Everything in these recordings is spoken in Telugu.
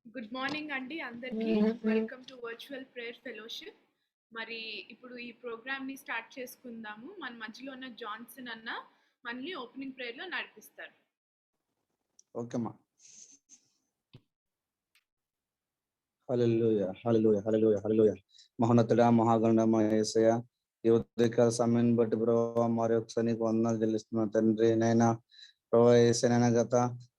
గుడ్ మార్నింగ్ అండి అందరికీ. Welcome to virtual prayer fellowship. మరి ఇప్పుడు ఈ ప్రోగ్రామ్ని స్టార్ట్ చేసుకుందాము. మన మధ్యలో ఉన్న జాన్సన్ అన్న మనల్ని ఓపెనింగ్ ప్రేయర్లో నడిపిస్తారు. ఓకేమ్మా. హల్లెలూయా హల్లెలూయా హల్లెలూయా హల్లెలూయా. మహోన్నతుడా మహాగణుడా యేసయ్య, ఈ ఉదయకాల సమయాన్ని బట్టి ప్రభావ మరి ఒకసారి నీకు వందనాలు చెల్లిస్తున్నా తండ్రి. నైనా ప్రభావ వేసానైనా గత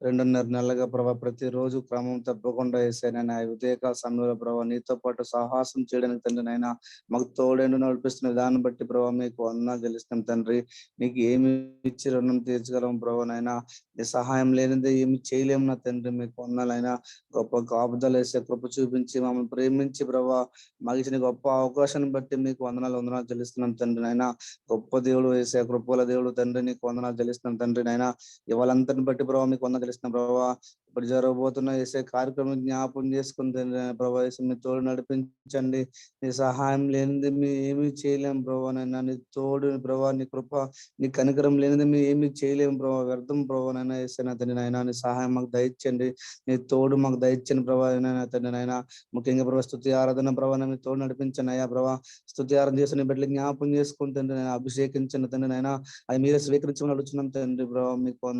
2.5 నెలలుగా ప్రభావ ప్రతిరోజు క్రమం తప్పకుండా వేసానైనా ఉదయకాల సమయంలో ప్రభావ నీతో పాటు సాహసం చేయడానికి తండ్రి నైనా మాకు తోడేండు నడిపిస్తున్న విధానం బట్టి ప్రభావ మీకు వందనాలు చెల్లిస్తున్నాం తండ్రి. నీకు ఏమి ఇచ్చి రుణం తీర్చగలం ప్రభావ నైనా, నీ సహాయం లేనిదే ఏమి చేయలేము నా తండ్రి. మీకు వందనాలైనా గొప్ప కాపుదలు వేసే కృప చూపించి మమ్మల్ని ప్రేమించి ప్రభావ మాకు ఇచ్చిన గొప్ప అవకాశాన్ని బట్టి మీకు వందనాలు చెల్లిస్తున్నాం తండ్రి నైనా. గొప్ప దేవుడు వేసే కృపల దేవుడు తండ్రి, నీకు వందనాలు చెల్లిస్తున్నాం తండ్రి నైనా. ఇవాళంతని బట్టి ప్రభావ మీకు వందనాలు చెల్లిస్తున్నాం ప్రభావ. ఇప్పుడు జరగబోతున్న వేసే కార్యక్రమం జ్ఞాపకం చేసుకుని తండ్రి ప్రభావ మీ తోడు నడిపించండి. నీ సహాయం లేనిది మేము ఏమీ చేయలేము ప్రభావ నైనా. నీ తోడు ప్రభావ, నీ కృప, నీ కనికరం లేనిది మేము ఏమీ చేయలేము ప్రభావ. వ్యర్థం ప్రభావ నైనా వేసాను తండ్రి నైనా. నీ సహాయం మాకు దయచండి, నీ తోడు మాకు దయచండి ప్రభావ తండ్రి నైనా. ముఖ్యంగా ప్రభావ స్తుతి ఆరాధన ప్రభావ మీ తోడు నడిపించండి అయ్యా ప్రభావ. స్తుతి ఆరాధన చేసిన బిడ్డలు జ్ఞాపకం చేసుకుని తండ్రి నైనా, అభిషేకించండి తండ్రి నైనా. అది మీరే స్వీకరించమని అడుగుతున్నాం తండ్రి ప్రభావ. మీకు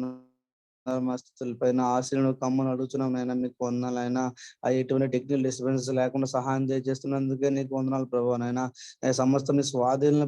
మస్తుల పైన ఆశలను కమ్మని అడుగుతున్నాం నైనా. మీకు వందనాలైనా ఎటువంటి టెక్నికల్ డిస్టర్బెన్స్ లేకుండా సహాయం చేస్తున్నందుకే నీకు వందనాలు ప్రభావ నైనా. సమస్తం మీ స్వాధీన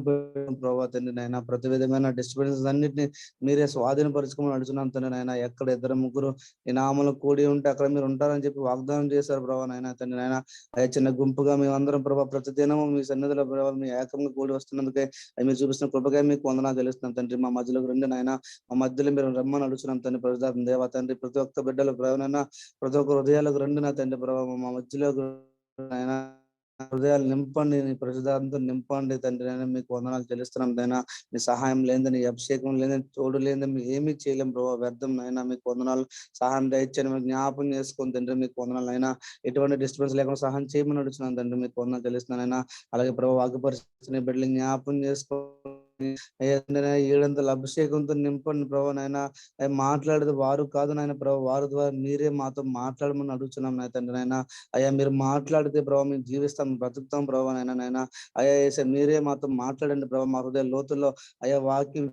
ప్రభావ తండ్రి నైనా. ప్రతి విధమైన డిస్టర్బెన్స్ అన్నింటినీ మీరే స్వాధీనపరచుకోమని అడుగుతున్నాం తండ్రి నైనా. ఎక్కడ 2-3 ఈ నామలు కూడి ఉంటే అక్కడ మీరు ఉంటారని చెప్పి వాగ్దానం చేశారు ప్రభావ నైనా తండ్రి నైనా. అయ్యా చిన్న గుంపుగా మేమందరం ప్రభావ ప్రతి దినము మీ సన్నిధిలో ప్రభావ మీ ఏకంగా కూడి వస్తున్నందుకే మీరు చూపిస్తున్న కృపగా మీకు వందనాలు తెలుస్తున్నాం తండ్రి. మా మధ్యలోకి రండి నాయన, మా మధ్యలో మీరు రమ్మని అడుగుతున్నాం తండ్రి. ప్రజాతం దేవ తండ్రి, ప్రతి ఒక్క బిడ్డల ప్రభావైనా ప్రతి ఒక్క హృదయాలకు రండి నా తండ్రి ప్రభావ. మా మధ్యలోకి ఆయన హృదయాలు నింపండి, నీ ప్రజలంతా నింపండి తండ్రి అయినా. మీకు వందనాలు చెల్లిస్తున్నాం దైనా. నీ సహాయం లేదని, నీ అభిషేకం లేదని, తోడు లేదని మేము ఏమీ చేయలేం ప్రభావ. వ్యర్థం అయినా మీకు వందనాలు. సహాయం దయచండి, మీకు జ్ఞాపం చేసుకుని తండ్రి. మీకు వందనాలు అయినా ఎటువంటి డిస్టర్బెన్స్ లేకుండా సహాయం చేయమని అడుగుతున్నాను తండ్రి. మీకు వందనాలు చెల్లిస్తున్నానైనా. అలాగే ప్రభావ వాగ్యపరిచిన బిడ్డలు జ్ఞాపం చేసుకొని ఏడంతల అభిషేకంతో నింపండి ప్రభావ నైనా. మాట్లాడేది వారు కాదు నాయన ప్రభావ, వారి ద్వారా మీరే మాతో మాట్లాడమని అడుగుతున్నాం నాయ తండ్రి నైనా. అయ్యా మీరు మాట్లాడితే ప్రభావ మేము జీవిస్తాం, బ్రతుకుతాం ప్రభావ నైనా. అయ్యా వేసే మీరే మాతో మాట్లాడండి ప్రభావ. మా హృదయ లోతుల్లో అయ్యా వాక్యం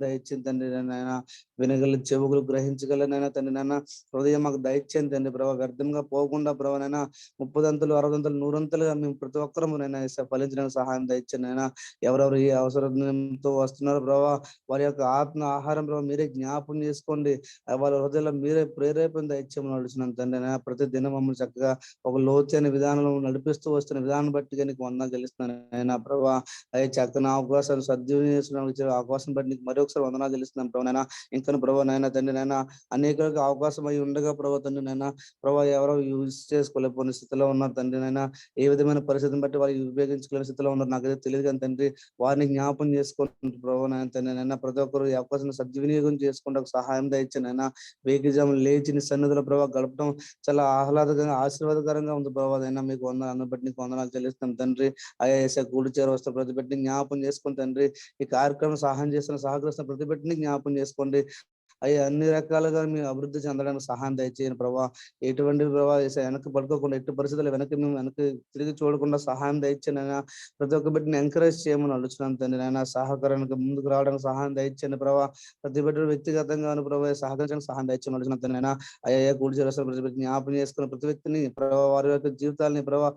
దయచేయండి తండ్రి నాయన. వినగల చెవులు గ్రహించగలనైనా తండ్రి నాయన. హృదయం మాకు దయచేయండి తండ్రి ప్రభావ. వ్యర్థంగా పోకుండా ప్రభావ నైనా 30 60 100 మేము ప్రతి ఒక్కరము నైనా ఫలించడానికి సహాయం దయచేయండి నైనా. ఎవరెవరు ఏ అవసరంతో వస్తున్నారో ప్రభావ, వారి యొక్క ఆత్మ ఆహారం ప్రభావ మీరే జ్ఞాపం చేసుకోండి. వాళ్ళ హృదయంలో మీరే ప్రేరేపణ దయచేయమని అడుగుతున్నాను తండ్రి నైనా. ప్రతి దినం మమ్మల్ని చక్కగా ఒక లోతైన విధానంలో నడిపిస్తూ వస్తున్న విధానం బట్టి నీకు వందనాలు చెల్లిస్తున్నాను నైనా ప్రభావ. అయ్యే చక్కని అవకాశాలు సద్వినియోగం అవకాశం బట్టి నీకు మరొకసారి వందనాలు చెల్లిస్తున్నాను ప్రభావ నైనా. ఇంకా ప్రభావ నైనా తండ్రి నైనా అనేకులకు అవకాశం అయి ఉండగా ప్రభావ తండ్రి నైనా ప్రభావ ఎవరో యూజ్ చేసుకోలేకపోయిన స్థితిలో ఉన్నారు తండ్రి నైనా. ఏ విధమైన పరిస్థితిని బట్టి వారు ఉపయోగించుకోలేని స్థితిలో ఉన్నారు నాకైతే తెలియదు కానీ తండ్రి, వారిని జ్ఞాపం చేసుకుంటున్నారు ప్రభావ నైనా తండ్రి నైనా. ప్రతి ఒక్కరు ఈ అవకాశాన్ని సద్వినియోగం చేసుకుంటూ సహాయం దయచండి నైనా. వేగిజాము లేచి నీ సన్నిధిలో ప్రభావ గడపడం చాలా ఆహ్లాదకరంగా ఆశీర్వాదకరంగా ఉంది ప్రభావ నైనా. మీకు వందనాలు బట్టి నీకు వందనాలు చెల్లిస్తాం తండ్రి. అయ్యా కూడి చేర వస్తే ప్రతి బిడ్డని జ్ఞాపం చేసుకుని తండ్రి. ఈ కార్యక్రమం సహాయం చేస్తున్న సహకరిస్తున్న ప్రతి బిడ్డని జ్ఞాపం చేసుకోండి. అయ్యా అన్ని రకాలుగా మేము అభివృద్ధి చెందడానికి సహాయం దయచేయండి ప్రభావ. ఎటువంటి ప్రభావ వెనక్కి పడుకోకుండా, ఎట్టి పరిస్థితులు మేము వెనక్కి తిరిగి చూడకుండా సహాయం దయచేయండి అయినా. ప్రతి ఒక్క బిడ్డని ఎంకరేజ్ చేయమని అడుగుతున్నాను తండ్రి నాయన. సహకారానికి ముందుకు రావడానికి సహాయం దయచేయండి ప్రభావ. ప్రతి బిడ్డ వ్యక్తిగతంగా ప్రభావ సహకరించడానికి సహాయం దయచేయమని అడుగుతున్నాను తండ్రి నాయన. అయ్యా కూడి చేసిన ప్రతి బిడ్డ జ్ఞాపం చేసుకున్న ప్రతి వ్యక్తిని ప్రభావ, వారి యొక్క జీవితాలని ప్రభావ,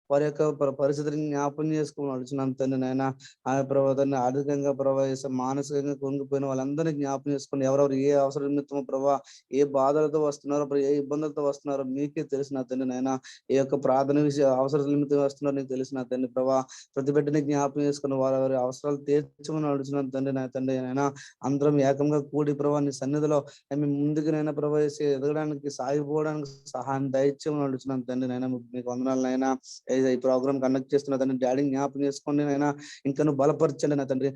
వారి యొక్క పరిస్థితిని జ్ఞాపం చేసుకోమని అడుగుతున్నాను తండ్రి నాయన. ఆ ప్రభావాన్ని ఆర్థికంగా ప్రభావితం, మానసికంగా కుంగిపోయిన వాళ్ళందరినీ జ్ఞాపం చేసుకుని ఎవరెవరు ఏ అవసర నిమిత్తం ప్రభావ, ఏ బాధలతో వస్తున్నారో, ఏ ఇబ్బందులతో వస్తున్నారో మీకే తెలిసిన తండ్రి నాయన. ఏ యొక్క ప్రార్థన విషయ అవసర నిమిత్తం వస్తున్నారో నీకు తెలిసిన తండ్రి ప్రభావ. ప్రతి బిడ్డని జ్ఞాపం చేసుకుని వారి అవసరాలు తీర్చమని అడుగుతున్నాను తండ్రి నా తండ్రి నాయన. అందరం ఏకంగా కూడి ప్రభావ నీ సన్నిధిలో మేము ముందుకునైనా ప్రభావిసి ఎదగడానికి సాగిపోవడానికి సహాయం దయచేయమని అడుగుతున్నాను తండ్రి నాయన. మీకు వందనాలనైనా. ఈ ప్రోగ్రామ్ కండక్ట్ చేస్తున్న తండ్రి డాడీ జ్ఞాపకం చేసుకోండి నైనా. ఇంకా నువ్వు బలపరచండి నా తండ్రి.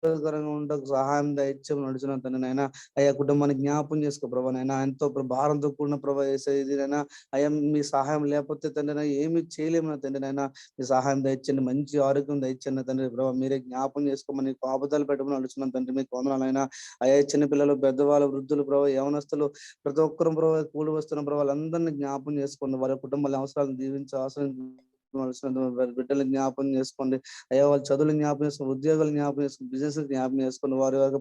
ఆరోగ్యకరంగా ఉండకు సహాయం దయచేయం నడుచున్న తండ్రి నాయన. అయ్యా కుటుంబాన్ని జ్ఞాపం చేసుకో ప్రభా నాయన. ఎంతో భారంతో కూడిన ప్రభా ఇది నాయన. అయ్యా మీ సహాయం లేకపోతే తండ్రి నాయన ఏమి చేయలేము నా తండ్రి నాయన. మీ సహాయం దయచండి, మంచి ఆరోగ్యం దయచండి తండ్రి ప్రభా. మీరే జ్ఞాపం చేసుకోమని కాపుదలు పెట్టమని నడుచున్నాను తండ్రి. మీకు వందనాలైనా. అయ్యా చిన్న పిల్లలు, పెద్దవాళ్ళు, వృద్ధులు ప్రభావ, యవనస్తులు ప్రతి ఒక్కరు ప్రభావ కూడి వస్తున్న ప్రభావ వాళ్ళందరినీ జ్ఞాపం చేసుకోండి. వారి కుటుంబాల అవసరాలను దీవించి బిడ్డలు జ్ఞాపం చేసుకోండి. అయ్యా వాళ్ళ చదువులు జ్ఞాపం చేసుకోండి, ఉద్యోగాలు జ్ఞాపం చేసుకోండి, బిజినెస్ జ్ఞాపం చేసుకోండి. వారి యొక్క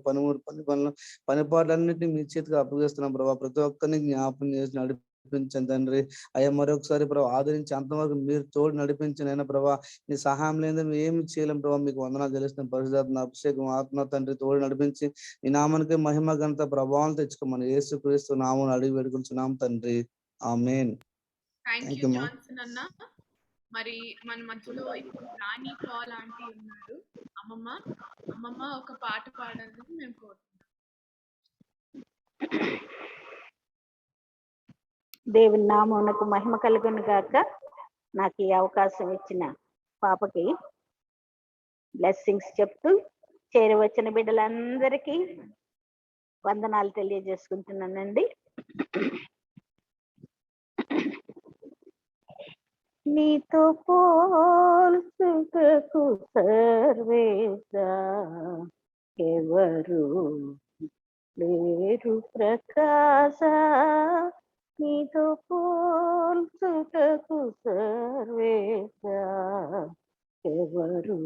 పనిపాట్లన్నింటినీ మీ చేతికి అప్పగిస్తున్నాం ప్రభావ. ప్రతి ఒక్కరిని జ్ఞాపం చేసి నడిపించండి తండ్రి. అయ్యా మరొకసారి ప్రభావ ఆదరించి అంతవరకు మీరు తోడు నడిపించండి అయినా ప్రభావ. మీ సహాయం లేదని మేము ఏమి చేయలేం ప్రభావ. మీకు వందనాలు తెలుస్తున్న పరిశుద్ధాత్మ అభిషేకం ఆత్మ తండ్రి తోడు నడిపించి ఈ నామానికి మహిమ ఘనత ప్రభావం తెచ్చుకోమని యేసుక్రీస్తు నామమున అడిగి వేడుకుంటున్నాం తండ్రి. ఆమేన్. థ్యాంక్ థ్యాంక్ యూ యూ మా. జాన్సన్ అన్న. మరి మన మధ్యలో ఇప్పుడు రాణి పాల్ ఆంటీ ఉన్నారు. అమ్మమ్మ ఒక పాట పాడాలని మేము కోరుతున్నాం. దేవుని నామమునకు మహిమ కలుగును గాక. నాకు ఈ అవకాశం ఇచ్చిన పాపకి బ్లెస్సింగ్స్ చెప్తూ చేరవచ్చిన బిడ్డలందరికీ వందనాలు తెలియజేసుకుంటున్నానండి. నీతో పోల్చుటకు సర్వేశా ఎవరు లేరు ప్రకాశ. నీతో పోల్చుటకు సర్వేశా ఎవరు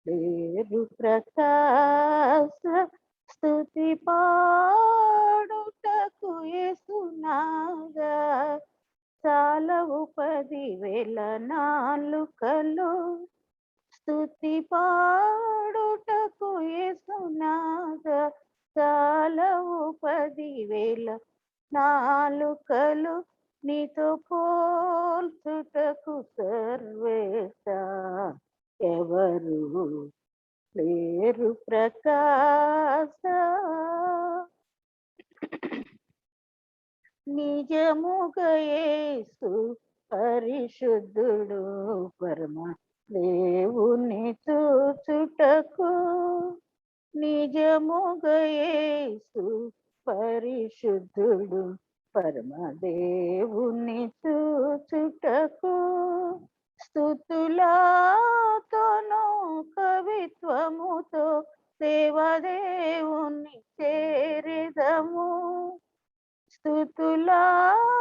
లేరు ప్రకాశ. స్తుతి పాడుటకు యేసునాదా చాలవు 10,000 నాలుకలు. స్తుతి పాడుటకు యేసునాదా చాలవు 10,000 నాలుకలు. నీతో పోల్చుటకు సర్వేశా ఎవరు లేరు ప్రకాశ. నిజముగా యేసు పరిశుద్ధుడు పరమ దేవుని చూచుటకు. నిజముగా యేసు పరిశుద్ధుడు పరమ దేవుని చూచుటకు. స్తుతులతోనూ కవిత్వముతో దేవదేవుని చేరెదము. స్తుతులతోనూ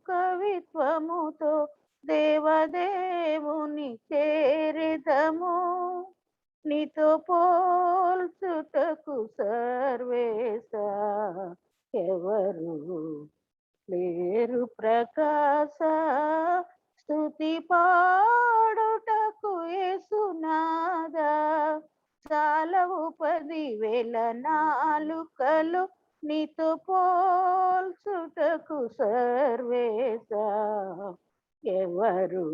కవిత్వముతో దేవదేవుని చేరెదము. నీతో పోల్చుటకు సర్వేశా ఎవరు లేరు ప్రకాశ. స్తుతి పాడుటకు యేసునాదా చాలవు 10,000 నాలుకలు. నీతో పోల్చుటకు సర్వేశా ఎవరు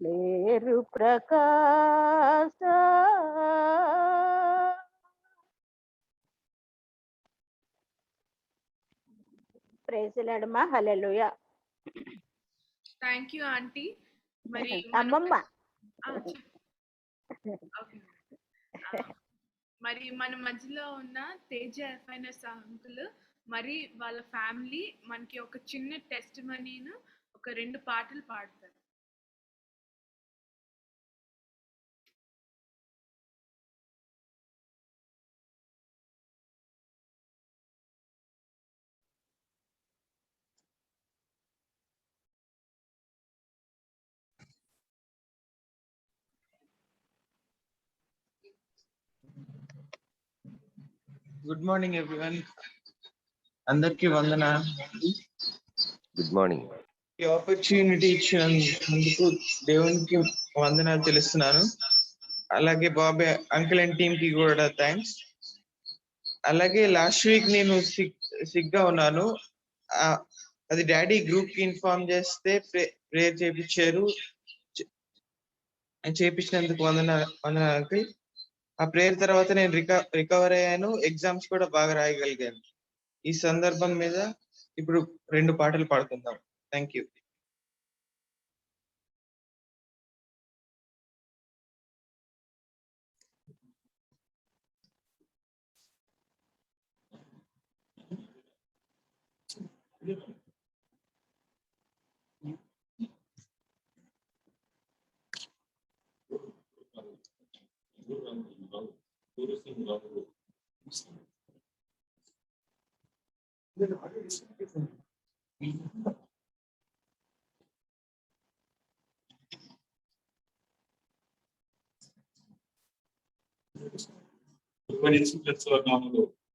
లేరు ప్రకాశ. ప్రైజ్ ది లార్డ్ మా. హల్లెలూయా. Thank you aunty. మరి అమ్మమ్మ మరి మన మధ్యలో ఉన్న తేజ ఎఫ్ఐఎస్ అంకుల్ మరి వాళ్ళ ఫ్యామిలీ మనకి ఒక చిన్న టెస్ట్ మనీను ఒక 2 పాటలు పాడతారు. Good morning everyone. అందరికి వందనాలు. Good morning. ఈ ఆపర్చునిటీ ఇచ్చినందుకు దేవునికి వందనాలు తెలుస్తున్నాను. అలాగే బాబాయ్ అంకుల్ అండ్ టీమ్ కి కూడా థ్యాంక్స్. అలాగే లాస్ట్ వీక్ నేను సిక్ గా ఉన్నాను. అది డాడీ గ్రూప్ కి ఇన్ఫార్మ్ చేస్తే ప్రేయర్ చేయించారు. చేయించినందుకు వందనాలు అంకుల్. ఆ ప్రేయర్ తర్వాత నేను రికవర్ అయ్యాను. ఎగ్జామ్స్ కూడా బాగా రాయగలిగాను. ఈ సందర్భం మీద ఇప్పుడు 2 పాటలు పాడుకుందాం. Thank you.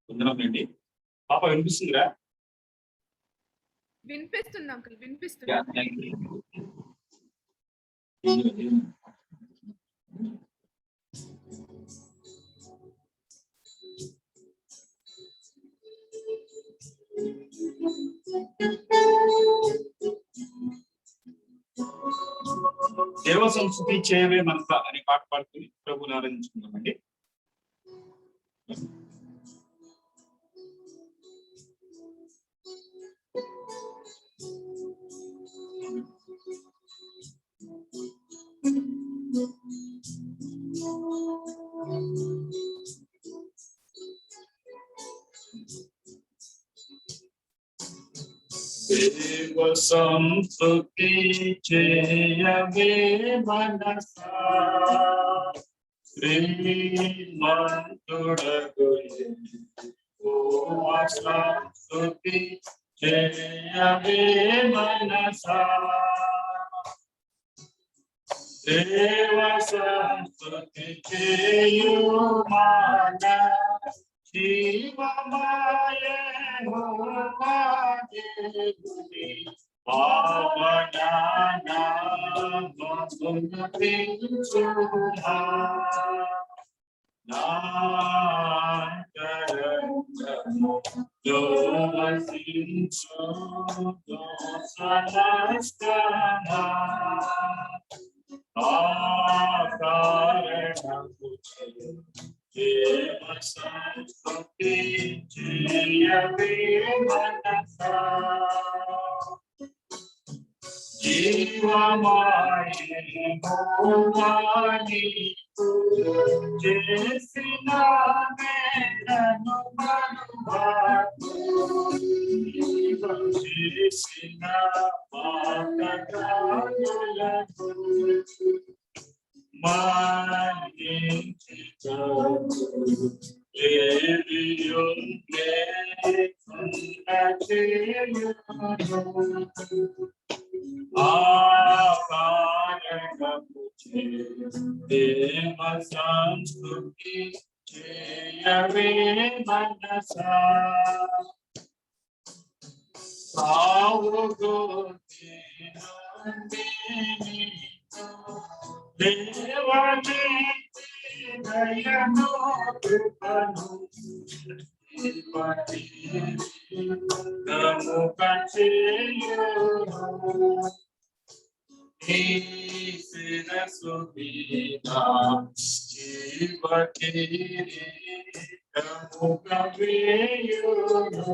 వందనండి. పాప వినిపిస్తుందిరా? వినిపిస్తుంది అంకుల్, వినిపిస్తుంది. దేవ సంస్కృతి చేయవే మనస అనే పాట పాడుకుని ప్రభుని ఆరాధించుకుందామండి. దేవ సంస్కృతి చేయవే మనసా శ్రీమంతుడగు యెహోవా సంస్కృతి చేయవే మనసా దేవ సంస్కృతి చేయు మన జీవమాయ యెహోవా దేవుని పావన నామమును పెంచుమా నాంతరంగములో వసించు సమస్తమా ఆకారణము దేవ సంస్కృతి చేయవే మనసా జీవమాయే యెహోవా నీకు చేసిన మేలను మరువకు చేసిన పాపకారులకు దేవ సంస్కృతి చేయవే మనసా దేవని దయను కృపను నముక చేయును నీ శిరసు మీద జీవకిరీటముగ వేయును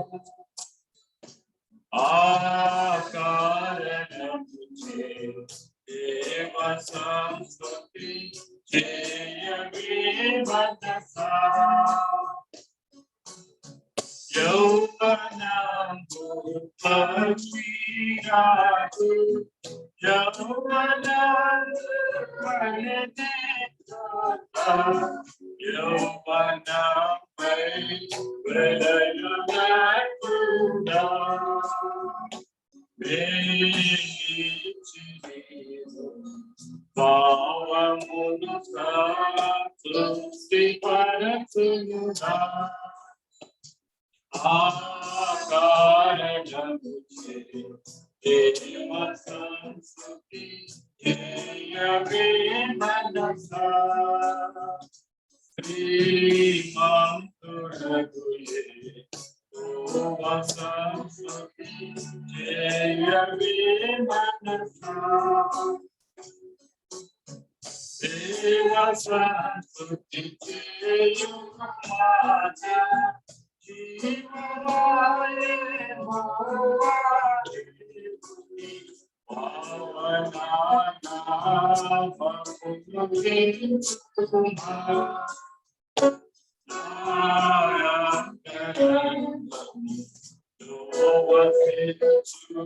ఆకారణముచే దేవ సంస్కృతి చేయవే మనసా యౌవనంబు పక్షిరాజు యౌవనంబు యౌవనంపై ప్రళయునకుడా భావమును తృప్తి పరచునుగా ఆకారణముచే దేవ సంస్కృతి చేయవే మనసా శ్రీమంతుడగు యెహోవా సంస్కృతి చేయవే మనసా దేవ సంస్కృతి చేయు మన జీవమాయ యెహోవా దేవుని పావన నామమును పెంచుమా నాంతరంగములో వసించు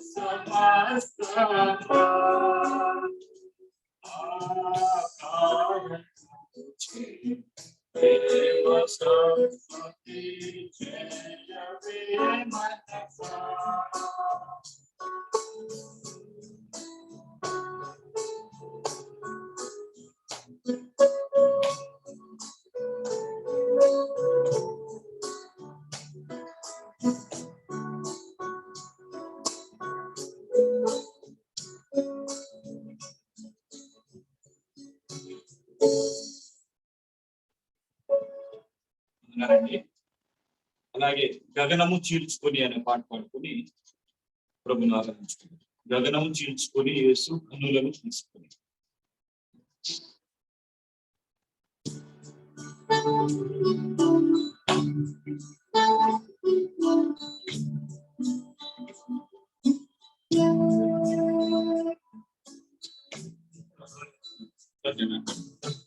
సమస్తమా ఆకారణముచే సంస్తుతి చేయవే మనసా అలాగే గగనము చీల్చుకొని అనే పాట పాడుకొని ప్రభుని ఆరాధించుకుంటాం. గగనము చీల్చుకొని యేసు కన్నులను తీసుకొని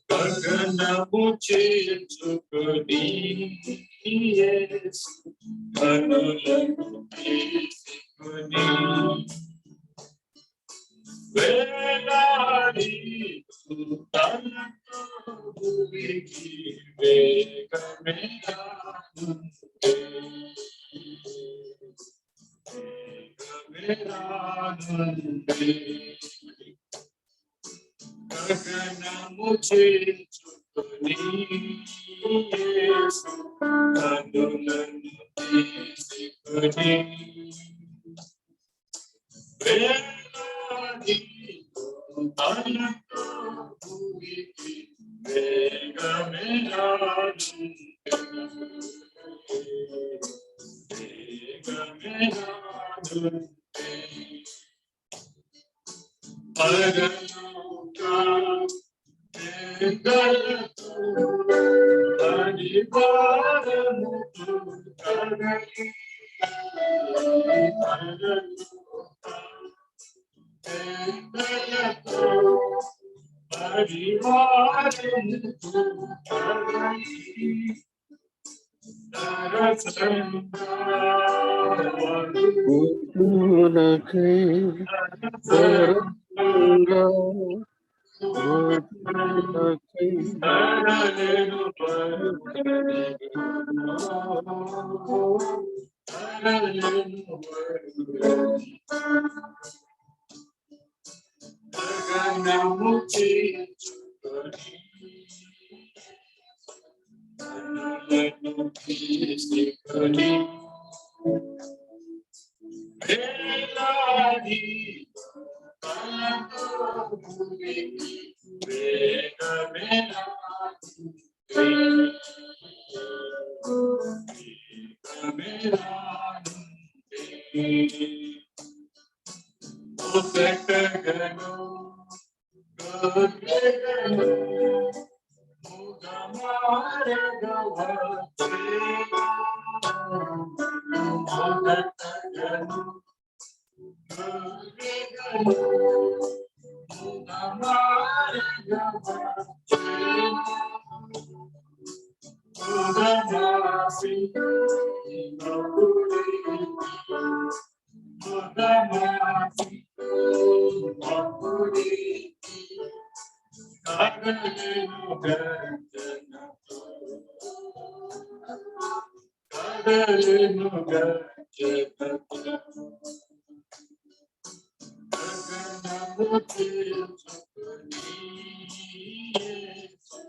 గగనము చీల్చుకొని యేసు కన్నులను తీసుకొని వేలాడి తనతో భూమికి వేగమే రానుంది. వేగమే రానుంది. గగనము చీల్చుకొని యేసు కన్నులను తీసుకొని వేలాడి తనతో భూమికి వేగమే రానుంది. వేగమే రానుంది. పరలోక వేగలతో పరివారముతో కదలి పరలోక వేగలతో పరివారముతో కదలి గగనము చీల్చుకొని కన్నులను తీసుకొని వేలాడి తనతో భూమికి వేగమే రానుంది. వేగమే రానుంది. ఒక్కటగను గొర్రెగను ముగమారగ వచ్చేనా. ఒక్కటగను గొర్రెగను ముగమారగ వచ్చేనా. ముగమాసి ప్రభుడే ముగమాసి ప్రభుడే కదలేను గర్జనతో కదలేను గర్జనతో గగనము చీల్చుకొని యేసు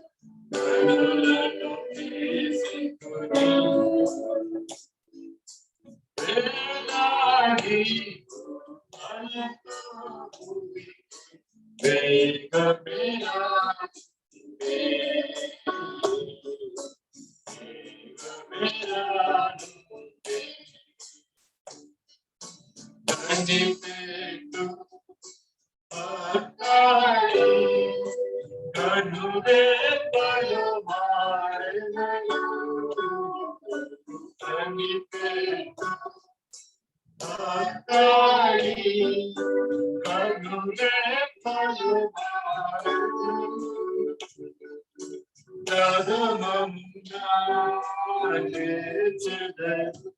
కన్నులను తీసుకొని వేలాడి తనతో భూమికి వేగమే రానుంది. వేగమే రానుంది. కనిపెట్టు పట్టాలి కనురెప్పలు మారెదలు. కనిపెట్టు పట్టాలి కనురెప్పలు మారెదలు. నరమమునా లేచెదరు.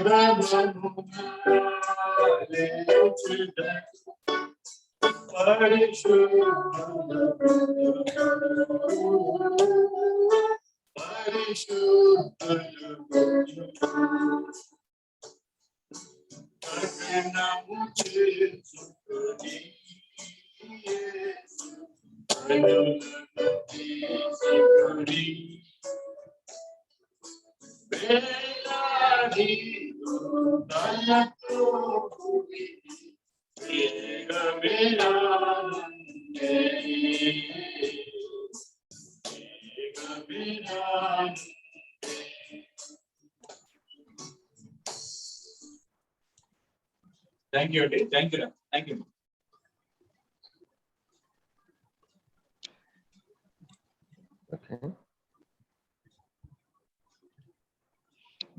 నరమమునా లేచెదరు. పరిశుద్ధులకు థ్యాంక్ యూ అండి. Thank you. Thank you.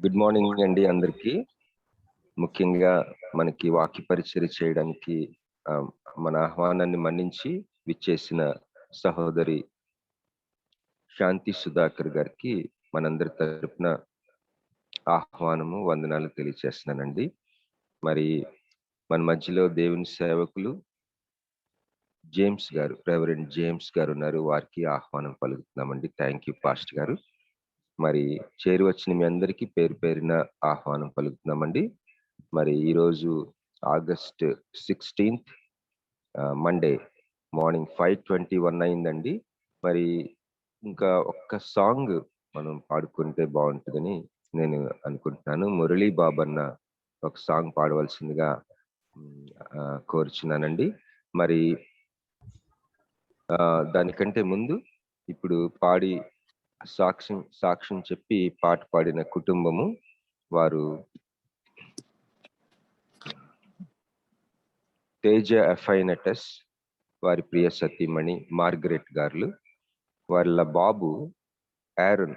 Good morning అండి అందరికి. ముఖ్యంగా మనకి వాక్య పరిచర్య చేయడానికి మన ఆహ్వానాన్ని మన్నించి విచ్చేసిన సహోదరి శాంతి సుధాకర్ గారికి మనందరి తరపున ఆహ్వానము, వందనాలు తెలియజేస్తున్నానండి. మరి మన మధ్యలో దేవుని సేవకులు జేమ్స్ గారు, రెవరెండ్ జేమ్స్ గారు ఉన్నారు. వారికి ఆహ్వానం పలుకుతున్నామండి. థ్యాంక్ యూ పాస్టర్ గారు. మరి చేరి వచ్చిన మీ అందరికీ పేరు పేరిన ఆహ్వానం పలుకుతున్నామండి. మరి ఈరోజు ఆగస్ట్ 16th మండే మార్నింగ్ 5:21 అయిందండి. మరి ఇంకా ఒక్క సాంగ్ మనం పాడుకుంటే బాగుంటుందని నేను అనుకుంటున్నాను. మురళీ బాబన్న ఒక సాంగ్ పాడవలసిందిగా కోరుచున్నానండి. మరి దానికంటే ముందు ఇప్పుడు పాడి సాక్ష్యం చెప్పి పాట పాడిన కుటుంబము వారు తేజ ఎఫ్ఐనటస్, వారి ప్రియ సతీమణి మార్గరెట్ గారు. వాళ్ళ బాబు ఆరోన్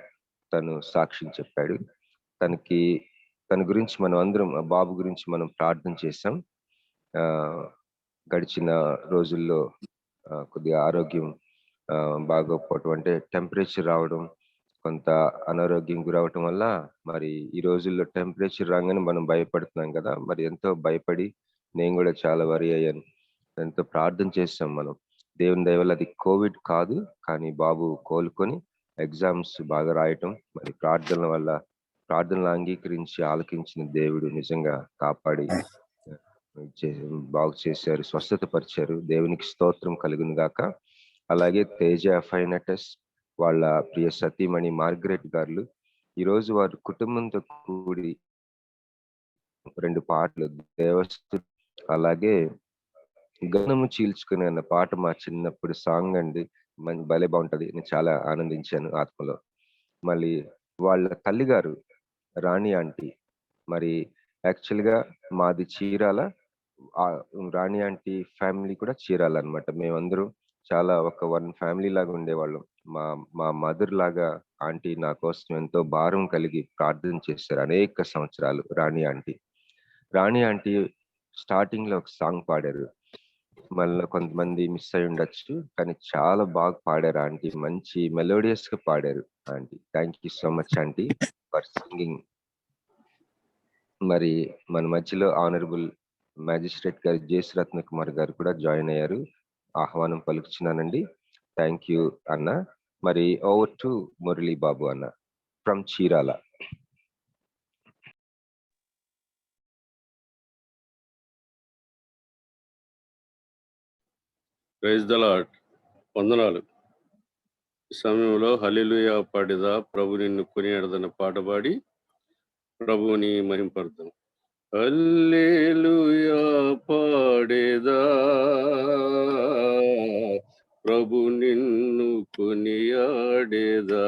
తను సాక్ష్యం చెప్పాడు. తన గురించి మనం అందరం, ఆ బాబు గురించి మనం ప్రార్థన చేశాం. గడిచిన రోజుల్లో కొద్దిగా ఆరోగ్యం బాగోకపోవటం, అంటే టెంపరేచర్ రావడం, కొంత అనారోగ్యం గురవటం వల్ల మరి ఈ రోజుల్లో టెంపరేచర్ రాగానే మనం భయపడుతున్నాం కదా. మరి ఎంతో భయపడి నేను కూడా చాలా వరి అయ్యాను. ఎంతో ప్రార్థన చేస్తాం మనం. దేవుని దయ వల్ల అది కోవిడ్ కాదు, కానీ బాబు కోలుకొని ఎగ్జామ్స్ బాగా రాయటం, మరి ప్రార్థనలు అంగీకరించి ఆలకించిన దేవుడు నిజంగా కాపాడి బాగు చేశారు, స్వస్థత పరిచారు. దేవునికి స్తోత్రం కలుగును గాక. అలాగే తేజ ఎఫ్ఐనటస్ వాళ్ళ ప్రియ సతీమణి మార్గరెట్ గారు ఈరోజు వారి కుటుంబంతో కూడి 2 పాటలు, దేవస్థ అలాగే గణము చీల్చుకునే అన్న పాట మా చిన్నప్పుడు సాంగ్ అండి. భలే బాగుంటది. నేను చాలా ఆనందించాను ఆత్మలో. మళ్ళీ వాళ్ళ తల్లిగారు రాణి ఆంటీ, మరి యాక్చువల్గా మాది చీరాల, రాణి ఆంటీ ఫ్యామిలీ కూడా చీరాల అనమాట. మేమందరం చాలా ఒక 1 ఫ్యామిలీ లాగా ఉండేవాళ్ళం. మా మదర్ లాగా ఆంటీ నా కోసం ఎంతో భారం కలిగి ప్రార్థన చేశారు అనేక సంవత్సరాలు. రాణి ఆంటీ స్టార్టింగ్ లో ఒక సాంగ్ పాడారు. మళ్ళీ కొంతమంది మిస్ అయి ఉండొచ్చు, కానీ చాలా బాగా పాడారు ఆంటీ. మంచి మెలోడియస్ గా పాడారు aunty. Thank you so much aunty for singing. మరి మన మధ్యలో ఆనరబుల్ మ్యాజిస్ట్రేట్ గారు జేసు రత్న కుమార్ గారు కూడా జాయిన్ అయ్యారు. ఆహ్వానం పలుకుచున్నానండి. థ్యాంక్ యూ అన్న. మరి ఓవర్ టు మురళీ బాబు అన్న from Chirala. Praise the lord. వందనాలు. ఈ సమయంలో హల్లెలూయా పాడేదా, ప్రభు నిన్ను కొనియాడదన్న పాట పాడి ప్రభువుని మహింపడతాం. హల్లెలూయా పాడేదా, ప్రభు నిన్ను కొనియాడేదా.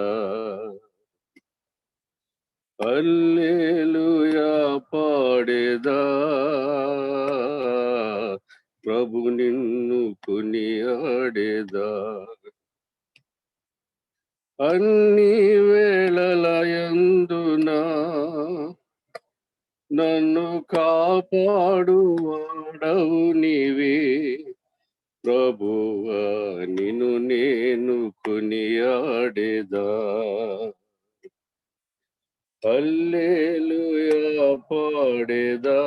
హల్లెలూయా పాడేదా, ప్రభు నిన్ను కొనియాడేదా. అన్ని వేళలయందునా నన్ను కాపాడువాడవు నీవే, ప్రభువా నిన్ను నేను కొనియాడేదా. హల్లెలూయా పాడేదా,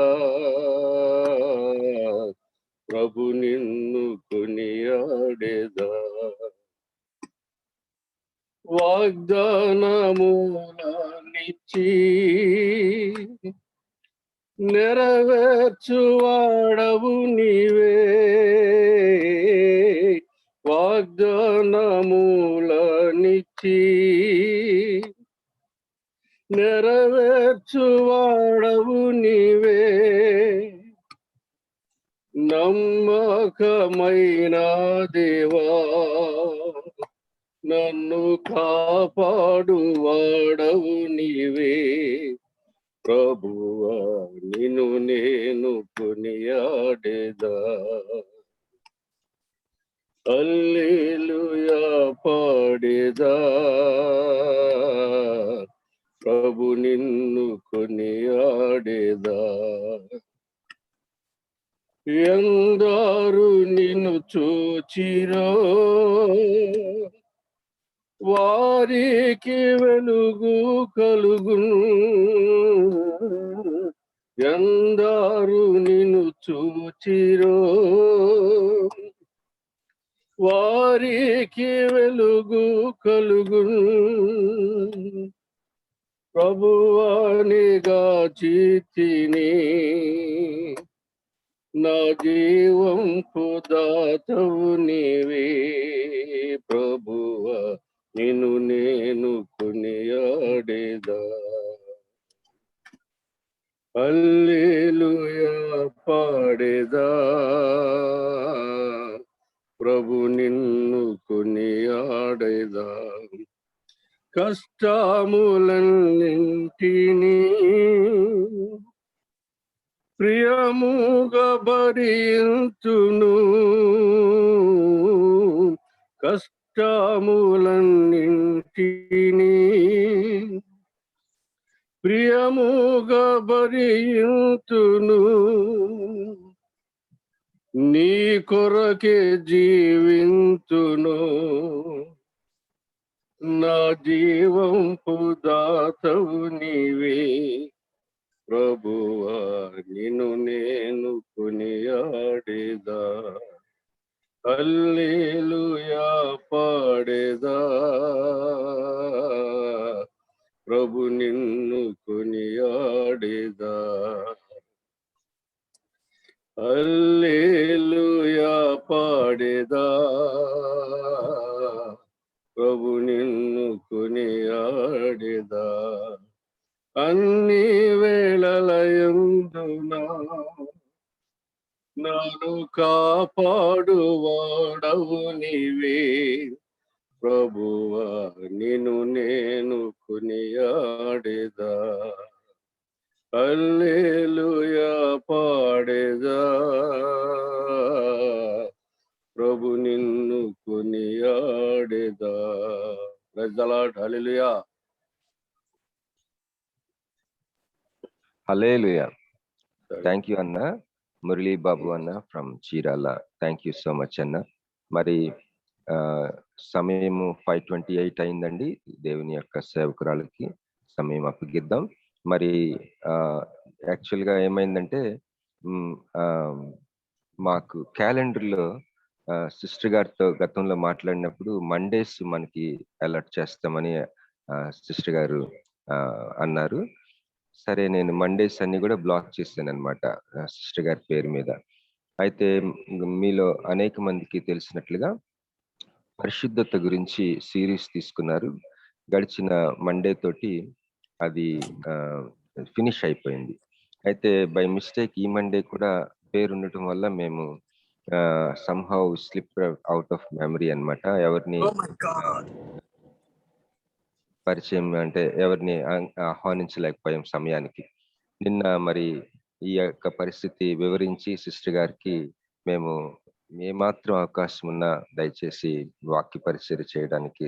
ప్రభు నిన్ను కొనియాడేదా. వాగ్దానములనిచ్చి నెరవేర్చువాడవు నీవే. వాగ్దానములనిచ్చి నెరవేర్చువాడవు నీవే. నమ్మకమైన దేవా, నన్ను కాపాడువాడవు నీవే. ప్రభువా నిన్ను నేను కొనియాడేదా. హల్లెలూయా పాడేదా. ప్రభు నిన్ను కొనియాడేదా. ఎందరు నిన్ను చూచిరో వారికి వెలుగు కలుగును. ఎందరు నిన్ను చూచిరో వారికి వెలుగు కలుగును. ప్రభువానిగా చితిని నా జీవం దాతవు నీవే. ప్రభువా నిన్ను నేను కొనియాడేదా. హల్లెలూయా పాడేదా. ప్రభు నిన్ను కొనియాడేదా. కష్టములన్నింటినీ ప్రియముగా భరించును. కష్టములన్నింటినీ ప్రియముగా భరించును. నీ కొరకే జీవించును. నా జీవం దాతవు నీవే. ప్రభువా నిన్ను నేను కొనియాడేదా. హల్లెలూయా పాడేదా. ప్రభు నిన్ను కొనియాడేదా. హల్లెలూయా పాడేదా. ప్రభు నిన్ను కొనియాడేదా. అన్ని వేళలయందునా నన్ను కాపాడువాడవు నీవే. ప్రభువా నిన్ను నేను కొనియాడేదా. హల్లెలూయా పాడేదా. ప్రభు నిన్ను కొనియాడేదా. Praise the lord. Hallelujah. Hallelujah. Thank you అన్న. మురళీ బాబు అన్న from Chirala. Thank you so much అన్న. మరి సమయము 5:28 అయిందండి. దేవుని యొక్క సేవకురాలకి సమయం అప్పగిద్దాం. మరి యాక్చువల్గా ఏమైందంటే మాకు క్యాలెండర్లో సిస్టర్ గారితో గతంలో మాట్లాడినప్పుడు మండేస్ మనకి అలర్ట్ చేస్తామని సిస్టర్ గారు అన్నారు. సరే, నేను మండేస్ అన్ని కూడా బ్లాక్ చేశాను అనమాట సిస్టర్ గారి పేరు మీద. అయితే మీలో అనేక మందికి తెలిసినట్లుగా పరిశుద్ధత గురించి సిరీస్ తీసుకున్నారు. గడిచిన మండే తోటి అది ఫినిష్ అయిపోయింది. అయితే బై మిస్టేక్ ఈ మండే కూడా పేరు ఉండటం వల్ల మేము somehow slip out of memory అన్నమాట. ఎవరిని పరిచయం అంటే ఎవరిని ఆహ్వానించలేకపోయాం సమయానికి. నిన్న మరి ఈ యొక్క పరిస్థితి వివరించి సిస్టర్ గారికి మేము ఏమాత్రం అవకాశం ఉన్నా దయచేసి వాక్య పరిచర్య చేయడానికి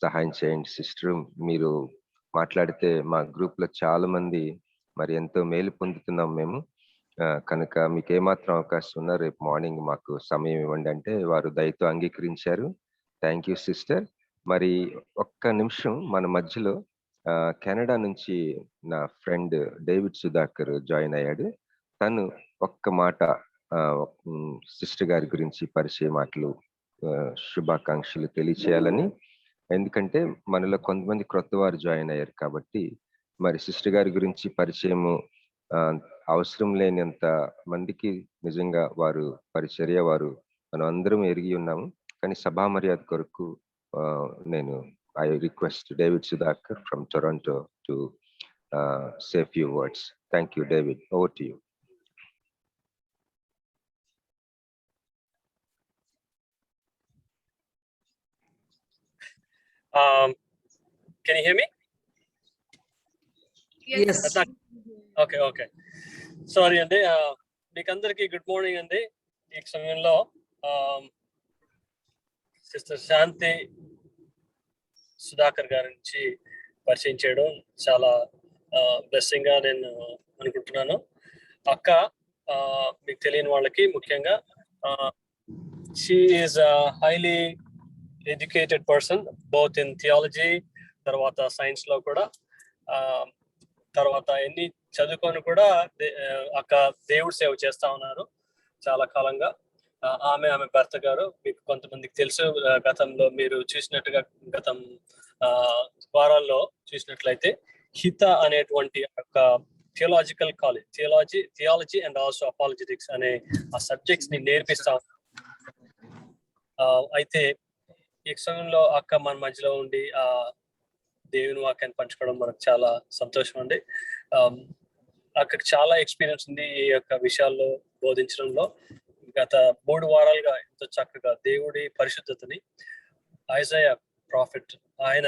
సహాయం చేయండి సిస్టర్. మీరు మాట్లాడితే మా గ్రూప్ లో చాలా మంది మరి ఎంతో మేలు పొందుతున్నాం మేము. కనుక మీకు ఏమాత్రం అవకాశం ఉన్నా రేపు మార్నింగ్ మాకు సమయం ఇవ్వండి అంటే వారు దయతో అంగీకరించారు. Thank you sister. మరి ఒక్క నిమిషం మన మధ్యలో కెనడా నుంచి నా ఫ్రెండ్ డేవిడ్ సుధాకర్ జాయిన్ అయ్యాడు. తను ఒక్క మాట సిస్టర్ గారి గురించి పరిచయ మాటలు శుభాకాంక్షలు తెలియచేయాలని ఎందుకంటే మనలో కొంతమంది క్రొత్త వారు జాయిన్ అయ్యారు కాబట్టి మరి సిస్టర్ గారి గురించి పరిచయము అవసరం లేనంత మందికి నిజంగా వారు పరిచర్య వారు మనం అందరం ఎరిగి ఉన్నాము. కానీ సభా మర్యాద కొరకు నేను I request David Sudhakar from Toronto to say few words. Thank you, David. Over to you. Can you hear me? Yes. Okay. Sorry అండి, మీకు అందరికి గుడ్ మార్నింగ్ అండి. ఈ సమయంలో సిస్టర్ శాంతి సుధాకర్ గారి నుంచి పరిచయం చేయడం చాలా బ్లెస్సింగ్ గా నేను అనుకుంటున్నాను. అక్క మీకు తెలియని వాళ్ళకి ముఖ్యంగా she is highly educated person both in theology, తర్వాత సైన్స్ లో కూడా, తర్వాత ఎన్ని చదువుకొని కూడా అక్క దేవుడి సేవ చేస్తా ఉన్నారు చాలా కాలంగా. ఆమె భర్త గారు మీకు కొంతమందికి తెలుసు, గతంలో మీరు చూసినట్టుగా గతం వారాల్లో చూసినట్లయితే హిత అనేటువంటి ఒక theological college, theology and also apologetics అనే ఆ సబ్జెక్ట్స్ ని నేర్పిస్తా ఉన్నారు. అయితే ఈ సమయంలో అక్క మన మధ్యలో ఉండి ఆ దేవుని వాక్యాన్ని పంచుకోవడం మనకు చాలా సంతోషం అండి. అక్కడికి చాలా ఎక్స్పీరియన్స్ ఉంది ఈ యొక్క విషయాల్లో బోధించడంలో. గత 3 వారాలుగా ఎంతో చక్కగా దేవుడి పరిశుద్ధతని ఐజయా ప్రాఫిట్ ఆయన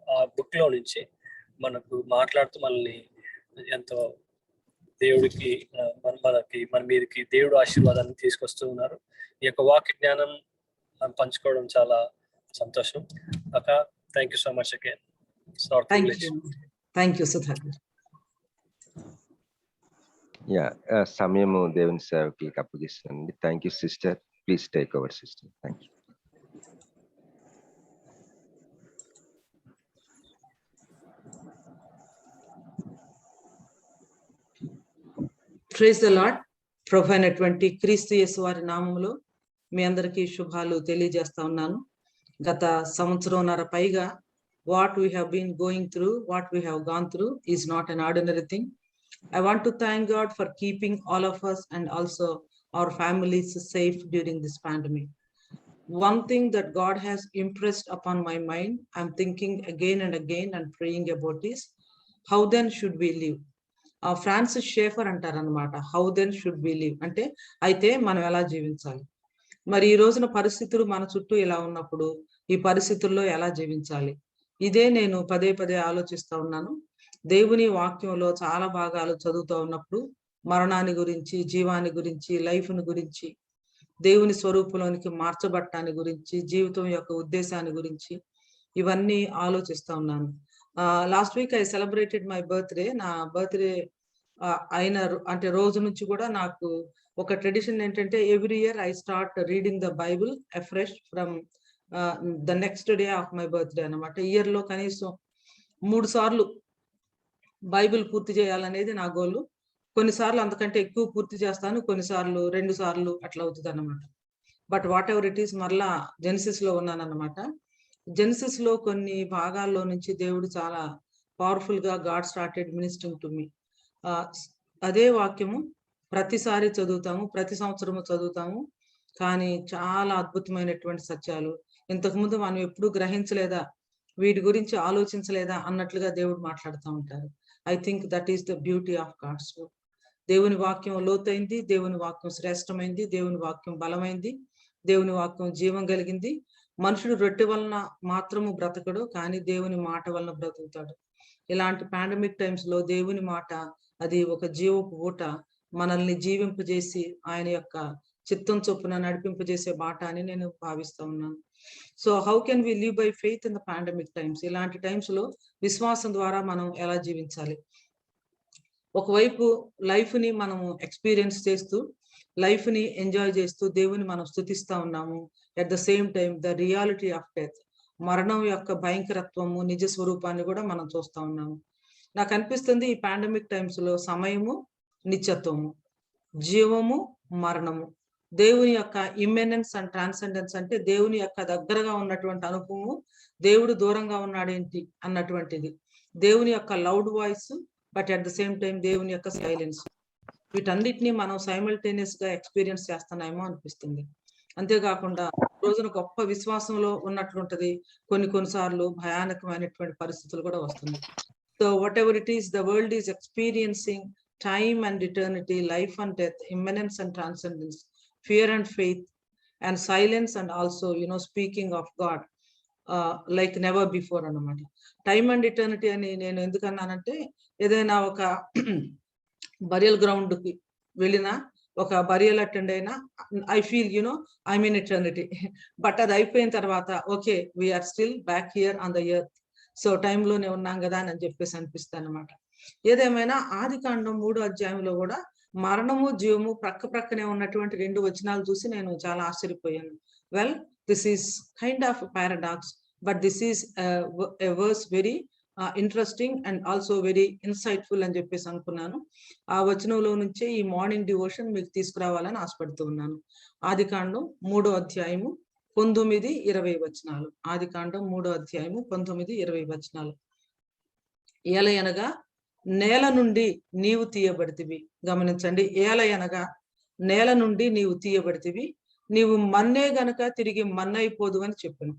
ఆ బుక్ లో నుంచి మనకు మాట్లాడుతూ మనల్ని ఎంతో దేవుడికి మన మీదకి దేవుడు ఆశీర్వాదాన్ని తీసుకొస్తూ ఉన్నారు. ఈ యొక్క వాక్య జ్ఞానం పంచుకోవడం చాలా సంతోషం. అక్క, thank you so much again. Thank you Sudhakar. సమయము దేవుని సేవకులకి అప్పగిస్తానండి. Thank you sister. Please take over sister. Thank you. Praise the lord. ప్రభు అయినటువంటి క్రీస్తు యేసు వారి నామములో మీ అందరికీ శుభాలు తెలియజేస్తా ఉన్నాను. గత సంవత్సరంన్నర పైగా what we have been going through, what we have gone through is not an ordinary thing. I want to thank God for keeping all of us and also our families safe during this pandemic. One thing that God has impressed upon my mind, I'm thinking again and again and praying about is, how then should we live? Francis Schaeffer అంటారన్నమాట, how then should we live అంటే అయితే మనం ఎలా జీవించాలి. మరి ఈ రోజున పరిస్థితులు మన చుట్టూ ఇలా ఉన్నప్పుడు ఈ పరిస్థితుల్లో ఎలా జీవించాలి, ఇదే నేను పదే పదే ఆలోచిస్తా ఉన్నాను. దేవుని వాక్యంలో చాలా భాగాలు చదువుతూ ఉన్నప్పుడు మరణాన్ని గురించి, జీవాన్ని గురించి, లైఫ్ని గురించి, దేవుని స్వరూపంలోనికి మార్చబట్టాన్ని గురించి, జీవితం యొక్క ఉద్దేశాన్ని గురించి ఇవన్నీ ఆలోచిస్తా ఉన్నాను. Last week I celebrated my birthday. నా బర్త్డే అయిన అంటే రోజు నుంచి కూడా నాకు ఒక ట్రెడిషన్ ఏంటంటే, every year I start reading the Bible afresh from the next day of my birthday అనమాట. ఇయర్ లో కనీసం 3 సార్లు బైబిల్ పూర్తి చేయాలనేది నా గోల్. కొన్నిసార్లు అంతకంటే ఎక్కువ పూర్తి చేస్తాను, కొన్నిసార్లు 2 సార్లు అట్లా అవుతుంది అనమాట. But what ever it is, మరలా జెనిసిస్ లో ఉన్నానన్నమాట. జెనిసిస్ లో కొన్ని భాగాల్లో నుంచి దేవుడు చాలా పవర్ఫుల్ గా God started ministering to me. అదే వాక్యము ప్రతిసారి చదువుతాము, ప్రతి సంవత్సరము చదువుతాము, కానీ చాలా అద్భుతమైనటువంటి సత్యాలు ఇంతకుముందు మనం ఎప్పుడు గ్రహించలేదా, వీటి గురించి ఆలోచించలేదా అన్నట్లుగా దేవుడు మాట్లాడుతూ ఉంటారు. I think that is the beauty of God's word. దేవుని వాక్యం లోతైంది, దేవుని వాక్యం శ్రేష్టమైంది, దేవుని వాక్యం బలమైంది, దేవుని వాక్యం జీవం కలిగింది. మనుషుడు రొట్టె వలన మాత్రము బ్రతకడు, కానీ దేవుని మాట వలన బ్రతుకుతాడు. ఇలాంటి పాండమిక్ టైమ్స్ లో దేవుని మాట అది ఒక జీవపు ఊట, మనల్ని జీవింపజేసి ఆయన యొక్క చిత్తం చొప్పున నడిపింపజేసే మాట అని నేను భావిస్తా ఉన్నాను. So how can we live by faith in the pandemic times? ఇలాంటి టైమ్స్ లో విశ్వాసం ద్వారా మనం ఎలా జీవించాలి? ఒకవైపు లైఫ్ ని మనము ఎక్స్పీరియన్స్ చేస్తూ, లైఫ్ ని ఎంజాయ్ చేస్తూ దేవుని మనం స్తుతిస్తా ఉన్నాము. At the same time the reality of death, మరణం యొక్క భయంకరత్వము, నిజ స్వరూపాన్ని కూడా మనం చూస్తా ఉన్నాము. నాకు అనిపిస్తుంది ఈ పాండమిక్ టైమ్స్ లో సమయము, నిత్యత్వము, జీవము, మరణము, దేవుని యొక్క ఇమ్మెనెన్స్ అండ్ ట్రాన్సెండెన్స్ అంటే దేవుని యొక్క దగ్గరగా ఉన్నటువంటి అనుభవము, దేవుడు దూరంగా ఉన్నాడేంటి అన్నటువంటిది, దేవుని యొక్క loud voice, but at the same time దేవుని యొక్క సైలెన్స్, వీటన్నిటిని మనం సైమల్టేనియస్ గా ఎక్స్పీరియన్స్ చేస్తున్నామో అనిపిస్తుంది. అంతేకాకుండా రోజున గొప్ప విశ్వాసంలో ఉన్నట్లుంటది, కొన్నిసార్లు భయానకమైనటువంటి పరిస్థితులు కూడా వస్తున్నాయి. So what ever it is, the world is experiencing time and eternity, life and death, immanence and transcendence, fear and faith, and silence, and also speaking of God like never before అన్నమాట. టైమ్ అండ్ ఇటర్నిటీ అని నేను ఎందుకన్నానంటే, ఏదైనా ఒక బరియల్ గ్రౌండ్ కి వెళ్ళినా, ఒక బరియల్ అటెండ్ అయినా, I feel I mean eternity. But అది అయిపోయిన తర్వాత okay, we're still back here on the earth, so టైంలోనే ఉన్నాం కదా అని చెప్పేసి అనిపిస్తాను అనమాట. ఏదేమైనా ఆదికాండం 3వ అధ్యాయంలో కూడా మరణము జీవము ప్రక్కనే ఉన్నటువంటి 2 వచనాలు చూసి నేను చాలా ఆశ్చర్యపోయాను. Well, this is kind of paradox, but this is a verse very interesting and also very insightful అని చెప్పేసి అనుకున్నాను. ఆ వచనంలో నుంచే ఈ మార్నింగ్ డివోషన్ మీకు తీసుకురావాలని ఆశపడుతూ ఉన్నాను. ఆదికాండం 3వ అధ్యాయము 19-20 వచనాలు. ఆదికాండం 3వ అధ్యాయము 19-20 వచనాలు. ఏలయనగా నేల నుండి నీవు తీయబడితివి. గమనించండి, ఏలయనగా నేల నుండి నీవు తీయబడితివి, నీవు మన్నే గనక తిరిగి మన్నైపోదు అని చెప్పాను.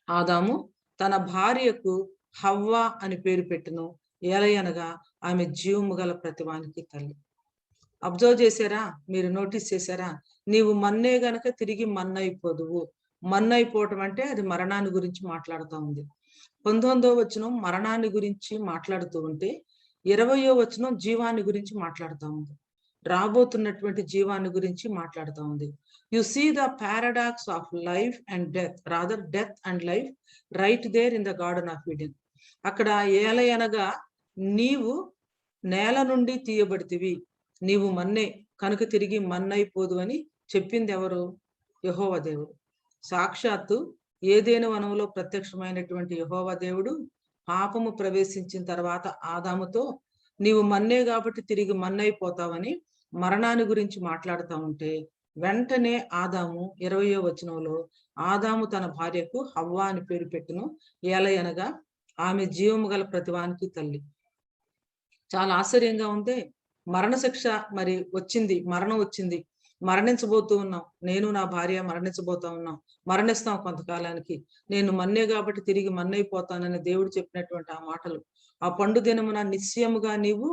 ఆదాము తన భార్యకు హవ్వ అని పేరు పెట్టెను, ఏలయనగా ఆమె జీవము గల ప్రతివానికి తల్లి. అబ్జర్వ్ చేశారా, మీరు నోటీస్ చేశారా? నీవు మన్నే గనక తిరిగి మన్నైపోదువు. మన్నైపోవటం అంటే అది మరణాన్ని గురించి మాట్లాడుతూ ఉంది. 19వ వచనం మరణాన్ని గురించి మాట్లాడుతూ ఉంటే, 20వ వచనం జీవాన్ని గురించి మాట్లాడుతూ ఉంది, రాబోతున్నటువంటి జీవాన్ని గురించి మాట్లాడుతూ ఉంది. You see the paradox of life and death, rather death and life, right there in the garden of Eden. అక్కడ ఏలయనగా నీవు నేల నుండి తీయబడితివి, నీవు మన్నే కనుక తిరిగి మన్నైపోదు అని చెప్పింది ఎవరు? యెహోవా దేవుడు. సాక్షాత్తు ఏదైనా వనంలో ప్రత్యక్షమైనటువంటి యెహోవా దేవుడు పాపము ప్రవేశించిన తర్వాత ఆదాముతో నీవు మన్నే కాబట్టి తిరిగి మన్నైపోతావని మరణాన్ని గురించి మాట్లాడుతూ ఉంటే, వెంటనే ఆదాము 20వ వచనంలో ఆదాము తన భార్యకు హవ్వ అని పేరు పెట్టును, ఏలయనగా ఆమె జీవము గల ప్రతివానికి తల్లి. చాలా ఆశ్చర్యంగా ఉంది. మరణశిక్ష మరి వచ్చింది, మరణం వచ్చింది, మరణించబోతూ ఉన్నాం, నేను నా భార్య మరణించబోతా ఉన్నాం, మరణిస్తాం కొంతకాలానికి, నేను మన్నే కాబట్టి తిరిగి మన్నైపోతానని దేవుడు చెప్పినటువంటి ఆ మాటలు, ఆ పండు దినమున నిశ్చయముగా నీవు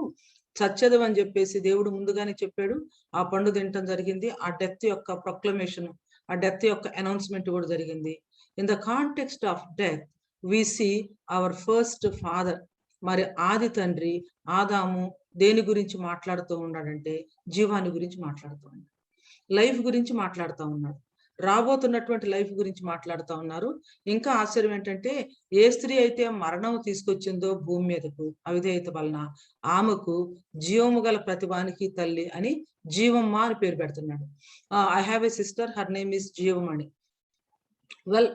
చచ్చదు అని చెప్పేసి దేవుడు ముందుగానే చెప్పాడు. ఆ పండు తినటం జరిగింది. ఆ డెత్ యొక్క ప్రొక్లమేషన్, ఆ డెత్ యొక్క అనౌన్స్మెంట్ కూడా జరిగింది. In the context of death we see our first father, మరి ఆది తండ్రి ఆదాము దేని గురించి మాట్లాడుతూ ఉన్నాడంటే జీవాన్ని గురించి మాట్లాడుతూ ఉన్నాడు, లైఫ్ గురించి మాట్లాడుతూ ఉన్నాడు, రాబోతున్నటువంటి లైఫ్ గురించి మాట్లాడుతూ ఉన్నారు. ఇంకా ఆశ్చర్యం ఏంటంటే, ఏ స్త్రీ అయితే మరణం తీసుకొచ్చిందో భూమి మీదకు అవిధేయత వలన, ఆమెకు జీవము గల ప్రతివానికి తల్లి అని జీవమ్మ అని పేరు పెడుతున్నాడు. I have a sister, her name is Jeevamani. Well,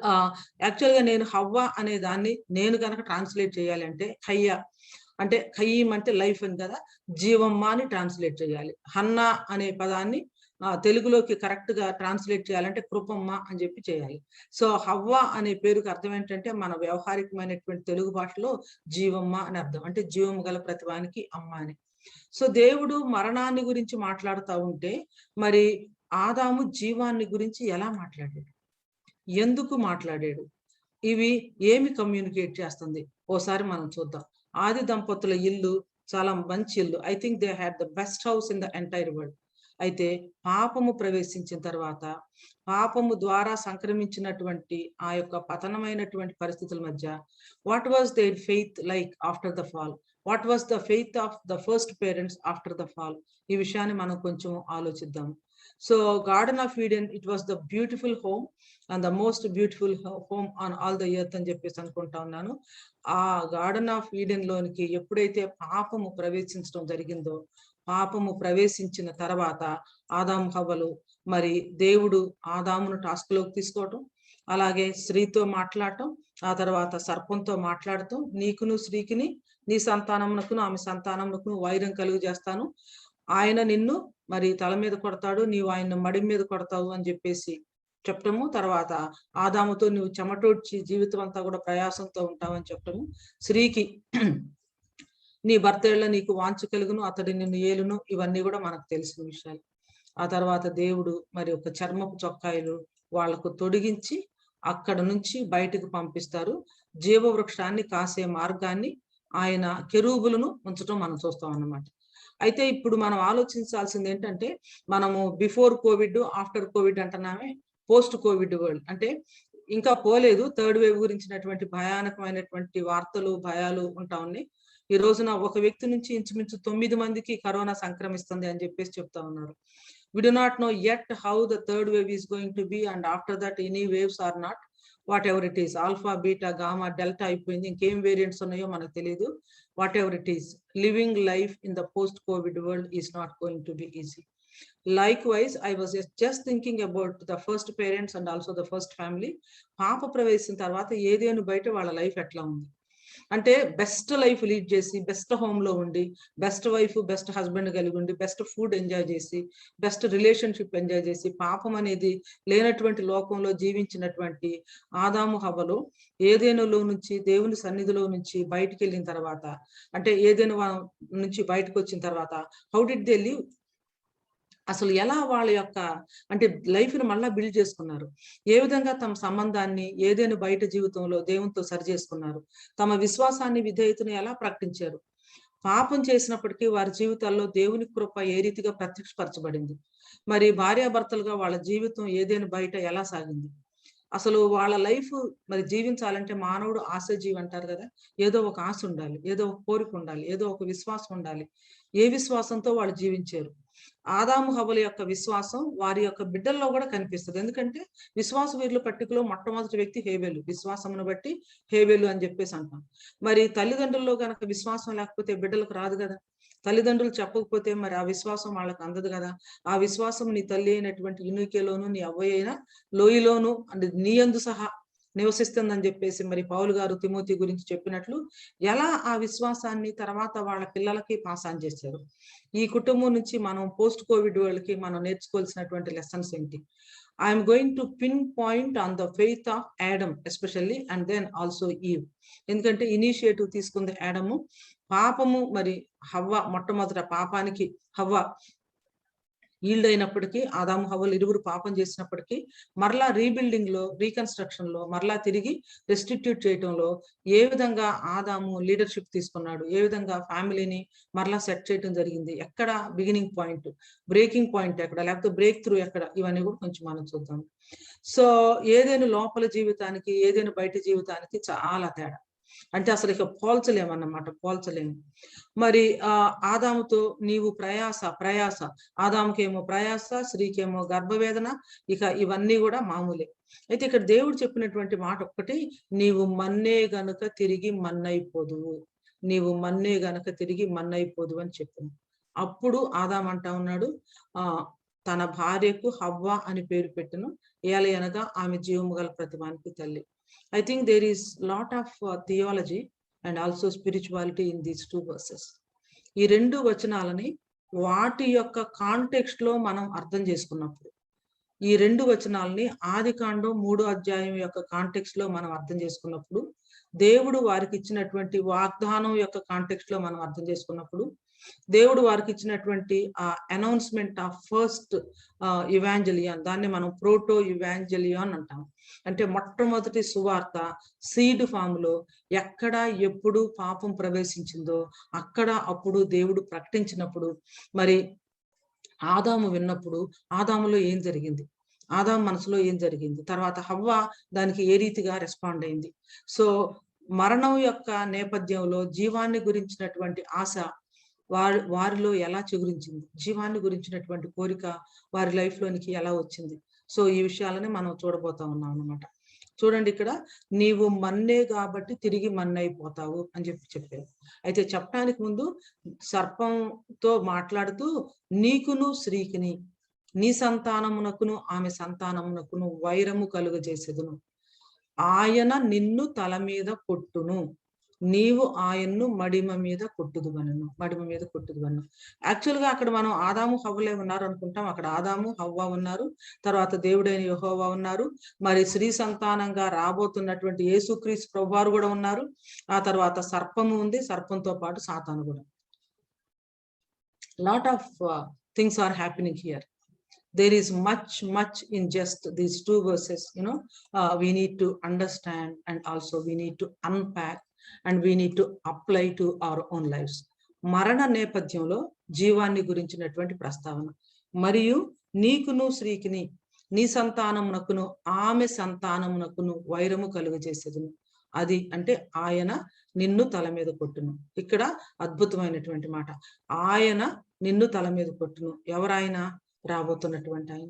యాక్చువల్గా నేను హవ్వ అనే దాన్ని నేను కనుక ట్రాన్స్లేట్ చేయాలి అంటే హయ్య అంటే ఖయ్యం అంటే లైఫ్ అని కదా, జీవమ్మ అని ట్రాన్స్లేట్ చేయాలి. హన్నా అనే పదాన్ని తెలుగులోకి కరెక్ట్ గా ట్రాన్స్లేట్ చేయాలంటే కృపమ్మ అని చెప్పి చేయాలి. సో హవ్వ అనే పేరుకి అర్థం ఏంటంటే మన వ్యవహారికమైనటువంటి తెలుగు భాషలో జీవమ్మ అని అర్థం, అంటే జీవము గల ప్రతివానికి అమ్మ అని. సో దేవుడు మరణాన్ని గురించి మాట్లాడుతూ ఉంటే, మరి ఆదాము జీవాన్ని గురించి ఎలా మాట్లాడాడు, ఎందుకు మాట్లాడాడు, ఇవి ఏమి కమ్యూనికేట్ చేస్తుంది ఓసారి మనం చూద్దాం. ఆది దంపతుల ఇల్లు చాలా మంచి ఇల్లు. I think they had the best house in the entire world. అయితే పాపము ప్రవేశించిన తర్వాత, పాపము ద్వారా సంక్రమించినటువంటి ఆ యొక్క పతనమైనటువంటి పరిస్థితుల మధ్య, what was their faith like after the fall, what was the faith of the first parents after the fall, ఈ విషయాన్ని మనం కొంచెం ఆలోచిద్దాం. So garden of Eden, it was the beautiful home and the most beautiful home on all the earth అని చెప్పేసి అనుకుంటా ఉన్నాను. ఆ గార్డెన్ ఆఫ్ ఈడెన్ లోనికి ఎప్పుడైతే పాపము ప్రవేశించడం జరిగిందో, పాపము ప్రవేశించిన తర్వాత ఆదాము హవ్వలు, మరి దేవుడు ఆదామును టాస్క్ లోకి తీసుకోవటం, అలాగే స్త్రీతో మాట్లాడటం, ఆ తర్వాత సర్పంతో మాట్లాడటం, నీకును స్త్రీకిని నీ సంతానమునకును ఆమె సంతానమునకును వైరం కలుగు చేస్తాను, ఆయన నిన్ను మరి తల మీద కొడతాడు, నీవు ఆయన మడి మీద కొడతావు అని చెప్పేసి చెప్పటము, తర్వాత ఆదాముతో నువ్వు చెమటోడ్చి జీవితం అంతా కూడా ప్రయాసంతో ఉంటావని చెప్పటము, స్త్రీకి నీ భర్తేళ్ళ నీకు వాంఛ కలుగును, అతడి నిన్ను ఏలును, ఇవన్నీ కూడా మనకు తెలిసిన విషయాలు. ఆ తర్వాత దేవుడు మరి ఒక చర్మపు చొక్కాయలు వాళ్లకు తొడిగించి అక్కడ నుంచి బయటకు పంపిస్తారు. జీవవృక్షాన్ని కాసే మార్గాన్ని ఆయన కెరూబులను ఉంచడం మనం చూస్తాం అన్నమాట. అయితే ఇప్పుడు మనం ఆలోచించాల్సింది ఏంటంటే, మనము బిఫోర్ కోవిడ్, ఆఫ్టర్ కోవిడ్ అంటున్నామే, పోస్ట్ కోవిడ్ వరల్డ్ అంటే ఇంకా పోలేదు. థర్డ్ వేవ్ గురించినటువంటి భయానకమైనటువంటి వార్తలు, భయాలు ఉంటా ఉన్నాయి. ఈ రోజున ఒక వ్యక్తి నుంచి ఇంచుమించు 9 మందికి కరోనా సంక్రమిస్తుంది అని చెప్పేసి చెప్తా ఉన్నారు. We do not know yet how the third wave is going to be, and after that any waves or not, whatever it is, alpha, beta, gamma, delta అయిపోయింది, ఇంకేం వేరియంట్స్ ఉన్నాయో మనకు తెలియదు. Whatever it is, living life in the post COVID world is not going to be easy. Likewise, I was just thinking about the first parents and also the first family. పాప ప్రవేశం తర్వాత ఏదేను బయట వాళ్ళ లైఫ్ ఎట్లా ఉంది అంటే, బెస్ట్ లైఫ్ లీడ్ చేసి, బెస్ట్ హోమ్ లో ఉండి, బెస్ట్ వైఫ్, బెస్ట్ హస్బెండ్ కలిగి ఉండి, బెస్ట్ ఫుడ్ ఎంజాయ్ చేసి, బెస్ట్ రిలేషన్షిప్ ఎంజాయ్ చేసి, పాపం అనేది లేనటువంటి లోకంలో జీవించినటువంటి ఆదాము హవ్వలు ఏదేనులో నుంచి, దేవుని సన్నిధిలో నుంచి బయటికి వెళ్ళిన తర్వాత, అంటే ఏదేను నుంచి బయటకు వచ్చిన తర్వాత, హౌ డిడ్ దే లివ్? అసలు ఎలా వాళ్ళ యొక్క అంటే లైఫ్ ని మళ్ళా బిల్డ్ చేసుకున్నారు, ఏ విధంగా తమ సంబంధాన్ని ఏదైనా బయట జీవితంలో దేవునితో సరి చేసుకున్నారు, తమ విశ్వాసాన్ని, విధేయతను ఎలా ప్రకటించారు. పాపం చేసినప్పటికీ వారి జీవితాల్లో దేవుని కృప ఏ రీతిగా ప్రత్యక్షపరచబడింది. మరి భార్యాభర్తలుగా వాళ్ళ జీవితం ఏదైనా బయట ఎలా సాగింది. అసలు వాళ్ళ లైఫ్ మరి జీవించాలంటే మానవుడు ఆశాజీవి అంటారు కదా, ఏదో ఒక ఆశ ఉండాలి, ఏదో ఒక కోరిక ఉండాలి, ఏదో ఒక విశ్వాసం ఉండాలి. ఏ విశ్వాసంతో వాళ్ళు జీవించారు. ఆదాము హవ్వల యొక్క విశ్వాసం వారి యొక్క బిడ్డల్లో కూడా కనిపిస్తుంది. ఎందుకంటే విశ్వాస వీరుల పట్టికలో మొట్టమొదటి వ్యక్తి హేబెలు, విశ్వాసమును బట్టి హేబెలు అని చెప్పేసి అంటాం. మరి తల్లిదండ్రుల్లో గనక విశ్వాసం లేకపోతే బిడ్డలకు రాదు కదా. తల్లిదండ్రులు చెప్పకపోతే మరి ఆ విశ్వాసం వాళ్ళకి అందదు కదా. ఆ విశ్వాసం నీ తల్లి అయినటువంటి యూనికేలోను, నీ అవ్వయ్య అయిన లోయలోను అంటే నీ యందు సహా నివసిస్తుందని చెప్పేసి మరి పౌలు గారు తిమోతి గురించి చెప్పినట్లు, ఎలా ఆ విశ్వాసాన్ని తర్వాత వాళ్ళ పిల్లలకి పాస్ ఆన్ చేశారు. ఈ కుటుంబం నుంచి మనం పోస్ట్ కోవిడ్ వాళ్ళకి మనం నేర్చుకోవాల్సినటువంటి లెసన్స్ ఏంటి? I'm going to pinpoint on the faith of Adam especially, and then also Eve. ఎందుకంటే ఇనిషియేటివ్ తీసుకుంది యాడము. పాపము మరి హవ్వ, మొట్టమొదట పాపానికి హవ్వ ఈల్డ్ అయినప్పటికీ, ఆదాము హవ్వలు ఇరువురు పాపం చేసినప్పటికీ మరలా రీబిల్డింగ్ లో, రీకన్స్ట్రక్షన్ లో, మరలా తిరిగి రెస్టిట్యూట్ చేయడంలో ఏ విధంగా ఆదాము లీడర్షిప్ తీసుకున్నాడు, ఏ విధంగా ఫ్యామిలీని మరలా సెట్ చేయడం జరిగింది, ఎక్కడ బిగినింగ్ పాయింట్, బ్రేకింగ్ పాయింట్ ఎక్కడ, లేకపోతే బ్రేక్ త్రూ ఎక్కడ, ఇవన్నీ కూడా కొంచెం మనం చూద్దాం. సో ఏదైనా లోపల జీవితానికి, ఏదైనా బయట జీవితానికి చాలా తేడా. అంటే అసలు ఇక పోల్చలేమన్నమాట, పోల్చలేము. మరి ఆదాముతో నీవు ప్రయాస, ఆదాముకేమో ప్రయాస, స్త్రీకేమో గర్భవేదన, ఇక ఇవన్నీ కూడా మామూలే. అయితే ఇక్కడ దేవుడు చెప్పినటువంటి మాట ఒక్కటి, నీవు మన్నే గనుక తిరిగి మన్నైపోదువు, నీవు మన్నే గనుక తిరిగి మన్నైపోదు అని చెప్పింది. అప్పుడు ఆదాం అంటా ఉన్నాడు, తన భార్యకు హవ్వ అని పేరు పెట్టెను, ఏలయనగా ఆమె జీవము గల ప్రతిమానికి తల్లి. I think there is lot of theology and also spirituality in these two verses. ఈ రెండు వచనాలని వాటి యొక్క కాంటెక్స్ట్ లో మనం అర్థం చేసుకున్నప్పుడు, ఈ రెండు వచనాలని ఆదికాండం 3వ అధ్యాయం యొక్క కాంటెక్స్ట్ లో మనం అర్థం చేసుకున్నప్పుడు, దేవుడు వారికి ఇచ్చినటువంటి వాగ్దానం యొక్క కాంటెక్స్ట్ లో మనం అర్థం చేసుకున్నప్పుడు, దేవుడు వారికి ఇచ్చినటువంటి ఆ అనౌన్స్మెంట్ ఆఫ్ ఫస్ట్ ఇవాంజలియన్, దాన్ని మనం ప్రోటో ఇవాంజలియన్ అంటాం. అంటే మొట్టమొదటి సువార్త సీడ్ ఫామ్ లో ఎక్కడ ఎప్పుడు పాపం ప్రవేశించిందో అక్కడ అప్పుడు దేవుడు ప్రకటించినప్పుడు, మరి ఆదాము విన్నప్పుడు ఆదాములో ఏం జరిగింది, ఆదాము మనసులో ఏం జరిగింది, తర్వాత హవ్వ దానికి ఏ రీతిగా రెస్పాండ్ అయింది. సో మరణం యొక్క నేపథ్యంలో జీవాన్ని గురించినటువంటి ఆశ వారిలో ఎలా చిగురించింది, జీవాన్ని గురించినటువంటి కోరిక వారి లైఫ్ లోనికి ఎలా వచ్చింది. సో ఈ విషయాలని మనం చూడబోతా ఉన్నాం అన్నమాట. చూడండి, ఇక్కడ నీవు మన్నే కాబట్టి తిరిగి మన్నైపోతావు అని చెప్పారు. అయితే చెప్పడానికి ముందు సర్పంతో మాట్లాడుతూ, నీకును స్త్రీకిని, నీ సంతానమునకును ఆమె సంతానమునకును వైరము కలుగజేసేదును, ఆయన నిన్ను తల మీద కొట్టును, నీవు ఆయన్ను మడిమ మీద కొట్టుదువనను. మడిమ మీద కొట్టుదువను. యాక్చువల్ గా అక్కడ మనం ఆదాము హవ్వలే ఉన్నారు అనుకుంటాం. అక్కడ ఆదాము హవ్వ ఉన్నారు, తర్వాత దేవుడైన యెహోవా ఉన్నారు, మరి స్త్రీ సంతానంగా రాబోతున్నటువంటి యేసుక్రీస్తు ప్రభువారు కూడా ఉన్నారు, ఆ తర్వాత సర్పము ఉంది, సర్పంతో పాటు సాతాను కూడా. Lot of things are happening here. There is much in just these two verses, we need to understand, and also we need to unpack, and we need to apply to our own lives. మరణ నేపథ్యంలో జీవాన్ని గురించినటువంటి ప్రస్తావన. మరియు నీకును స్త్రీకిని నీ సంతానమునకును ఆమె సంతానమునకును వైరము కలుగజేసేదును. అది అంటే ఆయన నిన్ను తల మీద కొట్టును. ఇక్కడ అద్భుతమైనటువంటి మాట, ఆయన నిన్ను తల మీద కొట్టును. ఎవరాయన? రాబోతున్నటువంటి ఆయన.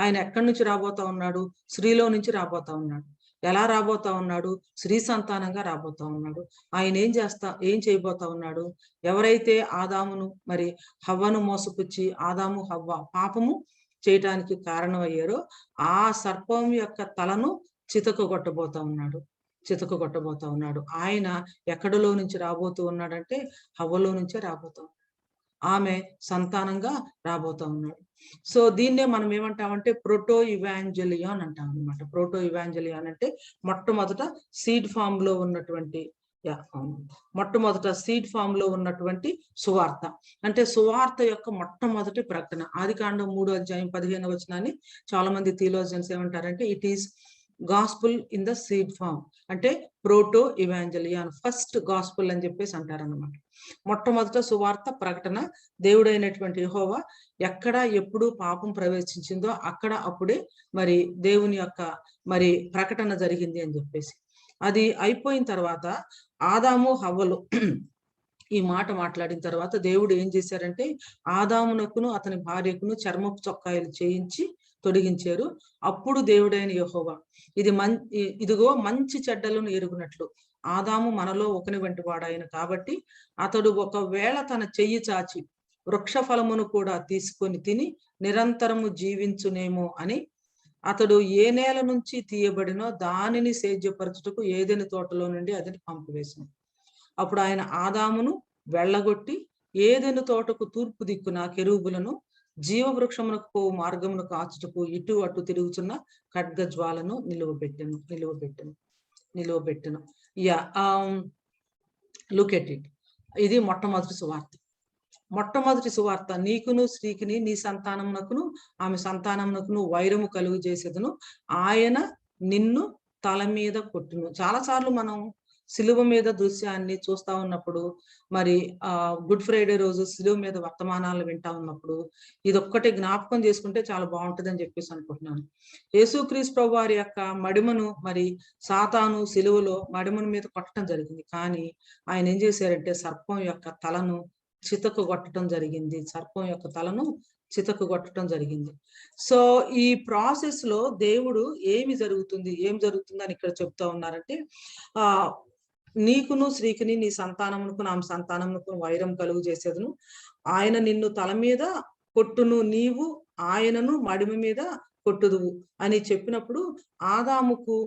ఆయన ఎక్కడి నుంచి రాబోతా ఉన్నాడు? స్త్రీలో నుంచి రాబోతా ఉన్నాడు. ఎలా రాబోతా ఉన్నాడు? స్త్రీ సంతానంగా రాబోతా ఉన్నాడు. ఆయన ఏం చేయబోతా ఉన్నాడు? ఎవరైతే ఆదామును మరి హవ్వను మోసపుచ్చి ఆదాము హవ్వ పాపము చేయటానికి కారణమయ్యారో ఆ సర్పం యొక్క తలను చితకగొట్టబోతా ఉన్నాడు. ఆయన ఎక్కడిలో నుంచి రాబోతూ ఉన్నాడంటే హవ్వలో నుంచే రాబోతా ఉన్నాడు. ఆమె సంతానంగా రాబోతా ఉన్నాడు. సో దీన్నే మనం ఏమంటామంటే ప్రోటో ఇవాంజలియాన్ అంటాం అనమాట. ప్రోటో ఇవాంజలియాన్ అంటే మొట్టమొదట సీడ్ ఫామ్ లో ఉన్నటువంటి సువార్త. అంటే సువార్త యొక్క మొట్టమొదటి ప్రకటన. ఆదికాండం 3:15 వచనాన్ని చాలా మంది థియోలాజియన్స్ ఏమంటారంటే it is gospel in the seed form, అంటే ప్రోటో ఇవాంజలియాన్, ఫస్ట్ గాస్పుల్ అని చెప్పేసి అంటారన్నమాట. మొట్టమొదట సువార్త ప్రకటన. దేవుడైనటువంటి యెహోవా ఎక్కడ ఎప్పుడు పాపం ప్రవేశించిందో అప్పుడే మరి దేవుని యొక్క మరి ప్రకటన జరిగింది అని చెప్పేసి. అది అయిపోయిన తర్వాత ఆదాము హవ్వలు ఈ మాట మాట్లాడిన తర్వాత దేవుడు ఏం చేశారంటే ఆదామునకును అతని భార్యకును చర్మపు చొక్కాయలు చేయించి తొడిగించారు. అప్పుడు దేవుడైన యెహోవా ఇదిగో మంచి చెడ్డలను ఎరుగునట్లు ఆదాము మనలో ఒకని వంటి వాడాయన కాబట్టి అతడు ఒకవేళ తన చెయ్యి చాచి వృక్ష ఫలమును కూడా తీసుకొని తిని నిరంతరము జీవించునేమో అని అతడు ఏ నేల నుంచి తీయబడినో దానిని సేద్యపరచుటకు ఏదెను తోటలో నుండి అతని పంపివేశాను. అప్పుడు ఆయన ఆదామును వెళ్ళగొట్టి ఏదెను తోటకు తూర్పు దిక్కున కెరూబులను జీవవృక్షమునకు పోవు మార్గమును కాచుటకు ఇటు అటు తిరుగుతున్న ఖడ్గ జ్వాలను నిలువబెట్టెను. Look at it. ఇది మొట్టమొదటి సువార్త. నీకును స్త్రీకిని నీ సంతానమునకును ఆమె సంతానమునకును వైరము కలుగు చేసేదను. ఆయన నిన్ను తల మీద కొట్టును. చాలా సార్లు మనం సిలువ మీద దృశ్యాన్ని చూస్తా ఉన్నప్పుడు, మరి గుడ్ ఫ్రైడే రోజు సిలువ మీద వర్తమానాలు వింటా ఉన్నప్పుడు ఇదొక్కటి జ్ఞాపకం చేసుకుంటే చాలా బాగుంటుంది అని చెప్పేసి అనుకుంటున్నాను. యేసుక్రీస్తు ప్రభు వారి యొక్క మడిమను మరి సాతాను సిలువలో మడిమను మీద కొట్టడం జరిగింది. కానీ ఆయన ఏం చేశారంటే సర్పం యొక్క తలను చితకగొట్టడం జరిగింది. సో ఈ ప్రాసెస్ లో దేవుడు ఏం జరుగుతుంది అని ఇక్కడ చెప్తా ఉన్నారంటే నీకును స్త్రీకిని నీ సంతానమునకు నా సంతానమునకు వైరం కలుగు చేసేదను. ఆయన నిన్ను తల మీద కొట్టును, నీవు ఆయనను మడిమ మీద కొట్టుదువు అని చెప్పినప్పుడు ఆదాముకు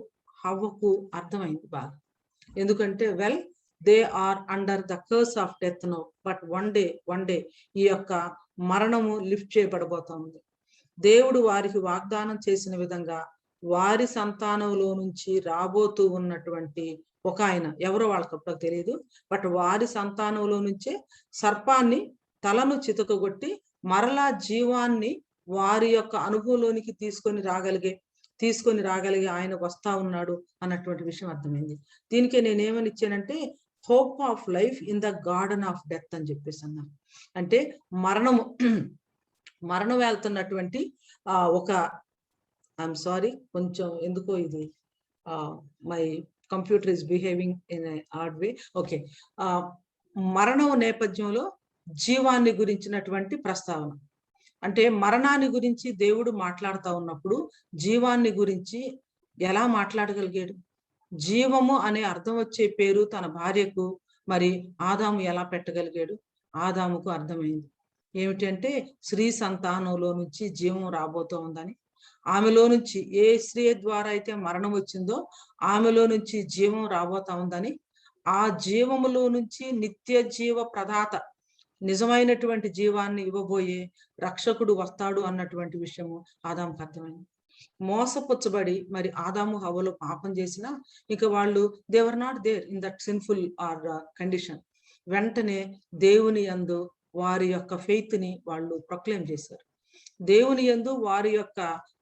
హవ్వకు అర్థమైంది బాగా. ఎందుకంటే they are under the curse of death no, but one day ఈ యొక్క మరణము లిఫ్ట్ చేయబడబోతా ఉంది. దేవుడు వారికి వాగ్దానం చేసిన విధంగా వారి సంతానంలో నుంచి రాబోతూ ఉన్నటువంటి ఒక ఆయన, ఎవరో వాళ్ళకి అప్పుడు తెలియదు, బట్ వారి సంతానంలో నుంచే సర్పాన్ని తలను చితకగొట్టి మరలా జీవాన్ని వారి యొక్క అనుభవంలోనికి తీసుకొని రాగలిగే ఆయన వస్తా ఉన్నాడు అన్నటువంటి విషయం అర్థమైంది. దీనికి నేనేమని ఇచ్చానంటే hope of life in the garden of death అని చెప్పేసి అన్నాను. అంటే మరణం వెళ్తున్నటువంటి ఐఎమ్ సారీ, కొంచెం ఎందుకో ఇది my computer is behaving in odd way. Okay, మరణం నేపథ్యంలో జీవాన్ని గురించినటువంటి ప్రస్తావన. అంటే మరణాన్ని గురించి దేవుడు మాట్లాడుతూ ఉన్నప్పుడు జీవాన్ని గురించి ఎలా మాట్లాడగలిగాడు? జీవము అనే అర్థం వచ్చే పేరు తన భార్యకు మరి ఆదాము ఎలా పెట్టగలిగాడు? ఆదాముకు అర్థమైంది ఏమిటంటే స్త్రీ సంతానంలో నుంచి జీవం రాబోతూ ఉందని. ఆమెలో నుంచి ఏ స్త్రీ ద్వారా అయితే మరణం వచ్చిందో ఆమెలో నుంచి జీవం రాబోతా ఉందని ఆ జీవములో నుంచి నిత్య జీవ ప్రదాత, నిజమైనటువంటి జీవాన్ని ఇవ్వబోయే రక్షకుడు వస్తాడు అన్నటువంటి విషయము ఆదాముకు అర్థమైంది. మోసపుచ్చబడి మరి ఆదాము హవ్వలు పాపం చేసినా ఇక వాళ్ళు they're not there in that sinful or condition. వెంటనే దేవుని యందు వారి యొక్క ఫెయిత్ ని వాళ్ళు ప్రొక్లెయిమ్ చేశారు. దేవుని యందు వారి యొక్క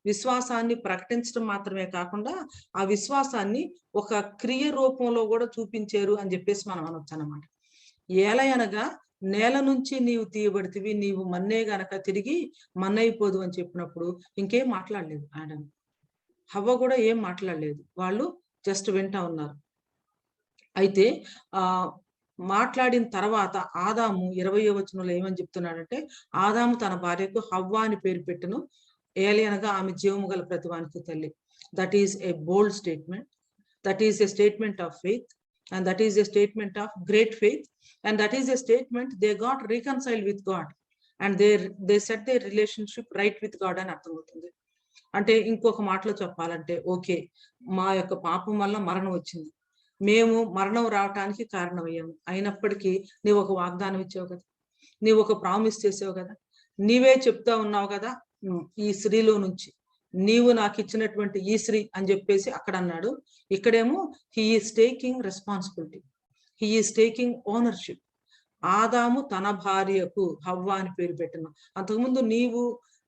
విశ్వాసాన్ని ప్రకటించడం మాత్రమే కాకుండా ఆ విశ్వాసాన్ని ఒక క్రియ రూపంలో కూడా చూపించారు అని చెప్పేసి మనం అనొచ్చు అన్నమాట. ఏలయనగా నేల నుంచి నీవు తీయబడితివి, నీవు మన్నే గనక తిరిగి మన్నైపోదు అని చెప్పినప్పుడు ఇంకేం మాట్లాడలేదు ఆడమ్. హవ్వ కూడా ఏం మాట్లాడలేదు, వాళ్ళు జస్ట్ వింటా ఉన్నారు. అయితే మాట్లాడిన తర్వాత ఆదాము 20వ వచనంలో ఏమని చెప్తున్నాడంటే, ఆదాము తన భార్యకు హవ్వ అని పేరు పెట్టును, ఏలియనగా ఆమె జీవము గల ప్రతివానికి తల్లి. That is a bold statement, that is a statement of faith, and that is a statement of great faith, and that is a statement they got reconciled with God and they set their relationship right with God అని అర్థమవుతుంది. అంటే ఇంకొక మాటలో చెప్పాలంటే, ఓకే మా యొక్క పాపం వల్ల మరణం వచ్చింది, మేము మరణం రావటానికి కారణమయ్యాము, అయినప్పటికీ నీవు ఒక వాగ్దానం ఇచ్చావు కదా, నీవు ఒక ప్రామిస్ చేసావు కదా, నీవే చెప్తా ఉన్నావు కదా ఈ స్త్రీలో నుంచి నీవు నాకు ఇచ్చినటువంటి ఈ స్త్రీ అని చెప్పేసి అక్కడ అన్నాడు. ఇక్కడేమో he is taking responsibility, he is taking ownership. ఆదాము తన భార్యకు హవ్వ అని పేరు పెట్టిన, అంతకుముందు నీవు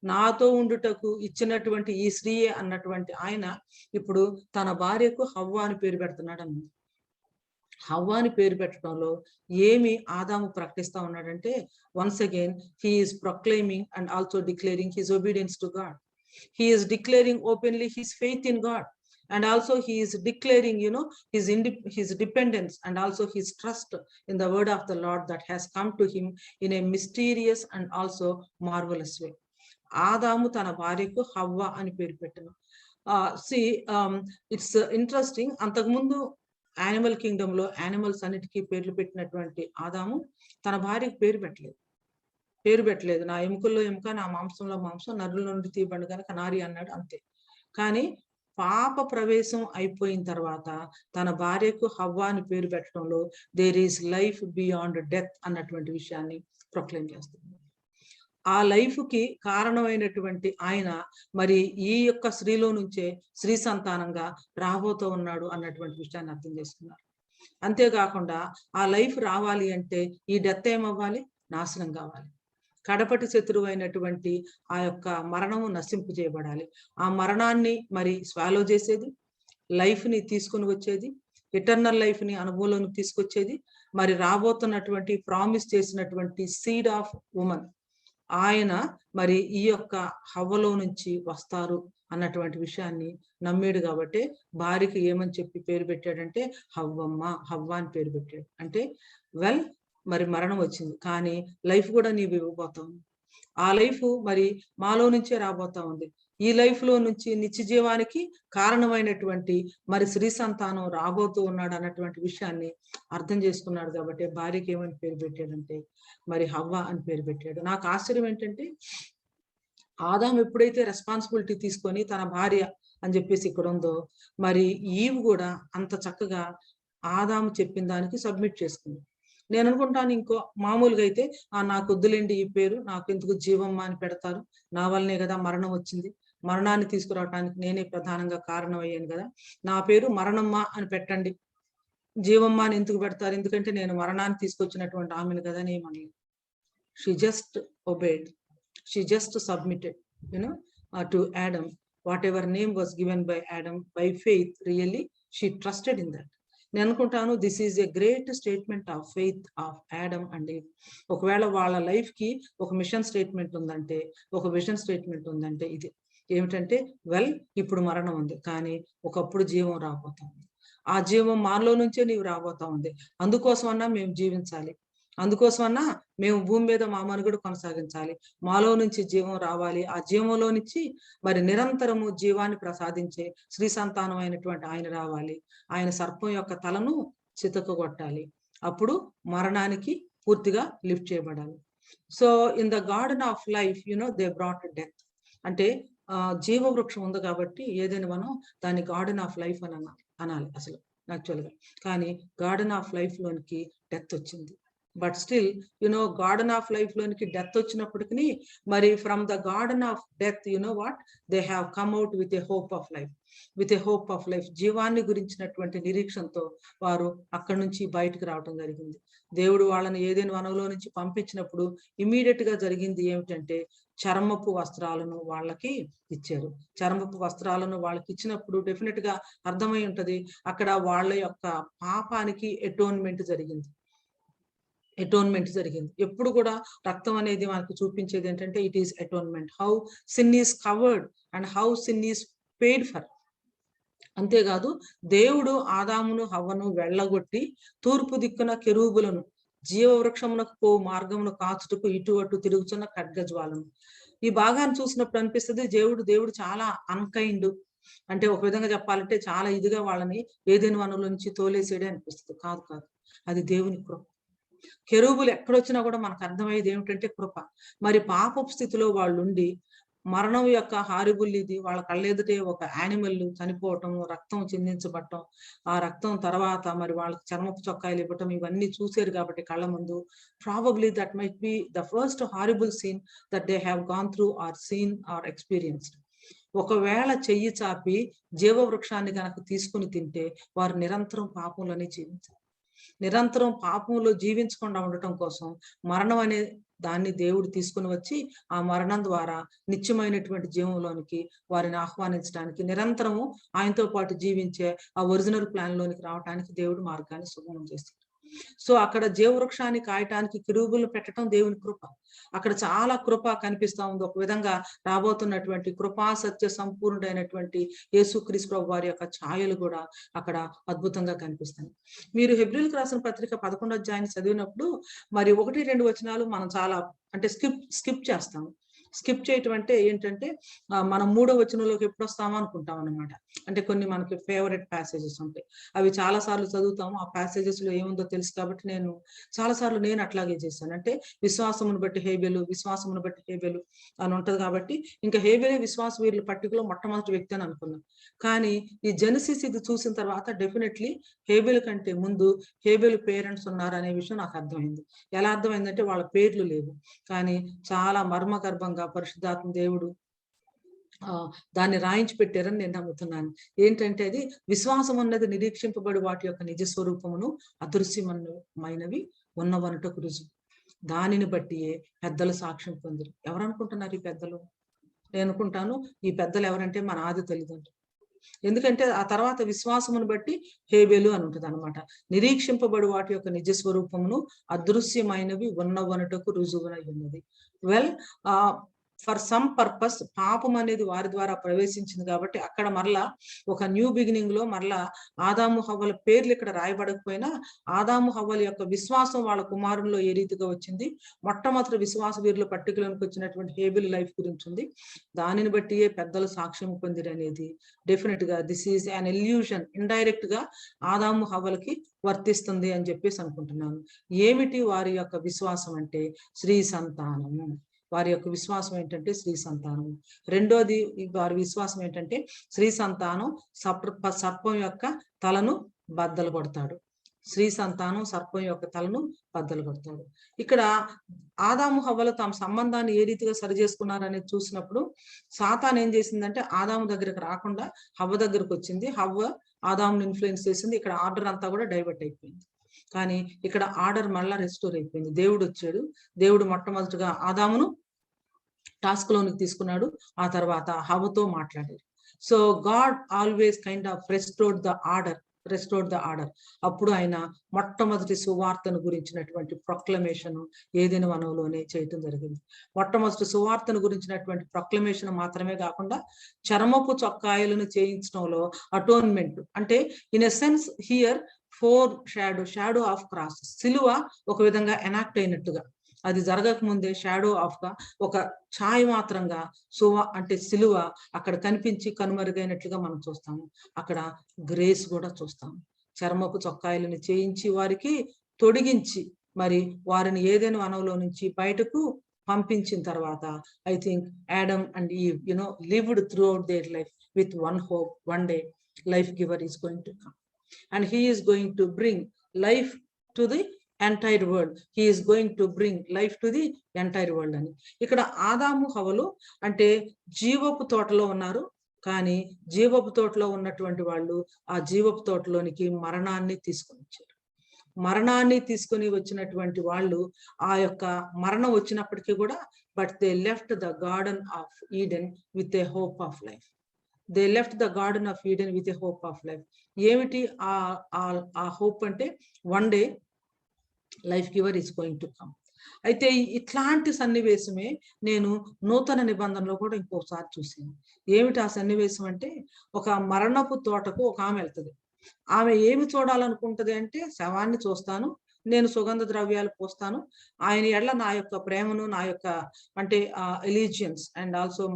నాతో ఉండుటకు ఇచ్చినటువంటి ఈ స్త్రీయే అన్నటువంటి ఆయన ఇప్పుడు తన భార్యకు హవ్వ అని పేరు పెడుతున్నాడు అన్నది. హవ్వ అని పేరు పెట్టడంలో ఏమి ఆదాము ప్రకటిస్తా ఉన్నాడంటే, once again he is proclaiming and also declaring his obedience to God. He is declaring openly his faith in God, and also he is declaring, his dependence and also his trust in the word of the Lord that has come to him in a mysterious and also marvelous way. ఆదాము తన భార్యకు హవ్వ అని పేరు పెట్టను. It's interesting. అంతకుముందు యానిమల్ కింగ్డమ్ లో యానిమల్స్ అన్నిటికీ పేర్లు పెట్టినటువంటి ఆదాము తన భార్యకు పేరు పెట్టలేదు. నా ఎముకల్లో ఎముక, నా మాంసంలో మాంసం, నరుల నుండి తీయబడి కనుక నారి అన్నాడు, అంతే. కానీ పాప ప్రవేశం అయిపోయిన తర్వాత తన భార్యకు హవ్వ అని పేరు పెట్టడంలో there is life beyond death అన్నటువంటి విషయాన్ని ప్రొక్లెయిమ్ చేస్తుంది. ఆ లైఫ్ కి కారణమైనటువంటి ఆయన మరి ఈ యొక్క స్త్రీలో నుంచే స్త్రీ సంతానంగా రాబోతూ ఉన్నాడు అన్నటువంటి విషయాన్ని అర్థం చేసుకున్నారు. అంతేకాకుండా ఆ లైఫ్ రావాలి అంటే ఈ డెత్ ఏమవ్వాలి? నాశనం కావాలి. కడపటి శత్రువు అయినటువంటి ఆ యొక్క మరణము నశింపు చేయబడాలి. ఆ మరణాన్ని మరి స్వాలో చేసేది, లైఫ్ ని తీసుకుని వచ్చేది, ఇటర్నల్ లైఫ్ ని అనుభవంలోకి తీసుకొచ్చేది, మరి రాబోతున్నటువంటి ప్రామిస్ చేసినటువంటి సీడ్ ఆఫ్ ఉమెన్ ఆయన మరి ఈ యొక్క హవ్వలో నుంచి వస్తారు అన్నటువంటి విషయాన్ని నమ్మాడు. కాబట్టి భార్యకి ఏమని చెప్పి పేరు పెట్టాడంటే హవ్వ అని పేరు పెట్టాడు. అంటే మరి మరణం వచ్చింది, కానీ లైఫ్ కూడా నీవు ఇవ్వబోతావు. ఆ లైఫ్ మరి మాలో నుంచే రాబోతా ఉంది. ఈ లైఫ్ లో నుంచి నిత్య జీవానికి కారణమైనటువంటి మరి స్త్రీ సంతానం రాబోతూ ఉన్నాడు అన్నటువంటి విషయాన్ని అర్థం చేసుకున్నాడు. కాబట్టి భార్యకి ఏమని పేరు పెట్టాడంటే మరి హవ్వ అని పేరు పెట్టాడు. నాకు ఆశ్చర్యం ఏంటంటే, ఆదాము ఎప్పుడైతే రెస్పాన్సిబిలిటీ తీసుకొని తన భార్య అని చెప్పేసి ఇక్కడ ఉందో, మరి ఈవ్ కూడా అంత చక్కగా ఆదాము చెప్పిన దానికి సబ్మిట్ చేసుకుంది. నేను అనుకుంటాను, ఇంకో మామూలుగా అయితే నాకు వద్దులేండి ఈ పేరు, నాకు ఎందుకు జీవమ్మ అని పెడతారు, నా వల్లనే కదా మరణం వచ్చింది, మరణాన్ని తీసుకురావటానికి నేనే ప్రధానంగా కారణం అయ్యాను కదా, నా పేరు మరణమ్మ అని పెట్టండి, జీవమ్మ అని ఎందుకు పెడతారు, ఎందుకంటే నేను మరణాన్ని తీసుకొచ్చినటువంటి ఆమెను కదా అని ఏమనలేదు. She just obeyed, she just submitted to Adam. Whatever name was given by Adam by faith, really she trusted in that. నేను అనుకుంటాను this is a great statement of faith of Adam and Eve. ఒకవేళ వాళ్ళ లైఫ్ కి ఒక మిషన్ స్టేట్మెంట్ ఉందంటే, ఒక విజన్ స్టేట్మెంట్ ఉందంటే ఇది ఏమిటంటే, ఇప్పుడు మరణం ఉంది, కానీ ఒకప్పుడు జీవం రాబోతా ఉంది. ఆ జీవం మాలో నుంచే నీవు రాబోతా ఉంది. అందుకోసమన్నా మేము జీవించాలి, అందుకోసమన్నా మేము భూమి మీద మా మనుగడ కొనసాగించాలి, మాలో నుంచి జీవం రావాలి. ఆ జీవంలో నుంచి మరి నిరంతరము జీవాన్ని ప్రసాదించే స్త్రీ సంతానం అయినటువంటి ఆయన రావాలి. ఆయన సర్పం యొక్క తలను చితకగొట్టాలి, అప్పుడు మరణానికి పూర్తిగా లిఫ్ట్ చేయబడాలి. So in the garden of life they brought death. అంటే జీవ వృక్షం ఉంది కాబట్టి ఏదైనా మనం దాన్ని గార్డెన్ ఆఫ్ లైఫ్ అని అనాలి. అసలు యాక్చువల్గా. కానీ గార్డెన్ ఆఫ్ లైఫ్ లోనికి డెత్ వచ్చింది. But still garden of life లోనికి డెత్ వచ్చినప్పటికీ మరి from the garden of death what they have come out with a hope of life, with a hope of life. జీవాన్ని గురించినటువంటి నిరీక్షణతో వారు అక్కడి నుంచి బయటకు రావడం జరిగింది. దేవుడు వాళ్ళని ఏదైనా వనంలో నుంచి పంపించినప్పుడు ఇమీడియట్ గా జరిగింది ఏమిటంటే చర్మపు వస్త్రాలను వాళ్ళకి ఇచ్చారు. చర్మపు వస్త్రాలను వాళ్ళకి ఇచ్చినప్పుడు డెఫినెట్ గా అర్థమై ఉంటది అక్కడ వాళ్ళ యొక్క పాపానికి అటోన్మెంట్ జరిగింది. ఎప్పుడు కూడా రక్తం అనేది మనకు చూపించేది ఏంటంటే it is atonement, how sin is covered and how sin is paid for. అంతేకాదు దేవుడు ఆదామును హవ్వను వెళ్ళగొట్టి తూర్పు దిక్కున కెరూబులను జీవవృక్షమునకు పో మార్గమును కాచుటకు ఇటు అటు తిరుగుతున్న ఖడ్గజ్వాలను. ఈ భాగాన్ని చూసినప్పుడు అనిపిస్తుంది దేవుడు చాలా అన్కైండ్, అంటే ఒక విధంగా చెప్పాలంటే చాలా ఇదిగా వాళ్ళని ఏదైనా వనంలో నుంచి తోలేసేడే అనిపిస్తుంది. కాదు, అది దేవుని కృప. కెరూబులు ఎక్కడొచ్చినా కూడా మనకు అర్థమయ్యేది ఏమిటంటే కృప. మరి పాపపు స్థితిలో వాళ్ళు ఉండి మరణం యొక్క హారిబుల్ ఇది, వాళ్ళ కళ్ళెదుటే ఒక యానిమల్ చనిపోవటం, రక్తం చిందించబడటం, ఆ రక్తం తర్వాత మరి వాళ్ళకి చర్మపు చొక్కాయలు ఇవ్వటం, ఇవన్నీ చూసారు కాబట్టి కళ్ళ ముందు. Probably that might be the first horrible scene that they have gone through or seen or experienced. ఒకవేళ చెయ్యి చాపి జీవవృక్షాన్ని కనుక తీసుకుని తింటే వారు నిరంతరం పాపంలోనే జీవించారు. నిరంతరం పాపంలో జీవించకుండా ఉండటం కోసం మరణం అనే దాన్ని దేవుడు తీసుకుని వచ్చి ఆ మరణం ద్వారా నిత్యమైనటువంటి జీవంలోనికి వారిని ఆహ్వానించడానికి, నిరంతరము ఆయనతో పాటు జీవించే ఆ ఒరిజినల్ ప్లాన్ లోనికి రావడానికి దేవుడు మార్గాన్ని సుగమం చేస్తాడు. సో అక్కడ జీవవృక్షాన్ని కాయటానికి కిరూబులు పెట్టడం దేవుని కృప. అక్కడ చాలా కృప కనిపిస్తా ఉంది. ఒక విధంగా రాబోతున్నటువంటి కృపా సత్య సంపూర్ణుడైనటువంటి యేసుక్రీస్తు ప్రభు వారి యొక్క ఛాయలు కూడా అక్కడ అద్భుతంగా కనిపిస్తాయి. మీరు హెబ్రీయులకు రాసిన పత్రిక 11వ అధ్యాయాన్ని చదివినప్పుడు మరి 1-2 వచనాలు మనం చాలా అంటే స్కిప్ చేస్తాము. స్కిప్ చేయటం అంటే ఏంటంటే మనం 3వ వచనంలోకి ఎప్పుడు వస్తామో అనుకుంటాం అనమాట. అంటే కొన్ని మనకి ఫేవరెట్ ప్యాసేజెస్ ఉంటాయి, అవి చాలా సార్లు చదువుతాము. ఆ ప్యాసేజెస్ లో ఏముందో తెలుసు కాబట్టి నేను చాలా సార్లు అట్లాగే చేశాను. అంటే విశ్వాసమును బట్టి హేబెలు, విశ్వాసమును బట్టి హేబెలు అని ఉంటది కాబట్టి ఇంకా హేబెలే విశ్వాస వీరుల పట్టికలో మొట్టమొదటి వ్యక్తి అని అనుకున్నాను. కానీ ఈ జెనసిస్ ఇది చూసిన తర్వాత డెఫినెట్లీ హేబెల్ కంటే ముందు హేబెల్ పేరెంట్స్ ఉన్నారు అనే విషయం నాకు అర్థమైంది. ఎలా అర్థమైందంటే వాళ్ళ పేర్లు లేవు, కానీ చాలా మర్మగర్భంగా పరిశుద్ధాత్మ దేవుడు దాన్ని రాయించి పెట్టారని నేను నమ్ముతున్నాను. ఏంటంటే అది విశ్వాసం అన్నది నిరీక్షింపబడి వాటి యొక్క నిజ స్వరూపమును అదృశ్యమైనవి ఉన్నవనుటకు రుజువు. దానిని బట్టియే పెద్దలు సాక్ష్యం పొందిరు. ఎవరు అనుకుంటున్నారు ఈ పెద్దలు? నేను అనుకుంటాను ఈ పెద్దలు ఎవరంటే మన ఆది తల్లిదండ్రులు. ఎందుకంటే ఆ తర్వాత విశ్వాసమును బట్టి హేబెలు అని ఉంటుంది అనమాట. నిరీక్షింపబడి వాటి యొక్క నిజ స్వరూపమును అదృశ్యమైనవి ఉన్నవనుటకు రుజువునై ఉన్నది. వెల్ ఫర్ సమ్ పర్పస్ పాపం అనేది వారి ద్వారా ప్రవేశించింది కాబట్టి అక్కడ మరలా ఒక న్యూ బిగినింగ్ లో మరలా ఆదాము హవ్వల పేర్లు ఇక్కడ రాయబడకపోయినా ఆదాము హవ్వల యొక్క విశ్వాసం వాళ్ళ కుమారుల్లో ఏ రీతిగా వచ్చింది, మొట్టమొదటి విశ్వాస వీరుల పట్టికలోనికి వచ్చినటువంటి హేబెల్ లైఫ్ గురించి ఉంది. దానిని బట్టి పెద్దలు సాక్ష్యం పొందిరు అనేది డెఫినెట్ గా this is an elution, indirect గా ఆదాము హవ్వలకి వర్తిస్తుంది అని చెప్పేసి అనుకుంటున్నాను. ఏమిటి వారి యొక్క విశ్వాసం అంటే స్త్రీ సంతానము. వారి యొక్క విశ్వాసం ఏంటంటే స్త్రీ సంతానం. రెండోది వారి విశ్వాసం ఏంటంటే స్త్రీ సంతానం సర్పం యొక్క తలను బద్దలు కొడతాడు. స్త్రీ సంతానం సర్పం యొక్క తలను బద్దలు కొడతాడు. ఇక్కడ ఆదాము హవ్వలు తమ సంబంధాన్ని ఏ రీతిగా సరి చేసుకున్నారు అనేది చూసినప్పుడు సాతాన్ ఏం చేసిందంటే ఆదాము దగ్గరకు రాకుండా హవ్వ దగ్గరకు వచ్చింది. హవ్వ ఆదాముని ఇన్ఫ్లుయెన్స్ చేసింది. ఇక్కడ ఆర్డర్ అంతా కూడా డైవర్ట్ అయిపోయింది. కానీ ఇక్కడ ఆర్డర్ మళ్ళా రెస్టోర్ అయిపోయింది. దేవుడు వచ్చాడు. దేవుడు మొట్టమొదటిగా ఆదామును టాస్క్ లోనికి తీసుకున్నాడు. ఆ తర్వాత హవ్వతో మాట్లాడారు. So God always kind of restored the order. అప్పుడు ఆయన మొట్టమొదటి సువార్తను గురించినటువంటి ప్రొక్లమేషన్ ఏదైనా వనంలోనే చేయటం జరిగింది. మొట్టమొదటి సువార్తను గురించినటువంటి ప్రొక్లమేషన్ మాత్రమే కాకుండా చర్మపు చొక్కాయలను చేయించడంలో అటోన్మెంట్ అంటే in a sense here shadow of cross, సిలువ ఒక విధంగా ఎనాక్ట్ అయినట్టుగా, అది జరగక ముందే షాడో ఆఫ్ గా ఒక ఛాయ మాత్రంగా అంటే సిలువ అక్కడ కనిపించి కనుమరుగైనట్లుగా మనం చూస్తాము. అక్కడ గ్రేస్ కూడా చూస్తాము. చర్మపు చొక్కాయలను చేయించి వారికి తొడిగించి మరి వారిని ఏదైనా వనంలో నుంచి బయటకు పంపించిన తర్వాత I think Adam and Eve lived through out their life with one hope, one day life giver is going to come. and he is going to bring life to the entire world. He is going to bring life to the entire world అని. ఇక్కడ ఆదాము హవ్వలు అంటే జీవపు తోటలో ఉన్నారు, కానీ జీవపు తోటలో ఉన్నటువంటి వాళ్ళు ఆ జీవపు తోటలోనికి మరణాన్ని తీసుకొని వచ్చారు. మరణాన్ని తీసుకొని వచ్చినటువంటి వాళ్ళు ఆ యొక్క మరణం వచ్చినప్పటికీ కూడా but they left the garden of Eden with a hope of life. They left the garden of Eden with a hope of life. ఏమిటి ఆ హోప్ అంటే one day life giver is going to come. అయితే ఇట్లాంటి సన్నివేశమే నేను నూతన నిబంధనలో కూడా ఇంకోసారి చూసాను. ఏమిటి ఆ సన్నివేశం అంటే, ఒక మరణపు తోటకు ఒక ఆమె వెళ్తుంది. ఆమె ఏమి చూడాలనుకుంటది అంటే, శవాన్ని చూస్తాను, నేను సుగంధ ద్రవ్యాలు పోస్తాను, ఆయన ఎడ్ల నా యొక్క ప్రేమను, నా యొక్క అంటే allegiance and also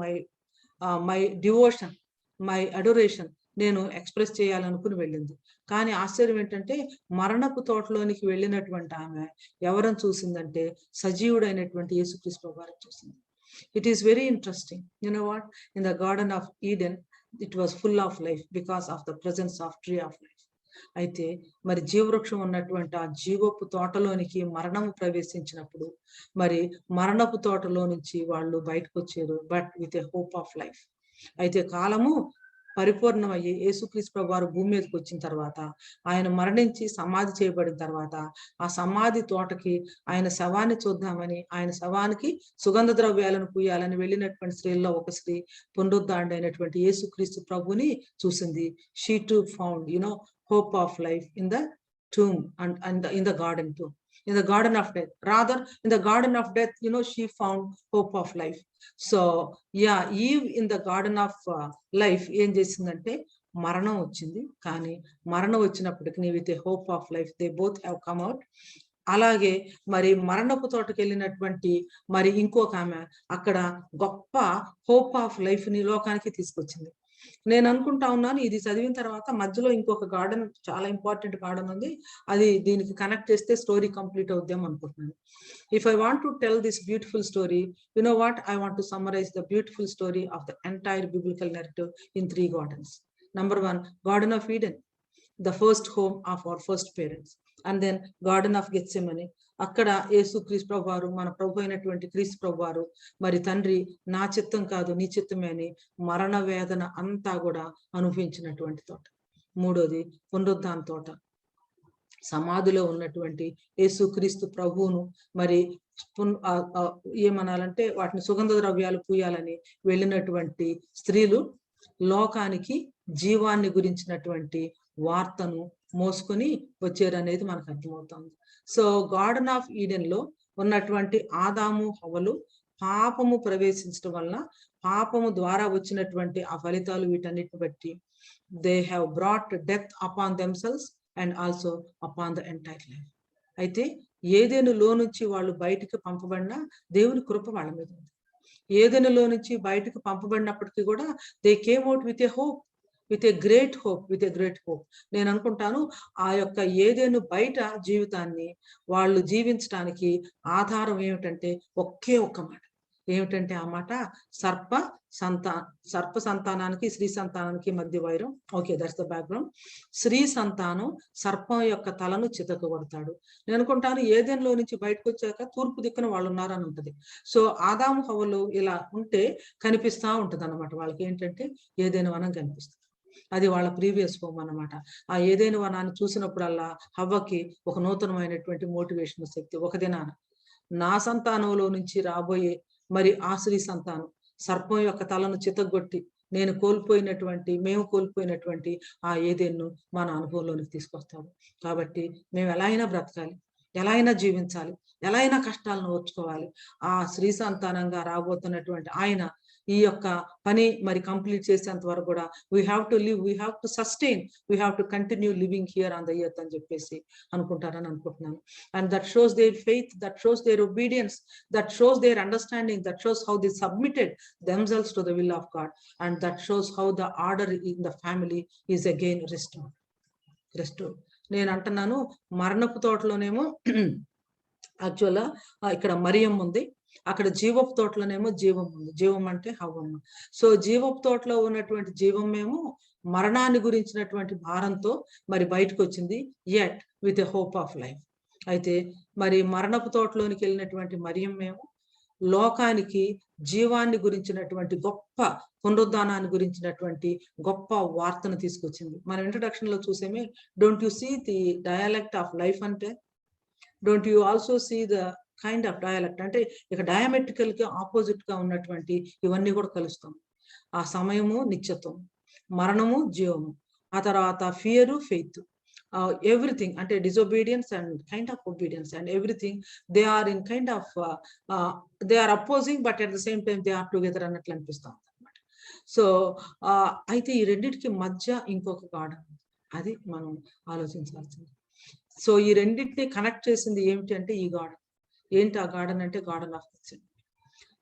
my devotion, my adoration నేను ఎక్స్ప్రెస్ చేయాలనుకుని వెళ్ళింది. కానీ ఆశ్చర్యం ఏంటంటే, మరణపు తోటలోనికి వెళ్ళినటువంటి ఆమె ఎవరని చూసిందంటే, సజీవుడైనటువంటి యేసుక్రీస్తు వారిని చూసింది. It is very interesting. You know what, in the garden of Eden it was full of life because of the presence of tree of life. అయితే మరి జీవవృక్షం ఉన్నటువంటి ఆ జీవపు తోటలోనికి మరణము ప్రవేశించినప్పుడు మరి మరణపు తోటలో నుంచి వాళ్ళు బయటకు వచ్చారు, but with a hope of life. అయితే కాలము పరిపూర్ణమయ్యి యేసుక్రీస్తు ప్రభువు వారు భూమి మీదకి వచ్చిన తర్వాత, ఆయన మరణించి సమాధి చేయబడిన తర్వాత ఆ సమాధి తోటకి ఆయన శవాన్ని చూద్దామని, ఆయన శవానికి సుగంధ ద్రవ్యాలను పూయాలని వెళ్ళినటువంటి స్త్రీల్లో ఒక స్త్రీ పునరుద్ధరణైనటువంటి యేసుక్రీస్తు ప్రభుని చూసింది. She to found hope of life in the tomb and in the garden too, in the garden of death. Rather, in the garden of death, she found hope of life. So yeah, Eve in the garden of life ఏం చేసిందంటే, మరణం వచ్చింది, కానీ మరణం వచ్చినప్పటికీ with a hope of life they both have come out. అలాగే మరి మరణపు తోటకి వెళ్ళినటువంటి మరి ఇంకొక ఆమె అక్కడ గొప్ప హోప్ ఆఫ్ లైఫ్ ని లోకానికి తీసుకొచ్చింది. నేను అనుకుంటా ఉన్నాను, ఇది చదివిన తర్వాత మధ్యలో ఇంకొక గార్డెన్, చాలా ఇంపార్టెంట్ గార్డెన్ ఉంది, అది దీనికి కనెక్ట్ చేస్తే స్టోరీ కంప్లీట్ అవుద్దాం అనుకుంటున్నాను. If I want to tell this beautiful story, you know what, I want to summarise the beautiful story of the entire biblical narrative in 3 gardens. Number 1, Garden of Eden, the first home of our first parents. And then Garden of Gethsemane, అక్కడ యేసు క్రీస్తు ప్రభు వారు, మన ప్రభు అయినటువంటి క్రీస్తు ప్రభు వారు మరి తండ్రి నా చిత్తం కాదు నీ చిత్తమే అని మరణ వేదన అంతా కూడా అనుభవించినటువంటి తోట. 3వది పునరుద్ధాన తోట, సమాధిలో ఉన్నటువంటి యేసు క్రీస్తు ప్రభువును మరి ఏమనాలంటే వాటిని సుగంధ ద్రవ్యాలు పూయాలని వెళ్ళినటువంటి స్త్రీలు లోకానికి జీవాన్ని గురించినటువంటి వార్తను మోసుకొని వచ్చారు అనేది మనకు అర్థమవుతుంది. సో గార్డెన్ ఆఫ్ ఈడెన్ లో ఉన్నటువంటి ఆదాము హవ్వలు పాపము ప్రవేశించడం వలన, పాపము ద్వారా వచ్చినటువంటి ఆ ఫలితాలు వీటన్నిటిని బట్టి they have brought death upon themselves and also upon the entire life. అయితే ఏదెనులో నుంచి వాళ్ళు బయటికి పంపబడినా దేవుని కృప వాళ్ళ మీద ఉంది. ఏదెనులో నుంచి బయటకు పంపబడినప్పటికీ కూడా they came out with a hope, with a great hope, with a great hope. నేను అనుకుంటాను ఆ యొక్క ఏదేను బయట జీవితాన్ని వాళ్ళు జీవించడానికి ఆధారం ఏమిటంటే ఒకే ఒక్క మాట. ఏమిటంటే ఆ మాట సర్ప సంతానానికి స్త్రీ సంతానానికి మధ్య వైరం. Okay, that's the background. స్త్రీ సంతానం సర్పం యొక్క తలను చితకగొడతాడు. నేను అనుకుంటాను ఏదెన్లో నుంచి బయటకు వచ్చాక తూర్పు దిక్కున వాళ్ళు ఉన్నారని ఉంటది. సో ఆదాము హవ్వలు ఇలా ఉంటే కనిపిస్తా ఉంటది అన్నమాట. వాళ్ళకి ఏంటంటే ఏదైనా వనం కనిపిస్తుంది, అది వాళ్ళ ప్రీవియస్ హోమ్ అన్నమాట. ఆ ఏదైనా వనాన్ని చూసినప్పుడల్లా హవ్వకి ఒక నూతనమైనటువంటి మోటివేషన్ శక్తి. ఒక దినాన నా సంతానంలో నుంచి రాబోయే మరి ఆ స్త్రీ సంతానం సర్పం యొక్క తలను చితగొట్టి మేము కోల్పోయినటువంటి ఆ ఏదేను మన అనుభవంలోనికి తీసుకొస్తాము. కాబట్టి మేము ఎలా అయినా బ్రతకాలి, ఎలా అయినా జీవించాలి, ఎలా అయినా కష్టాలను ఓర్చుకోవాలి. ఆ స్త్రీ సంతానంగా రాబోతున్నటువంటి ఆయన ఈ యొక్క పని మరి కంప్లీట్ చేసేంత వరకు కూడా we have to live, we have to sustain, we have to continue living here on the earth అని చెప్పేసి అనుకుంటారని అనుకుంటున్నాను. And that shows their faith, that shows their obedience, that shows their understanding, that shows how they submitted themselves to the will of God, and that shows how the order in the family is again restored. నేను అంటున్నాను మరణపు తోటలోనేమో యాక్చువల్గా ఇక్కడ మరియమ్మ ఉంది, అక్కడ జీవపు తోటలోనేమో జీవం ఉంది. జీవం అంటే హవ్వమ్మ. సో జీవపు తోటలో ఉన్నటువంటి జీవమేమో మరణాన్ని గురించినటువంటి భారంతో మరి బయటకు వచ్చింది, yet with a hope of life. అయితే మరి మరణపు తోటలోనికి వెళ్ళినటువంటి మరియం మేము లోకానికి జీవాన్ని గురించినటువంటి గొప్ప పునరుద్ధానాన్ని గురించినటువంటి గొప్ప వార్తను తీసుకొచ్చింది. మనం ఇంట్రడక్షన్ లో చూసేమే, don't you see the dialect of life అంటే, don't you also see the kind of dialect అంటే ఇక డయామెట్రికల్ కి ఆపోజిట్ గా ఉన్నటువంటి ఇవన్నీ కూడా కలుస్తాం. ఆ సమయము నిత్యత్వం, మరణము జీవము, ఆ తర్వాత ఫియరు ఫెయిత్, ఎవ్రీథింగ్ అంటే disobedience and kind of obedience and everything they are in kind of they are opposing but at the same time they are together అన్నట్లు అనిపిస్తాం అనమాట. సో అయితే ఈ రెండింటికి మధ్య ఇంకొక గార్డెన్, అది మనం ఆలోచించాల్సింది. సో ఈ రెండింటిని కనెక్ట్ చేసింది ఏమిటి అంటే ఈ గార్డెన్. ఏంటి ఆ గార్డెన్ అంటే గార్డెన్ ఆఫ్ ఎక్సెన్.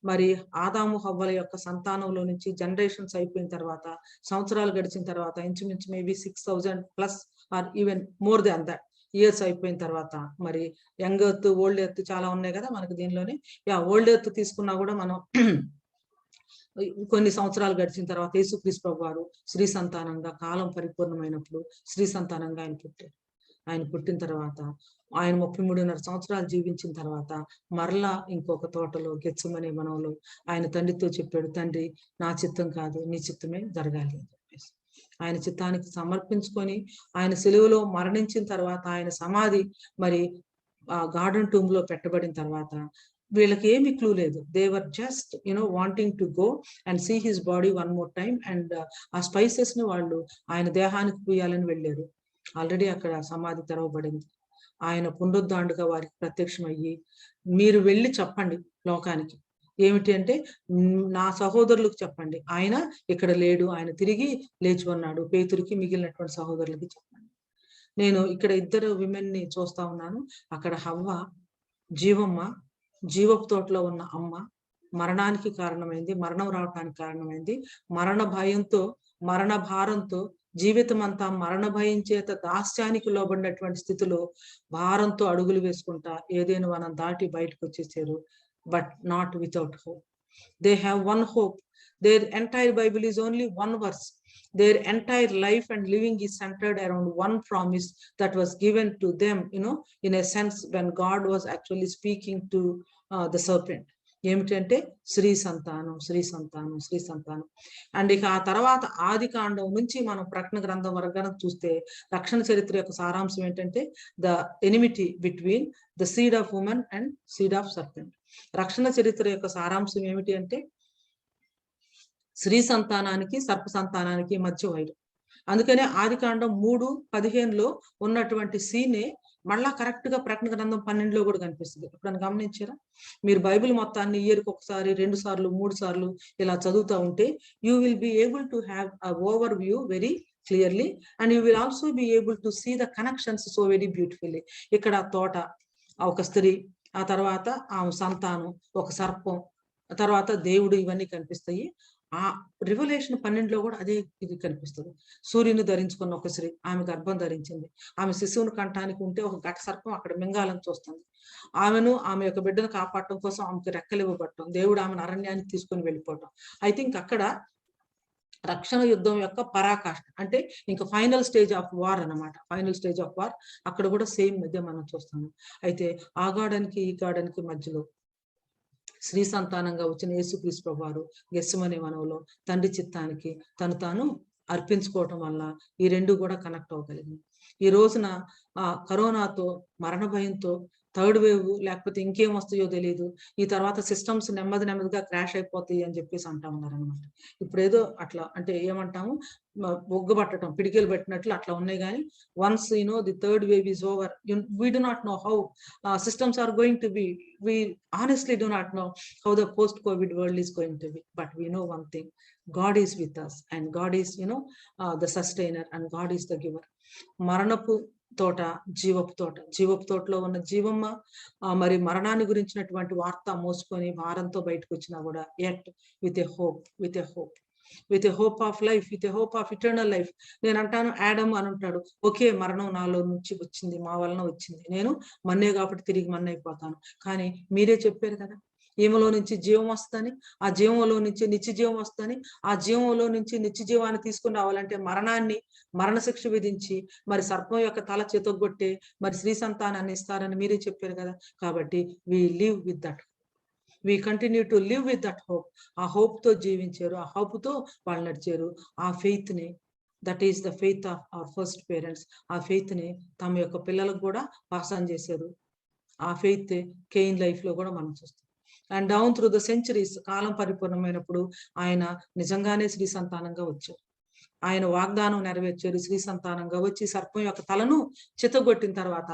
మరి ఆదాము హవ్వల యొక్క సంతానంలో నుంచి జనరేషన్స్ అయిపోయిన తర్వాత, సంవత్సరాలు గడిచిన తర్వాత, ఇంచుమించు maybe 6000 plus or even more than that years అయిపోయిన తర్వాత, మరి యంగ్ ఎర్త్ ఓల్డ్ ఎర్త్ చాలా ఉన్నాయి కదా మనకి దీనిలోనే. ఓల్డ్ ఎర్త్ తీసుకున్నా కూడా మనం కొన్ని సంవత్సరాలు గడిచిన తర్వాత యేసుక్రీస్తు ప్రభు వారు స్త్రీ సంతానంగా కాలం పరిపూర్ణమైనప్పుడు స్త్రీ సంతానంగా ఆయన పుట్టారు. ఆయన పుట్టిన తర్వాత ఆయన 33.5 సంవత్సరాలు జీవించిన తర్వాత మరలా ఇంకొక తోటలో గెత్సెమనే వనంలో ఆయన తండ్రితో చెప్పాడు, తండ్రి నా చిత్తం కాదు నీ చిత్తమే జరగాలి అని చెప్పేసి. ఆయన చిత్తానికి సమర్పించుకొని ఆయన సిలువలో మరణించిన తర్వాత ఆయన సమాధి మరి గార్డెన్ టూమ్ లో పెట్టబడిన తర్వాత వీళ్ళకి ఏమి క్లూ లేదు. They were just wanting to go and see his body one more time and ఆ స్పైసెస్ ని వాళ్ళు ఆయన దేహానికి పూయాలని వెళ్ళారు. ఆల్రెడీ అక్కడ సమాధి తెరవబడింది. ఆయన పునరుద్ధాండుగా వారికి ప్రత్యక్షమయ్యి, మీరు వెళ్ళి చెప్పండి లోకానికి, ఏమిటి అంటే నా సహోదరులకు చెప్పండి ఆయన ఇక్కడ లేడు, ఆయన తిరిగి లేచి ఉన్నాడు, పేతురికి మిగిలినటువంటి సహోదరులకి చెప్పండి. నేను ఇక్కడ ఇద్దరు విమెన్ ని చూస్తా ఉన్నాను. అక్కడ హవ్వ జీవమ్మ, జీవపు తోటలో ఉన్న అమ్మ మరణానికి కారణమైంది, మరణం రావటానికి కారణమైంది. మరణ భయంతో, మరణ భారంతో జీవితం అంతా మరణ భయం చేత దాస్యానికి లోబడినటువంటి స్థితిలో భారంతో అడుగులు వేసుకుంటా ఏదైనా మనం దాటి బయటకు వచ్చేసారు. But not without hope. They have one hope. Their entire Bible is only one verse. Their entire life and living is centered around one promise that was given to them, in a sense, when God was actually speaking to the serpent. ఏమిటంటే శ్రీ సంతానం, శ్రీ సంతానం, శ్రీ సంతానం. అండ్ ఇక ఆ తర్వాత ఆది కాండం నుంచి మనం ప్రకటన గ్రంథం వరకు చూస్తే రక్షణ చరిత్ర యొక్క సారాంశం ఏంటంటే the enmity between the seed of women and seed of serpent. రక్షణ చరిత్ర యొక్క సారాంశం ఏమిటి అంటే స్త్రీ సంతానానికి సర్ప సంతానానికి మధ్య వైరం. అందుకనే ఆది కాండం 3:15 ఉన్నటువంటి సీనే మళ్ళా కరెక్ట్ గా ప్రకటన గ్రంథం 12 కూడా కనిపిస్తుంది. ఎప్పుడైనా గమనించారా? మీరు బైబిల్ మొత్తాన్ని ఇయర్కి ఒకసారి, 2 సార్లు, 3 సార్లు ఇలా చదువుతూ ఉంటే you will be able to have a overview very clearly and you will also be able to see the connections so very beautifully. ఇక్కడ తోట, ఒక స్త్రీ, ఆ తర్వాత ఆమె సంతానం, ఒక సర్పం, తర్వాత దేవుడు, ఇవన్నీ కనిపిస్తాయి. ఆ రివల్యూషన్ 12 కూడా అదే ఇది కనిపిస్తుంది. సూర్యుని ధరించుకున్న ఒక స్త్రీ, ఆమె గర్భం ధరించింది. ఆమె శిశువుని కంఠానికి ఉంటే ఒక ఘట సర్పం అక్కడ మింగాలని చూస్తుంది. ఆమె యొక్క బిడ్డను కాపాడటం కోసం ఆమెకు రెక్కలు ఇవ్వబడటం, దేవుడు ఆమెను అరణ్యానికి తీసుకొని వెళ్ళిపోవటం. ఐ థింక్ అక్కడ రక్షణ యుద్ధం యొక్క పరాకాష్ఠ అంటే ఇంకా ఫైనల్ స్టేజ్ ఆఫ్ వార్ అన్నమాట. ఫైనల్ స్టేజ్ ఆఫ్ వార్ అక్కడ కూడా సేమ్ మధ్య మనం చూస్తాము. అయితే ఆ గార్డెన్కి ఈ గార్డెన్కి మధ్యలో స్త్రీ సంతానంగా వచ్చిన యేసుక్రీస్తు ప్రభు వారు గెత్సెమనే వనంలో తండ్రి చిత్తానికి తాను అర్పించుకోవటం వల్ల ఈ రెండు కూడా కనెక్ట్ అవ్వగలిగింది. ఈ రోజున కరోనాతో, మరణ భయంతో, థర్డ్ వేవ్ లేకపోతే ఇంకేం వస్తాయో తెలియదు, ఈ తర్వాత సిస్టమ్స్ నెమ్మదిగా క్రాష్ అయిపోతాయి అని చెప్పేసి అంటా ఉన్నారనమాట. ఇప్పుడు ఏదో అట్లా అంటే ఏమంటాము, ఒగ్గబట్టడం, పిడికెలు పెట్టినట్లు అట్లా ఉన్నాయి. కానీ once the third wave is over, we do not know how systems are going to be. We honestly do not know how the post-COVID world is going to be. But we know one thing, God is with us and God is, the sustainer and God is the giver. మరణపు తోట, జీవపు తోట, జీవపు తోటలో ఉన్న జీవమ్మ మరి మరణాన్ని గురించినటువంటి వార్త మోసుకొని భారంతో బయటకు వచ్చినా కూడా yet with a hope of life, with a hope of eternal life. నేను అంటాను, ఆడమ్ అని అంటాడు, ఓకే మరణం నాలో నుంచి వచ్చింది, మా వలన వచ్చింది, నేను మన్నే కాబట్టి తిరిగి మన్నే అయిపోతాను. కానీ మీరే చెప్పారు కదా, ఈమెలో నుంచి జీవం వస్తుందని, ఆ జీవంలో నుంచి నిత్య జీవం వస్తుందని, ఆ జీవంలో నుంచి నిత్య జీవాన్ని తీసుకుని రావాలంటే మరణశిక్ష విధించి మరి సర్పం యొక్క తల చేతొగ్గొట్టే మరి స్త్రీ సంతానాన్ని ఇస్తారని మీరే చెప్పారు కదా. కాబట్టి we live with that, we continue to live with that hope. ఆ హోప్ తో జీవించారు, ఆ హోప్ తో వాళ్ళు నడిచారు. ఆ ఫెయిత్ ని, that is the faith of our first parents. ఆ ఫెయిత్ ని తమ యొక్క పిల్లలకు కూడా పాస్ ఆన్ చేశారు. ఆ ఫెయిత్ కేయిన్ లైఫ్ లో కూడా మనం చూస్తాం. And down through the centuries, కాలం పరిపూర్ణమైనప్పుడు ఆయన నిజంగానే స్త్రీ సంతానంగా వచ్చారు. ఆయన వాగ్దానం నెరవేర్చారు, స్త్రీ సంతానంగా వచ్చి సర్పం యొక్క తలను చితగొట్టిన తర్వాత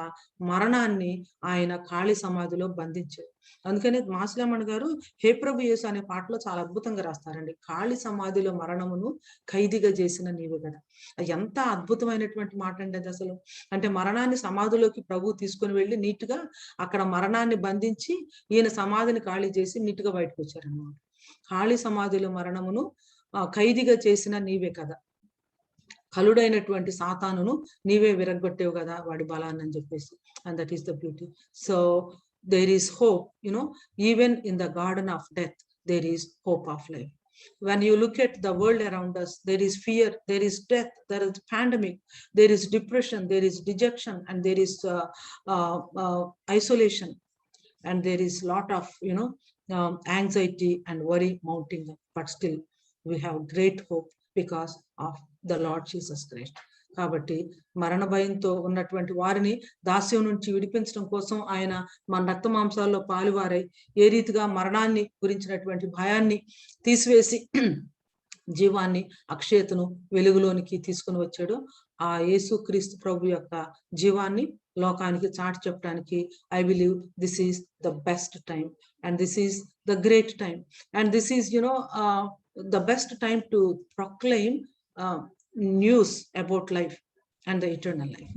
మరణాన్ని ఆయన ఖాళీ సమాధిలో బంధించారు. అందుకని మాసిలమ్మన్ గారు హే ప్రభు యేసు అనే పాటలో చాలా అద్భుతంగా రాస్తారండి. ఖాళీ సమాధిలో మరణమును ఖైదీగా చేసిన నీవు కదా. ఎంత అద్భుతమైనటువంటి మాట అండి అది అసలు. అంటే మరణాన్ని సమాధిలోకి ప్రభు తీసుకొని వెళ్ళి నీట్గా అక్కడ మరణాన్ని బంధించి ఈయన సమాధిని ఖాళీ చేసి నీట్గా బయటకు వచ్చారన్నమాట. ఖాళీ సమాధిలో మరణమును ఖైదీగా చేసిన నీవే కదా, కలుడైనటువంటి సాతానును నీవే విరగొట్టేవు కదా వాడి బలాన్ని అని చెప్పేసి. And that is the beauty. So there is hope, even in the garden of death there is hope of life. When you look at the world around us, there is fear, there is death, there is pandemic, there is depression, there is dejection, and there is isolation, and there is lot of anxiety and worry mounting up. But still we have great hope because of the Lord Jesus Christ. కాబట్టి మరణ భయంతో ఉన్నటువంటి వారిని దాస్యం నుంచి విడిపించడం కోసం ఆయన మన రక్త మాంసాల్లో పాలువారై ఏ రీతిగా మరణాన్ని గురించినటువంటి భయాన్ని తీసివేసి జీవాన్ని, అక్షయతను వెలుగులోనికి తీసుకుని వచ్చాడు. ఆ యేసుక్రీస్తు ప్రభు యొక్క జీవాన్ని లోకానికి చాటి చెప్పడానికి I believe this is the best time, and this is the great time, and this is the best time to proclaim news about life and the eternal life.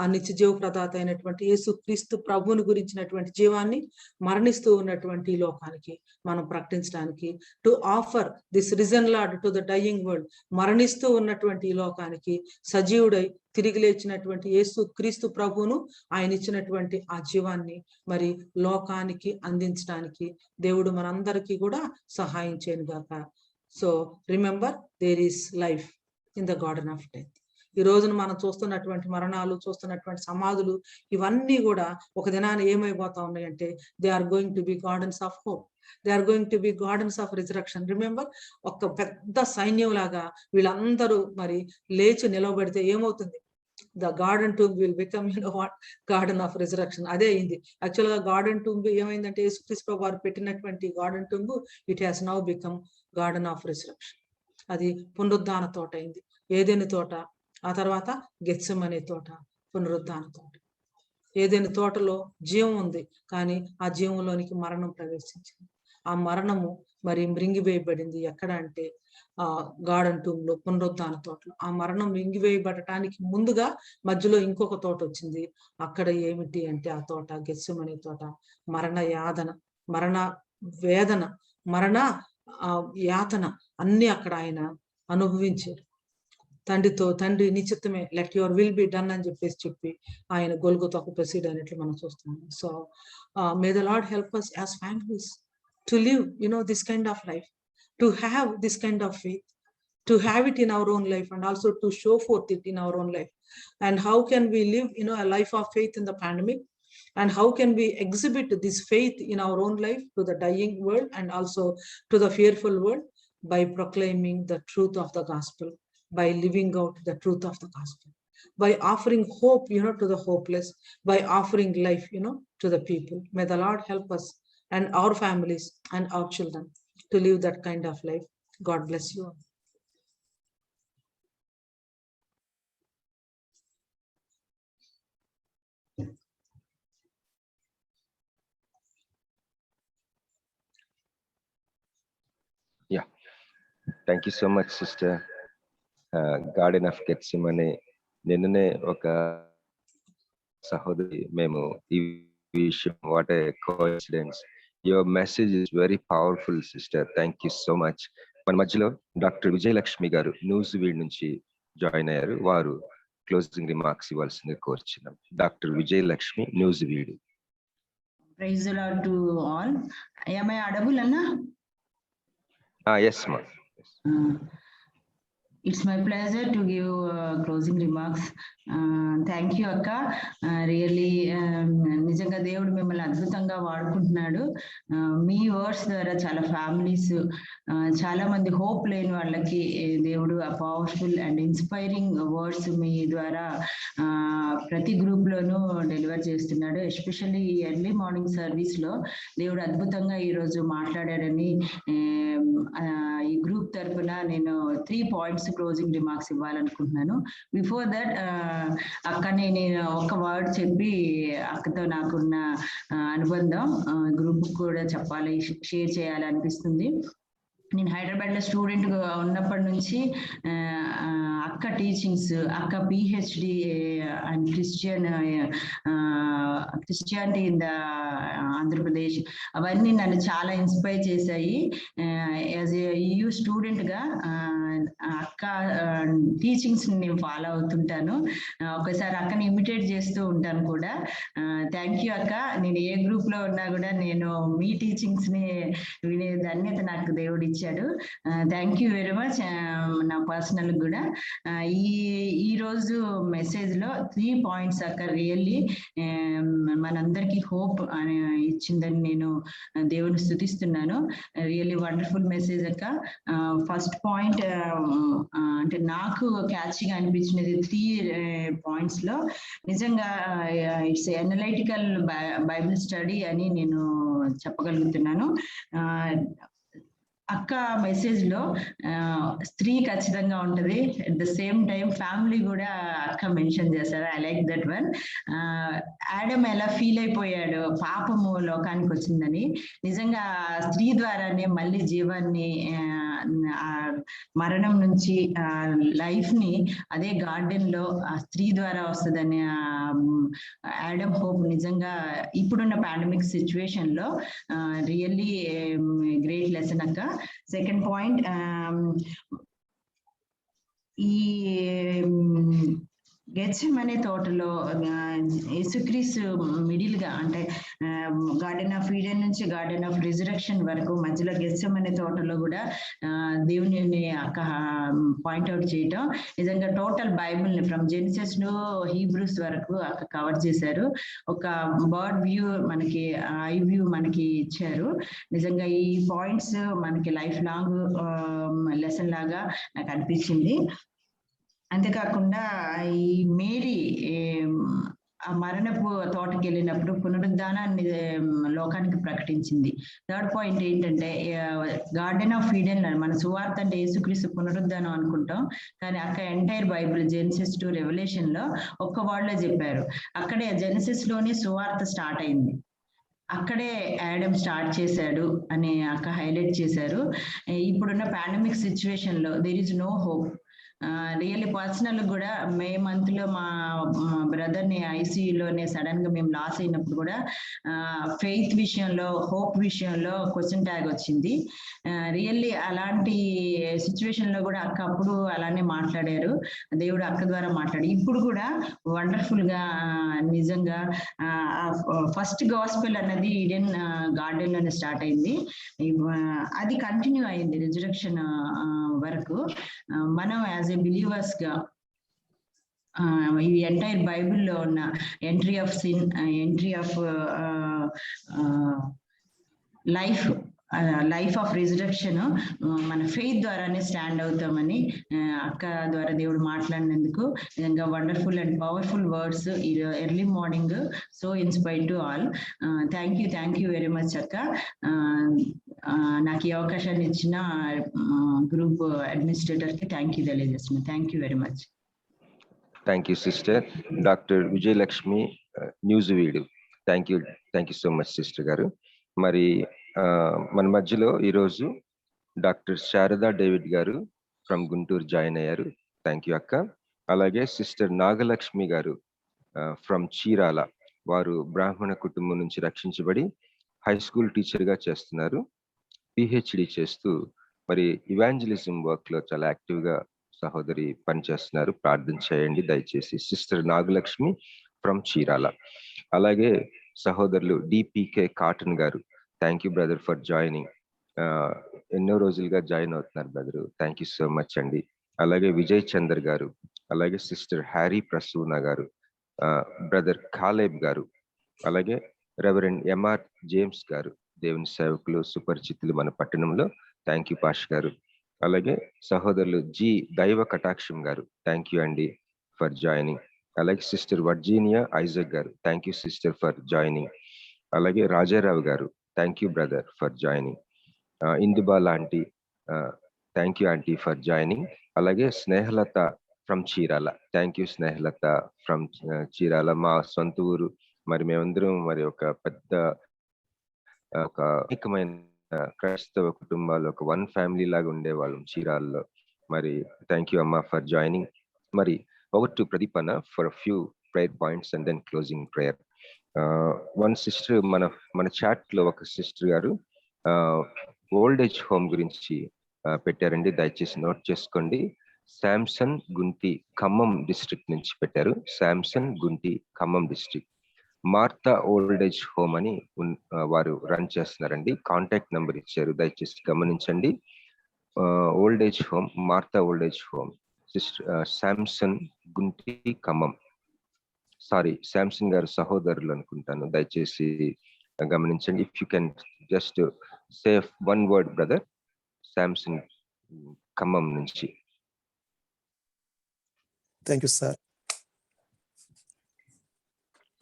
ఆ నిత్య జీవ ప్రదాత అయినటువంటి యేసు క్రీస్తు ప్రభువుని గురించినటువంటి జీవాన్ని మరణిస్తూ ఉన్నటువంటి ఈ లోకానికి మనం ప్రకటించడానికి, to offer this risen lord to the dying world, మరణిస్తూ ఉన్నటువంటి ఈ లోకానికి సజీవుడై తిరిగి లేచినటువంటి యేసు క్రీస్తు ప్రభువును ఆయన ఇచ్చినటువంటి ఆ జీవాన్ని మరి లోకానికి అందించడానికి దేవుడు మనందరికీ కూడా సహాయం చేయను గాక. So remember, there is life in the garden of death. ఈ రోజున మనం చూస్తున్నటువంటి మరణాలు, చూస్తున్నటువంటి సమాధులు, ఇవన్నీ కూడా ఒక దినాన్ని ఏమైపోతా ఉన్నాయంటే they are going to be gardens of hope, they are going to be gardens of resurrection. Remember, ఒక పెద్ద సైన్యం లాగా వీళ్ళందరూ మరి లేచి నిలవబడితే ఏమవుతుంది? The garden tomb will become garden of resurrection. అదే అయింది యాక్చువల్ గా. గార్డెన్ టూంబ్ ఏమైందంటే యేసుక్రీస్తు వారు పెట్టినటువంటి garden tomb it has now become garden of resurrection. అది పునరుద్ధాన తోట అయింది, ఏదెని తోట, ఆ తర్వాత గెత్సెమనే తోట, పునరుద్ధాన తోట. ఏదైనా తోటలో జీవం ఉంది, కానీ ఆ జీవంలోనికి మరణం ప్రవేశించింది. ఆ మరణము మరి మృంగివేయబడింది ఎక్కడ అంటే గార్డెన్ టూమ్ లో, పునరుద్ధాన తోటలో. ఆ మరణం మృంగివేయబడటానికి ముందుగా మధ్యలో ఇంకొక తోట వచ్చింది. అక్కడ ఏమిటి అంటే ఆ తోట గెత్సెమనే తోట. మరణ యాతన, మరణ వేదన, మరణ యాతన అన్ని అక్కడ ఆయన అనుభవించారు. తండ్రితో, తండ్రి నీ చిత్తమే, let your will be done అని చెప్పి ఆయన గొల్గొతాకు ప్రొసీడ్ అయినట్లు మనం చూస్తున్నాం. So may the lord help us as families to live this kind of life, to have this kind of faith, to have it in our own life, and also to show forth it in our own life. And how can we live a life of faith in the pandemic, and how can we exhibit this faith in our own life to the dying world and also to the fearful world? By proclaiming the truth of the gospel, by living out the truth of the gospel, by offering hope to the hopeless, by offering life to the people. May the Lord help us and our families and our children to live that kind of life. God bless you all. Yeah, thank you so much, sister. Garden of Gethsemane, నిన్ననే ఒక సహోదరి మేము ఈ విషయం, what a coincidence. Your message is very powerful sister, thank you so much. మన మధ్యలో డాక్టర్ విజయలక్ష్మి గారు న్యూస్ వీడ్ నుంచి జాయిన్ అయ్యారు. వారు క్లోజింగ్ రిమార్క్స్ ఇవ్వాల్సిందిగా కోరుచున్నాం. డాక్టర్ విజయలక్ష్మి, న్యూస్ వీడ్. Praise the Lord to all. Am I audible, Anna? Yes, ma. It's my pleasure to give closing remarks. Thank you, Akka. Really, నిజంగా దేవుడు మిమ్మల్ని అద్భుతంగా వాడుకుంటున్నాడు. మీ వర్డ్స్ ద్వారా చాలా ఫ్యామిలీస్, చాలా మంది హోప్ లేని వాళ్ళకి దేవుడు ఆ పవర్ఫుల్ అండ్ ఇన్స్పైరింగ్ వర్డ్స్ మీ ద్వారా ప్రతి గ్రూప్ లోనూ డెలివర్ చేస్తున్నాడు. ఎస్పెషల్లీ ఈ ఎర్లీ మార్నింగ్ సర్వీస్ లో దేవుడు అద్భుతంగా ఈరోజు మాట్లాడాడని ఈ గ్రూప్ తరఫున నేను 3 పాయింట్స్ క్లోజింగ్ రిమార్క్స్ ఇవ్వాలనుకుంటున్నాను. బిఫోర్ దట్ అక్క నేను ఒక వర్డ్ చెప్పి అక్కతో నాకున్న అనుబంధం గ్రూప్ కూడా చెప్పాలి, షేర్ చేయాలి అనిపిస్తుంది. నేను హైదరాబాద్ లో స్టూడెంట్ ఉన్నప్పటి నుంచి అక్క టీచింగ్స్, అక్క PhD and Christianity in the Andhra Pradesh, అవన్నీ నన్ను చాలా ఇన్స్పైర్ చేశాయి. యాజ్ ఏ EU స్టూడెంట్ గా అక్క టీచింగ్స్ నేను ఫాలో అవుతుంటాను. ఒకసారి అక్కని ఇమిటేట్ చేస్తూ ఉంటాను కూడా. థ్యాంక్ యూ అక్క. నేను ఏ గ్రూప్ లో ఉన్నా కూడా నేను మీ టీచింగ్స్ ని వినే ధన్యత నాకు దేవుడు ఇచ్చాడు. Thank you very much. నా పర్సనల్ కూడా ఈ రోజు మెసేజ్ లో 3 పాయింట్స్ అక్క రియల్లీ మనందరికీ హోప్ ఇచ్చిందని నేను దేవుని స్తుతిస్తున్నాను. రియల్లీ వండర్ఫుల్ మెసేజ్ అక్క. ఫస్ట్ పాయింట్ అంటే నాకు క్యాచ్గా అనిపించినది 3 పాయింట్స్ లో నిజంగా ఇట్స్ అనలైటికల్ బైబిల్ స్టడీ అని నేను చెప్పగలుగుతున్నాను. అక్క మెసేజ్ లో స్త్రీ ఖచ్చితంగా ఉంటది, at the same time family కూడా అక్క మెన్షన్ చేశారు. I like that one. Adam ఎలా ఫీల్ అయిపోయాడు పాపము లోకానికి వచ్చిందని, నిజంగా స్త్రీ ద్వారానే మళ్ళీ జీవాన్ని, మరణం నుంచి లైఫ్ ని అదే గార్డెన్ లో ఆ స్త్రీ ద్వారా వస్తుందని ఆడమ్ హోప్ నిజంగా ఇప్పుడున్న పాండమిక్ సిచ్యువేషన్ లో రియల్లీ గ్రేట్ లెసన్ అక్క. సెకండ్ పాయింట్, ఈ గెత్సెమనే తోటలో యేసుక్రీస్తు మిడిల్ గా అంటే గార్డెన్ ఆఫ్ ఈడెన్ నుంచి గార్డెన్ ఆఫ్ రిజరక్షన్ వరకు మధ్యలో గెత్సెమనే తోటలో కూడా దేవుని అక్క పాయింట్అవుట్ చేయటం నిజంగా టోటల్ బైబుల్ ని ఫ్రమ్ జెనిసిస్ ను హీబ్రూస్ వరకు అక్క కవర్ చేశారు. ఒక బర్డ్ వ్యూ మనకి, ఐ వ్యూ మనకి ఇచ్చారు. నిజంగా ఈ పాయింట్స్ మనకి లైఫ్ లాంగ్ లెసన్ లాగా నాకు అనిపించింది. అంతేకాకుండా ఈ మేరీ ఆ మరణపు తోటకి వెళ్ళినప్పుడు పునరుద్ధానాన్ని లోకానికి ప్రకటించింది. థర్డ్ పాయింట్ ఏంటంటే గార్డెన్ ఆఫ్ ఈడెన్, మన సువార్త అంటే యేసుక్రీస్తు పునరుద్ధానం అనుకుంటాం, కానీ అక్కడ entire Bible genesis to revolution లో ఒక్క వర్డ్ లో చెప్పారు. అక్కడే జెనిసిస్ లోనే సువార్త స్టార్ట్ అయింది, అక్కడే యాడమ్ స్టార్ట్ చేశాడు అని అక్క హైలైట్ చేశారు. ఇప్పుడున్న పాండమిక్ సిచ్యువేషన్ లో there is no hope. Really personal కూడా మే మంత్ లో మా బ్రదర్ ని ఐసీయూలోనే సడన్ గా మేము లాస్ అయినప్పుడు కూడా ఫెయిత్ విషయంలో, హోప్ విషయంలో క్వశ్చన్ ట్యాగ్ వచ్చింది. రియల్లీ అలాంటి సిచ్యువేషన్ లో కూడా అక్క అప్పుడు అలానే మాట్లాడారు, దేవుడు అక్క ద్వారా మాట్లాడి. ఇప్పుడు కూడా వండర్ఫుల్ గా నిజంగా ఫస్ట్ గాస్పెల్ అన్నది ఈడెన్ గార్డెన్ లోనే స్టార్ట్ అయింది, అది కంటిన్యూ అయింది రిజరక్షన్ వరకు. మనం యాజ్ ఏ బిలీవర్స్ గా ఈ ఎంటైర్ బైబిల్లో ఉన్న entry of sin, entry of life of resurrection మన ఫెయిత్ ద్వారానే స్టాండ్ అవుతామని అక్క ద్వారా దేవుడు మాట్లాడినందుకు నిజంగా వండర్ఫుల్ అండ్ పవర్ఫుల్ వర్డ్స్ ఈ early morning. So inspired to all. Thank you very much అక్క. నాకు ఈ అవకాశాన్ని ఇచ్చిన గ్రూప్ అడ్మినిస్ట్రేటర్ కి థ్యాంక్ యూ తెలియజేస్తున్నాను. Thank you very much. Thank you sister. Doctor Vijayalakshmi, Nuzvid. Thank you so much sister గారు. మరి మన మధ్యలో ఈరోజు డాక్టర్ శారదా డేవిడ్ గారు ఫ్రమ్ గుంటూరు జాయిన్ అయ్యారు. థ్యాంక్ యూ అక్క. అలాగే సిస్టర్ నాగలక్ష్మి గారు ఫ్రమ్ చీరాల, వారు బ్రాహ్మణ కుటుంబం నుంచి రక్షించబడి హై స్కూల్ టీచర్ గా చేస్తున్నారు, పిహెచ్డి చేస్తూ మరి ఇవాంజలిజం వర్క్ లో చాలా యాక్టివ్ గా సహోదరి పనిచేస్తున్నారు. ప్రార్థన చేయండి దయచేసి. Sister Nagalakshmi from Chirala. అలాగే సహోదరులు డిపికే కాటన్ గారు, thank you brother for joining. ఎన్నో రోజులుగా జాయిన్ అవుతున్నారు brother, thank you so much అండి. అలాగే విజయ్ చందర్ గారు, అలాగే సిస్టర్ హ్యారీ ప్రసూన గారు, బ్రదర్ ఖాలేబ్ గారు, అలాగే రెవరెండ్ ఎంఆర్ జేమ్స్ గారు, దేవుని సేవకులు సుపరిచితులు మన పట్టణంలో, థ్యాంక్ యూ పాష్ గారు. అలాగే సహోదరులు జి దైవ కటాక్షం గారు, థ్యాంక్ యూ అండి ఫర్ జాయినింగ్. అలాగే సిస్టర్ వర్జీనియా ఐజక్ గారు, thank you sister for joining. అలాగే రాజారావు గారు, thank you brother for joining. Indubala aunty, thank you aunty for joining. అలాగే Snehalatha from Chirala, thank you Snehalatha from Chirala, మా సొంత ఊరు. మరి మేమందరం మరి ఒక పెద్ద ఒక అనేకమైన క్రైస్తవ కుటుంబాలు, ఒక వన్ ఫ్యామిలీ లాగా ఉండేవాళ్ళం చీరాల్లో. మరి థ్యాంక్ యూ అమ్మా ఫర్ జాయినింగ్. మరి over to Pradipana for a few prayer points and then closing prayer. One sister మన chat లో ఒక సిస్టర్ గారు ఓల్డ్ ఏజ్ హోమ్ గురించి పెట్టారండి, దయచేసి నోట్ చేసుకోండి. శాంసన్ గుంటి ఖమ్మం డిస్ట్రిక్ట్ నుంచి పెట్టారు. Samson Gunti Khammam district Martha old age home అని వారు రన్ చేస్తున్నారండి. కాంటాక్ట్ నెంబర్ ఇచ్చారు, దయచేసి గమనించండి. Old age home, Martha old age home, Samson Gunti Khammam. Sorry, Samson గారు సహోదరులు అనుకుంటాను, దయచేసి గమనించండి. If you can just save one word brother, Samson Khammam నుంచి. Thank you sir.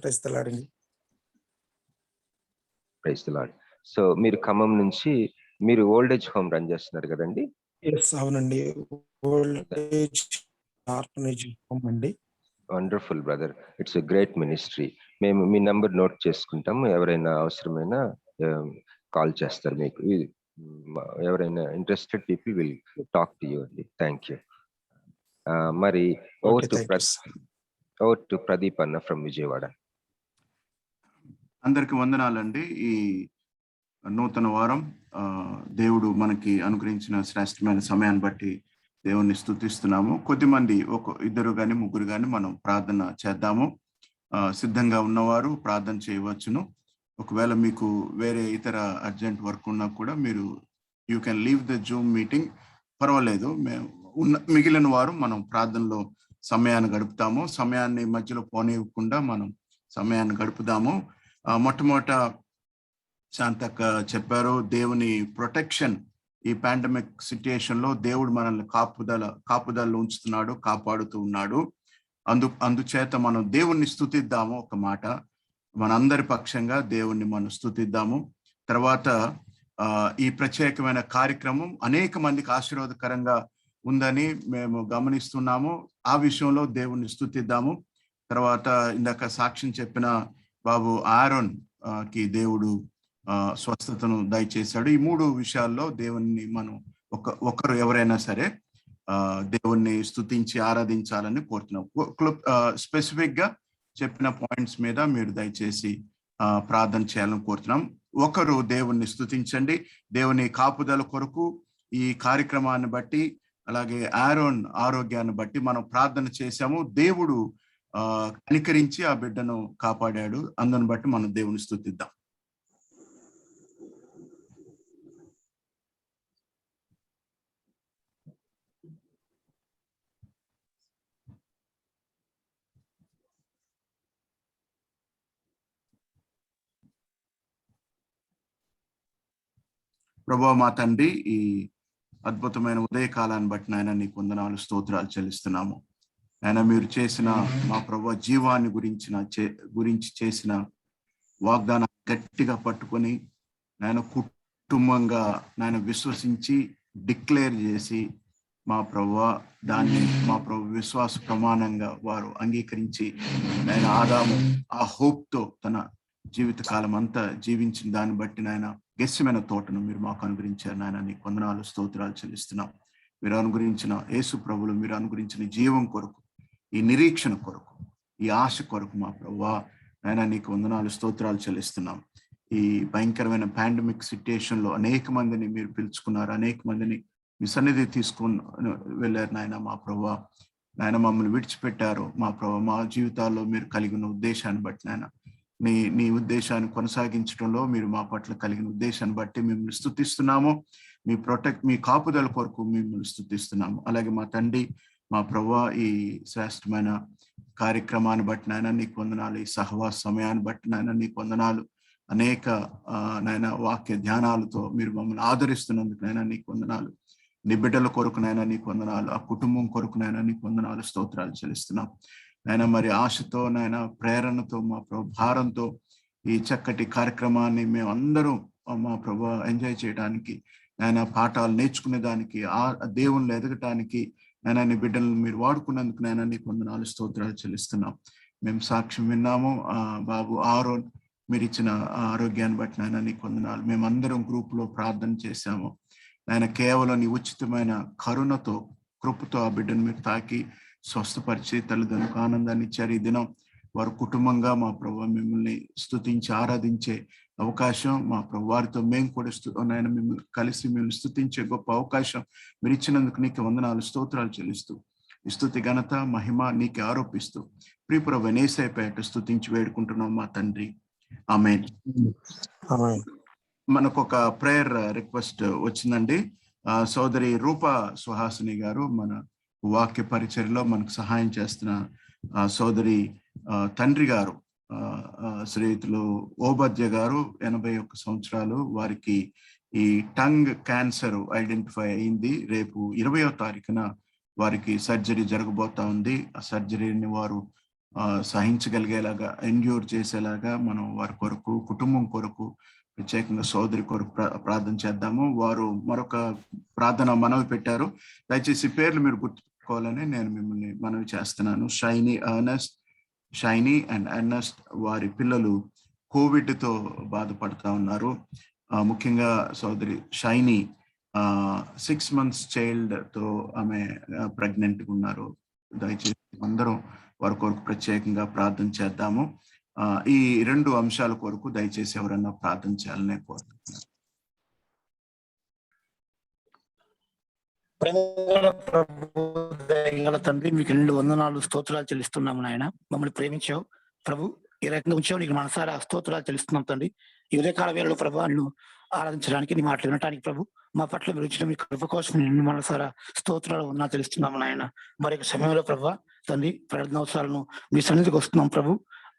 Praise the lord అండి. Praise the lord. సో మీరు ఖమ్మం నుంచి మీరు ఓల్డ్ ఏజ్ హోమ్ రన్ చేస్తున్నారు కదండి? ఎస్, అవునండి. ఓల్డ్ ఏజ్ ఆర్ఫనేజ్ హోమ్ అండి. Wonderful brother, it's a great ministry. మేము మీ నంబర్ నోట్ చేసుకుంటాము, ఎవరైనా అవసరమైనా కాల్ చేస్తారు మీకు. ఎవరైనా interested people will talk to you అండి. Thank you. మరి ఓవర్ టు ప్రదీప్ అన్న ఫ్రమ్ విజయవాడ. అందరికి వందనాలండి. ఈ నూతన వారం దేవుడు మనకి అనుగ్రహించిన శ్రేష్టమైన సమయాన్ని బట్టి దేవుణ్ణి స్తుతిస్తున్నాము. కొద్దిమంది ఇద్దరు కానీ ముగ్గురు కానీ మనం ప్రార్థన చేద్దాము. సిద్ధంగా ఉన్నవారు ప్రార్థన చేయవచ్చును. ఒకవేళ మీకు వేరే ఇతర అర్జెంట్ వర్క్ ఉన్నా కూడా మీరు you can leave the Zoom meeting, పర్వాలేదు. మిగిలిన వారు మనం ప్రార్థనలో సమయాన్ని గడుపుతాము. సమయాన్ని మధ్యలో పోనివ్వకుండా మనం సమయాన్ని గడుపుదాము. మొట్టమొదట శాంతక్క చెప్పారు, దేవుని ప్రొటెక్షన్ ఈ పాండమిక్ సిచ్యుయేషన్ లో దేవుడు మనల్ని కాపుదలలో ఉంచుతున్నాడు, కాపాడుతూ ఉన్నాడు. అందుచేత మనం దేవుణ్ణి స్తుతిద్దాము. ఒక మాట మనందరి పక్షంగా దేవుణ్ణి మనం స్తుతిద్దాము. తర్వాత ఈ ప్రత్యేకమైన కార్యక్రమం అనేక మందికి ఆశీర్వాదకరంగా ఉందని మేము గమనిస్తున్నాము. ఆ విషయంలో దేవుణ్ణి స్తుతిద్దాము. తర్వాత ఇందాక సాక్ష్యం చెప్పిన బాబు ఆరోన్ కి దేవుడు స్వస్థతను దయచేశాడు. ఈ మూడు విషయాల్లో దేవుణ్ణి మనం ఒకరు ఎవరైనా సరే దేవుణ్ణి స్తుతించి ఆరాధించాలని కోరుతున్నాం. స్పెసిఫిక్ గా చెప్పిన పాయింట్స్ మీద మీరు దయచేసి ప్రార్థన చేయాలని కోరుతున్నాం. ఒకరు దేవుణ్ణి స్తుతించండి. దేవుని కాపుదల కొరకు ఈ కార్యక్రమాన్ని బట్టి, అలాగే ఆరోన్ ఆరోగ్యాన్ని బట్టి మనం ప్రార్థన చేశాము. దేవుడు కనికరించి ఆ బిడ్డను కాపాడాడు. అందుని బట్టి మనం దేవుని స్తుతిద్దాం. ప్రభువా మా తండ్రి, ఈ అద్భుతమైన ఉదయకాలాన్ని బట్టి నాయన నీకు వందనాలు, స్తోత్రాలు చెల్లిస్తున్నాము. ఆయన మీరు చేసిన మా ప్రభువా జీవాన్ని గురించి చేసిన వాగ్దానం గట్టిగా పట్టుకొని నాయన కుటుంబంగా నాయన విశ్వసించి డిక్లేర్ చేసి మా ప్రభువా దాన్ని మా ప్రభు విశ్వాస ప్రమాణంగా వారు అంగీకరించి నాయన ఆదాము ఆ హోప్తో తన జీవిత కాలం అంతా జీవించిన దాన్ని బట్టి నాయన గెస్సమైన తోటను మీరు మాకు అనుగ్రహించారు. నాయన నీకు వందనాలు, స్తోత్రాలు చెల్లిస్తున్నాం. మీరు అనుగ్రహించిన యేసు ప్రభులు, మీరు అనుగ్రహించిన జీవం కొరకు, ఈ నిరీక్షణ కొరకు, ఈ ఆశ కొరకు మా ప్రభువా నాయన నీకు వందనాలు, స్తోత్రాలు చెల్లిస్తున్నాం. ఈ భయంకరమైన పాండమిక్ సిట్యుయేషన్ లో అనేక మందిని మీరు పిలుచుకున్నారు, అనేక మందిని మీ సన్నిధి తీసుకుని వెళ్ళారు నాయన. మా ప్రభువా నాయన మమ్మల్ని విడిచిపెట్టారు మా ప్రభువా. మా జీవితాల్లో మీరు కలిగి ఉన్న ఉద్దేశాన్ని బట్టి నాయన నీ ఉద్దేశాన్ని కొనసాగించడంలో మీరు మా పట్ల కలిగిన ఉద్దేశాన్ని బట్టి మిమ్మల్ని స్తుతిస్తున్నాము. మీ కాపుదల కొరకు మిమ్మల్ని స్తుతిస్తున్నాము. అలాగే మా తండ్రి, మా ప్రభువా, ఈ శ్రేష్టమైన కార్యక్రమాన్ని బట్టి నాయన నీకు వందనాలు. ఈ సహవాస సమయాన్ని బట్టి నాయన నీకు వందనాలు. అనేక నాయన వాక్య ధ్యానాలతో మీరు మమ్మల్ని ఆదరిస్తున్నందుకు నాయన నీకు వందనాలు. నీ బిడ్డల కొరకు నాయన నీకు వందనాలు. ఆ కుటుంబం కొరకు నాయన నీకు వందనాలు, స్తోత్రాలు చెల్లిస్తున్నాం నాయన. మరి ఆశతో నాయన, ప్రేరణతో, మా ప్రభు భారంతో ఈ చక్కటి కార్యక్రమాన్ని మేము అందరం మా ప్రభు ఎంజాయ్ చేయడానికి, నాయన పాఠాలు నేర్చుకునే దానికి, ఆ దేవుళ్ళు ఎదగటానికి నాయన నీ బిడ్డలను మీరు వాడుకున్నందుకు నాయన నీకు వందనాలు, స్తోత్రాలు చెల్లిస్తున్నాం. మేము సాక్ష్యం విన్నాము. బాబు ఆరోన్ మీరు ఇచ్చిన ఆరోగ్యాన్ని బట్టి నాయన నీకు వందనాలు. మేమందరం గ్రూపులో ప్రార్థన చేశాము నాయన. కేవలం నీ ఉచితమైన కరుణతో, కృపతో ఆ బిడ్డను మీరు తాకి స్వస్థపరిచి తల్లిదండ్రులకు ఆనందాన్ని ఇచ్చారు. ఈ దినం వారు కుటుంబంగా మా ప్రభు మిమ్మల్ని స్తుతించి ఆరాధించే అవకాశం, మా ప్రభు వారితో మేము కూడా నాయన మిమ్మల్ని కలిసి మిమ్మల్ని స్తుతించే గొప్ప అవకాశం మీరు ఇచ్చినందుకు నీకు వందనాలు, స్తోత్రాలు చెల్లిస్తూ ఈ స్తుతి ఘనత మహిమ నీకే ఆరోపిస్తూ ప్రియప్రభు యేసయ్యపేట స్తుతించి వేడుకుంటున్నాం మా తండ్రి. ఆమేన్. మనకు ఒక ప్రేయర్ రిక్వెస్ట్ వచ్చిందండి. సోదరి రూపా సుహాసిని గారు మన వాక్య పరిచర్యలో మనకు సహాయం చేస్తున్న సోదరి తండ్రి గారు శ్రీయుతులు ఓబద్య గారు 81 సంవత్సరాలు. వారికి ఈ టంగ్ క్యాన్సర్ ఐడెంటిఫై అయింది. రేపు 20వ తారీఖున వారికి సర్జరీ జరగబోతా ఉంది. ఆ సర్జరీని వారు సహించగలిగేలాగా, ఎండ్యూర్ చేసేలాగా మనం వారి కొరకు, కుటుంబం కొరకు, ప్రత్యేకంగా సోదరి కొరకు ప్రార్థన చేద్దాము. వారు మరొక ప్రార్థన మనవి పెట్టారు. దయచేసి పేర్లు మీరు గుర్తుపెట్టుకోవాలని నేను మిమ్మల్ని మనవి చేస్తున్నాను. షైనీ అండ్ అర్నెస్ట్ వారి పిల్లలు కోవిడ్తో బాధపడుతూ ఉన్నారు. ముఖ్యంగా సోదరి షైనీ 6 months చైల్డ్తో ఆమె ప్రెగ్నెంట్గా ఉన్నారు. దయచేసి అందరం వారి కొరకు ప్రత్యేకంగా ప్రార్థన చేద్దాము. ఈ 2 అంశాల కొరకు దయచేసి ఎవరన్నా ప్రార్థన చేయాలని కోరుతున్నాను. తండ్రి, మీకు 2 వందనాలు, స్తోత్రాలు చెల్లిస్తున్నాము నాయన. మమ్మల్ని ప్రేమించావు ప్రభు, ఈ రకంగా ఉంచావు, నీకు మనసారా స్తోత్రాలు చెల్లిస్తున్నాం తండ్రి. ఈ ఉదయకాల వేళలో ప్రభు నిన్ను ఆరాధించడానికి, నీ మాటలు వినడానికి ప్రభు మా పట్ల మీరు ఇచ్చిన మీ కృప కోసం నిన్ను మనసారా స్తోత్రాలు ఉన్నా తెలుస్తున్నాము నాయన. మరి సమయంలో ప్రభు తండ్రి ప్రార్థన అవసరాలను మీ సన్నిధికి వస్తున్నాం ప్రభు.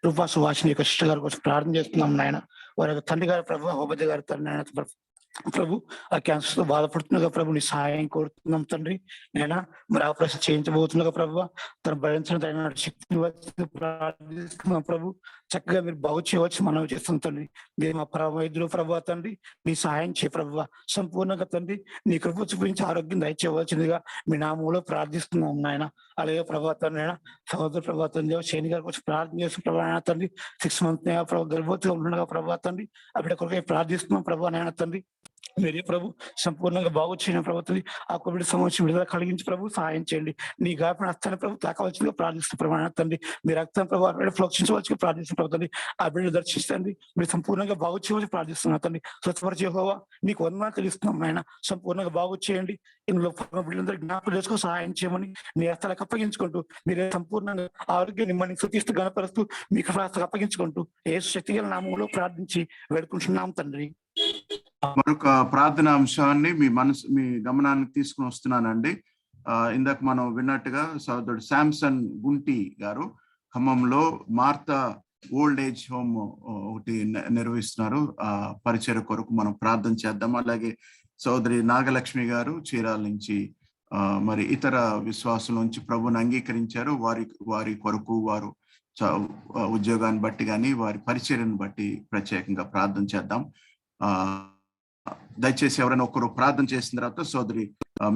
రూపా సువాసిని యొక్క సిస్టర్ గారి కోసం ప్రార్థన చేస్తున్నాం నాయన. వారి యొక్క తండ్రి గారు ప్రభు, ఓబద్య గారి తండ్రి నాయన ప్రభు ఆ క్యాన్సర్ తో బాధపడుతుండగా ప్రభు నీ సహాయం కోరుతున్నాం తండ్రి. నేను మరి ఆపరేషన్ చేయించబోతుండగా ప్రభు తన భరించిన శక్తిని వచ్చి ప్రార్థిస్తున్నాం ప్రభు. చక్కగా మీరు బాగు చేయవచ్చు మనం చేస్తాం తండ్రి. మీరు మా వైద్యులు ప్రభు తండ్రి, మీ సహాయం చేయ ప్రభు. సంపూర్ణంగా తండ్రి నీ కృప చూపించి ఆరోగ్యం దయచేయవలసిందిగా మీ నామంలో ప్రార్థిస్తున్నాం నాయన. అలాగే ప్రభాతం నాయన, సహోదర ప్రభాతం శని గారి కోసం ప్రార్థన చేస్తున్న ప్రభా తండ్రి. 6 months ప్రభు గర్భవతిగా ఉండగా ప్రభా తండ్రి ఆ బిడ్డ కొరకై ప్రార్థిస్తున్నాం ప్రభా నాయన తండ్రి. మీరే ప్రభు సంపూర్ణంగా బాగు చేయని ప్రభుత్వం ఆ కోవిడ్ సమస్య విడుదల కలిగించి ప్రభు సహాయం చేయండి. నీ గాయపడిన హస్తాన్ని ప్రభు తాకవలసిందిగా ప్రార్థిస్తున్న ప్రభావ తండ్రి. మీ రక్తం ప్రభావ ప్రోక్షించవలసి ప్రార్థిస్తున్న ప్రభు తండ్రి. ఆ బిడ్డను దర్శించండి, మీరు సంపూర్ణంగా బాగు చేయవలసి ప్రార్థిస్తున్నా తండ్రి. స్వచ్ఛపరిచే యెహోవా నీకు వందనాలు తెలుస్తున్నాం ఆయన. సంపూర్ణంగా బాగు చేయండి. ఇందులో బిడ్డలందరూ జ్ఞాపకం చేసుకుని సహాయం చేయమని నీ హస్తాలకు అప్పగించుకుంటూ మీరే సంపూర్ణంగా ఆరోగ్యాన్ని మిమ్మల్ని సూచిస్తూ గణపరుస్తూ మీకు హస్తాలకు అప్పగించుకుంటూ యేసు శక్తిగల నామములో ప్రార్థించి వేడుకుంటున్నాం తండ్రి. మరొక ప్రార్థన అంశాన్ని మీ గమనానికి తీసుకుని వస్తున్నానండి. ఇందాక మనం విన్నట్టుగా సోదరుడు శాంసన్ గుంటి గారు ఖమ్మంలో మార్తా ఓల్డ్ ఏజ్ హోమ్ ఒకటి నిర్వహిస్తున్నారు. ఆ పరిచయ కొరకు మనం ప్రార్థన చేద్దాం. అలాగే సోదరి నాగలక్ష్మి గారు చీరాల నుంచి మరి ఇతర విశ్వాసుల నుంచి ప్రభుని అంగీకరించారు. వారి కొరకు వారు ఉద్యోగాన్ని బట్టి కానీ వారి పరిచర్యను బట్టి ప్రత్యేకంగా ప్రార్థన చేద్దాం. దయచేసి ఎవరైనా ఒకరు ప్రార్థన చేసిన తర్వాత సోదరి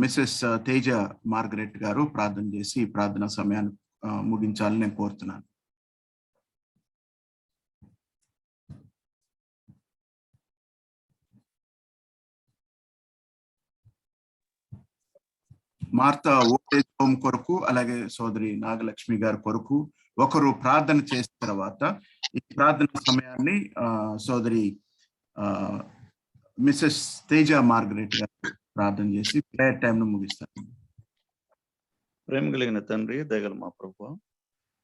మిసెస్ తేజ మార్గరెట్ గారు ప్రార్థన చేసి ఈ ప్రార్థన సమయాన్ని ముగించాలని నేను కోరుతున్నాను. మార్తా ఓల్డ్ ఏజ్ హోమ్ కొరకు అలాగే సోదరి నాగలక్ష్మి గారి కొరకు ఒకరు ప్రార్థన చేసిన తర్వాత ఈ ప్రార్థన సమయాన్ని సోదరి మిసెస్ తేజ మార్గరెట్ గారు ప్రార్థన చేసి ప్రేయర్ టైం ను ముగిస్తారు. ప్రేమ కలిగిన తండ్రి, దయగల మా ప్రభువా,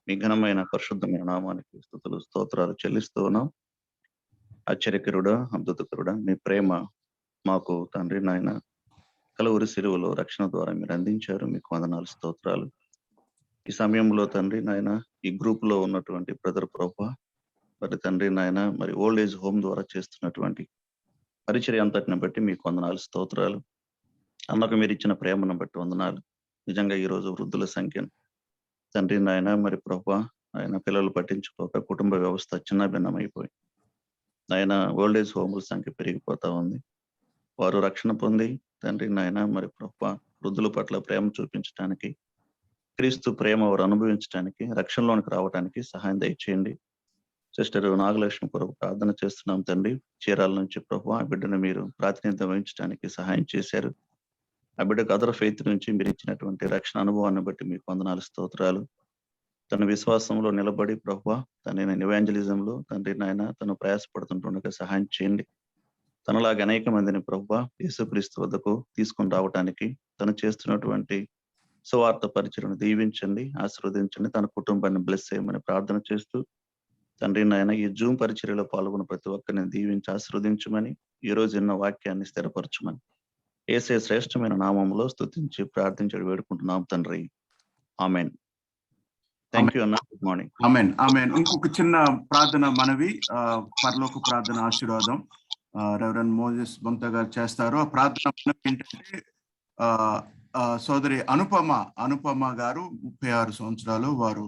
మీ ఘనమైన పరిశుద్ధమైన నామానికి స్తుతులు స్తోత్రాలు చెల్లిస్తూ ఉన్నాం. ఆశ్చర్యకరుడా, అద్భుతకరుడా, మీ ప్రేమ మాకు తండ్రి నాయన కలువరి సిలువలో రక్షణ ద్వారా మీరు అందించారు. మీకు వందనాలు, స్తోత్రాలు. ఈ సమయంలో తండ్రి నాయన ఈ గ్రూప్ లో ఉన్నటువంటి బ్రదర్ ప్రభా, మరి తండ్రి నాయన మరి ఓల్డ్ ఏజ్ హోమ్ ద్వారా చేస్తున్నటువంటి పరిచర్య అంతటిని బట్టి మీకు వందనాలు, స్తోత్రాలు. అన్నకు మీరు ఇచ్చిన ప్రేమను బట్టి వందనాలు. నిజంగా ఈ రోజు వృద్ధుల సంఖ్యను తండ్రి నాయన మరి ప్రభా ఆయన పిల్లలు పట్టించుకోక కుటుంబ వ్యవస్థ చిన్న భిన్నమైపోయి ఆయన ఓల్డ్ ఏజ్ హోముల సంఖ్య పెరిగిపోతా ఉంది. వారు రక్షణ పొంది తండ్రి నాయన మరి ప్రభా వృద్ధుల పట్ల ప్రేమ చూపించడానికి, క్రీస్తు ప్రేమ వారు అనుభవించడానికి, రక్షణలోనికి రావడానికి సహాయం దయచేయండి. సిస్టర్ నాగలక్ష్మి కొరకు ప్రార్థన చేస్తున్నాం తండ్రి. చీరాల నుంచి ప్రభా ఆ బిడ్డను మీరు ప్రాతినిధ్యం వహించడానికి సహాయం చేశారు. ఆ బిడ్డకు అదర్ ఫెయిత్ నుంచి మీరు ఇచ్చినటువంటి రక్షణ అనుభవాన్ని బట్టి మీకు వందనాలు, స్తోత్రాలు. తన విశ్వాసంలో నిలబడి ప్రభా తన ఇవాంజలిజంలో తండ్రి నాయన తను ప్రయాసపడుతుంటుండగా సహాయం చేయండి. తనలాగా అనేక మందిని ప్రభా యేసుక్రీస్తు వద్దకు తీసుకుని రావడానికి తను చేస్తున్నటువంటి సువార్త పరిచయను దీవించండి, ఆశీర్వదించండి. తన కుటుంబాన్ని బ్లెస్ చేయమని ప్రార్థన చేస్తూ తండ్రి నాయన ఈ జూమ్ పరిచర్యలో పాల్గొన్న ప్రతి ఒక్కరిని దీవించి ఆశీర్వదించమని, ఈ రోజు ఎన్న వాక్యాన్ని స్థిరపరచమని యేసే శ్రేష్టమైన నామంలో స్తుతించి ప్రార్థించి వేడుకుంటున్నాం తండ్రి. ఆమెన్. థ్యాంక్ యూ అన్న. Good morning. Amen amen. ఇంకొక చిన్న ప్రార్థన మనవి, పరలోక ప్రార్థన ఆశీర్వాదం రెవరెండ్ మోజెస్ బొంత గారు చేస్తారు. ఆ ప్రార్థన ఏంటంటే సోదరి అనుపమ గారు 36 సంవత్సరాలు, వారు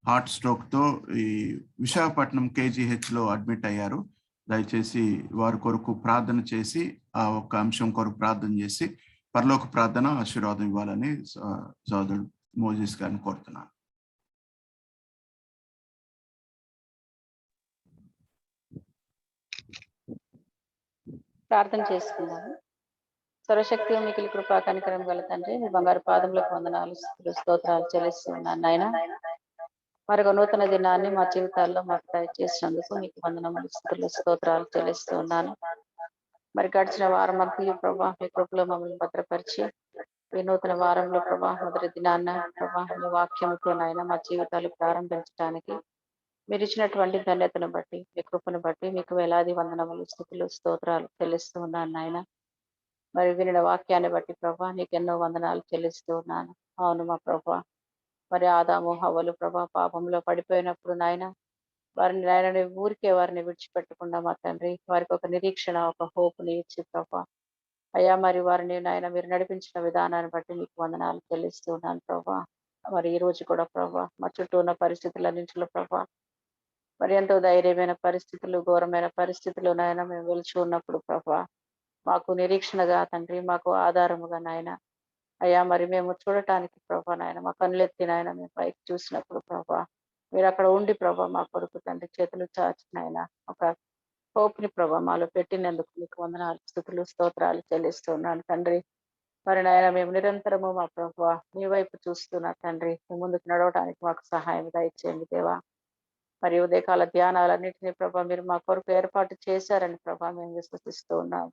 హార్ట్ స్ట్రోక్ తో ఈ విశాఖపట్నం KGH లో అడ్మిట్ అయ్యారు. దయచేసి వారి కొరకు ప్రార్థన చేసి ఆ ఒక్క అంశం కొరకు ప్రార్థన చేసి పరలోక ప్రార్థన ఆశీర్వాదం ఇవ్వాలని సోదరుడు మోజెస్ గారిని కోరుతున్నాను. ప్రార్థన చేసుకుందాము. సర్వశక్తి మిగిలి కృపా కనికరం గల తండ్రి, మీ బంగారు పాదములకు వందనాలు, స్తుతులు, స్తోత్రాలు చెల్లిస్తున్నాను నాయన. మరొక నూతన దినాన్ని మా జీవితాల్లో మాకు దయచేసినందుకు మీకు వందనములు, స్తుతులు, స్తోత్రాలు చెల్లిస్తున్నాను. మరి గడిచిన వారం అంతా ప్రభా మీ కృపలో మమ్మల్ని భద్రపరిచి ఈ నూతన వారంలో ప్రభా మొదటి దినాన్న ప్రభా మీ వాక్యముతో నాయన మా జీవితాలు ప్రారంభించడానికి మీరు ఇచ్చినటువంటి ధన్యతను బట్టి, మీ కృపను బట్టి మీకు వేలాది వందనములు, స్తుతులు, స్తోత్రాలు చెల్లిస్తూ ఉన్నాను నాయన. మరి వినిన వాక్యాన్ని బట్టి ప్రభా నీకు ఎన్నో వందనాలు చెల్లిస్తూ ఉన్నాను. అవును మా ప్రభా, మరి ఆదాము హవ్వలు ప్రభా పాపంలో పడిపోయినప్పుడు నాయన వారిని నాయన ఊరికే వారిని విడిచిపెట్టకుండా మా తండ్రి వారికి ఒక నిరీక్షణ, ఒక హోప్ని ఇచ్చి ప్రభా అయ్యా మరి వారిని నాయన మీరు నడిపించిన విధానాన్ని బట్టి మీకు వందనాలు చెల్లిస్తూ ఉన్నాను ప్రభా. మరి ఈ రోజు కూడా ప్రభా మా చుట్టూ ఉన్న పరిస్థితులన్నింటిలో ప్రభా మరి ఎంతో ధైర్యమైన పరిస్థితులు, ఘోరమైన పరిస్థితులు నాయన మేము వెలిచి ఉన్నప్పుడు ప్రభా మాకు నిరీక్షణగా తండ్రి, మాకు ఆధారముగా నాయన అయ్యా మరి మేము చూడటానికి ప్రభా నాయన మా కన్నులెత్తి నాయన మేము పైకి చూసినప్పుడు ప్రభా మీరు అక్కడ ఉండి ప్రభా మా కొడుకు తండ్రి చేతులు చాచి నాయన ఒక హోప్ ని ప్రభా మాలో పెట్టినందుకు మీకు వందనాలు, స్తుతులు, స్తోత్రాలు చెల్లిస్తున్నాను తండ్రి. మరి నాయన మేము నిరంతరము మా ప్రభా మీ వైపు చూస్తున్నా తండ్రి, మీ ముందుకు నడవడానికి మాకు సహాయం దయచేయండి దేవా. మరి ఉదయకాల ధ్యానాలన్నింటినీ ప్రభా మీరు మా కొరకు ఏర్పాటు చేశారని ప్రభా మేము విశ్వసిస్తూ ఉన్నాం.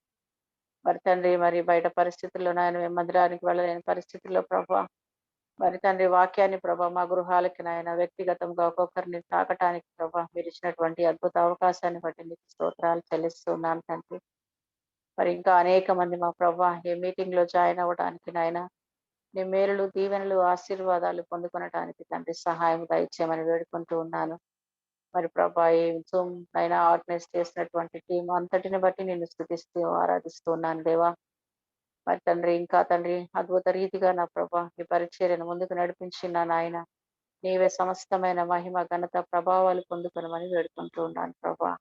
మరి తండ్రి మరి బయట పరిస్థితుల్లో నాయన మేము మందిరానికి వెళ్ళలేని పరిస్థితుల్లో ప్రభా మరి తండ్రి వాక్యాన్ని ప్రభా మా గృహాలకి నాయన వ్యక్తిగతంగా ఒక్కొక్కరిని తాకటానికి ప్రభా మీరు ఇచ్చినటువంటి అద్భుత అవకాశాన్ని బట్టి మీకు స్తోత్రాలు చెల్లిస్తున్నాను తండ్రి. మరి ఇంకా అనేక మంది మా ప్రభా ఈ మీటింగ్ లో జాయిన్ అవ్వడానికి నాయన నీ మేలులు, దీవెనలు, ఆశీర్వాదాలు పొందుకొనటానికి తండ్రి సహాయం దయచేయమని వేడుకుంటూ ఉన్నాను. మరి ప్రభా ఈ జూమ్ అయినా ఆర్గనైజ్ చేసినటువంటి టీం అంతటిని బట్టి నేను స్తుతిస్తూ ఆరాధిస్తూ ఉన్నాను దేవా. మరి తండ్రి ఇంకా తండ్రి అద్భుత రీతిగా నా ప్రభా ఈ పరిచర్యను ముందుకు నడిపించిన నాయన నీవే సమస్తమైన మహిమ, ఘనత, ప్రభావాలు పొందుకొనమని వేడుకుంటూ ఉన్నాను ప్రభా.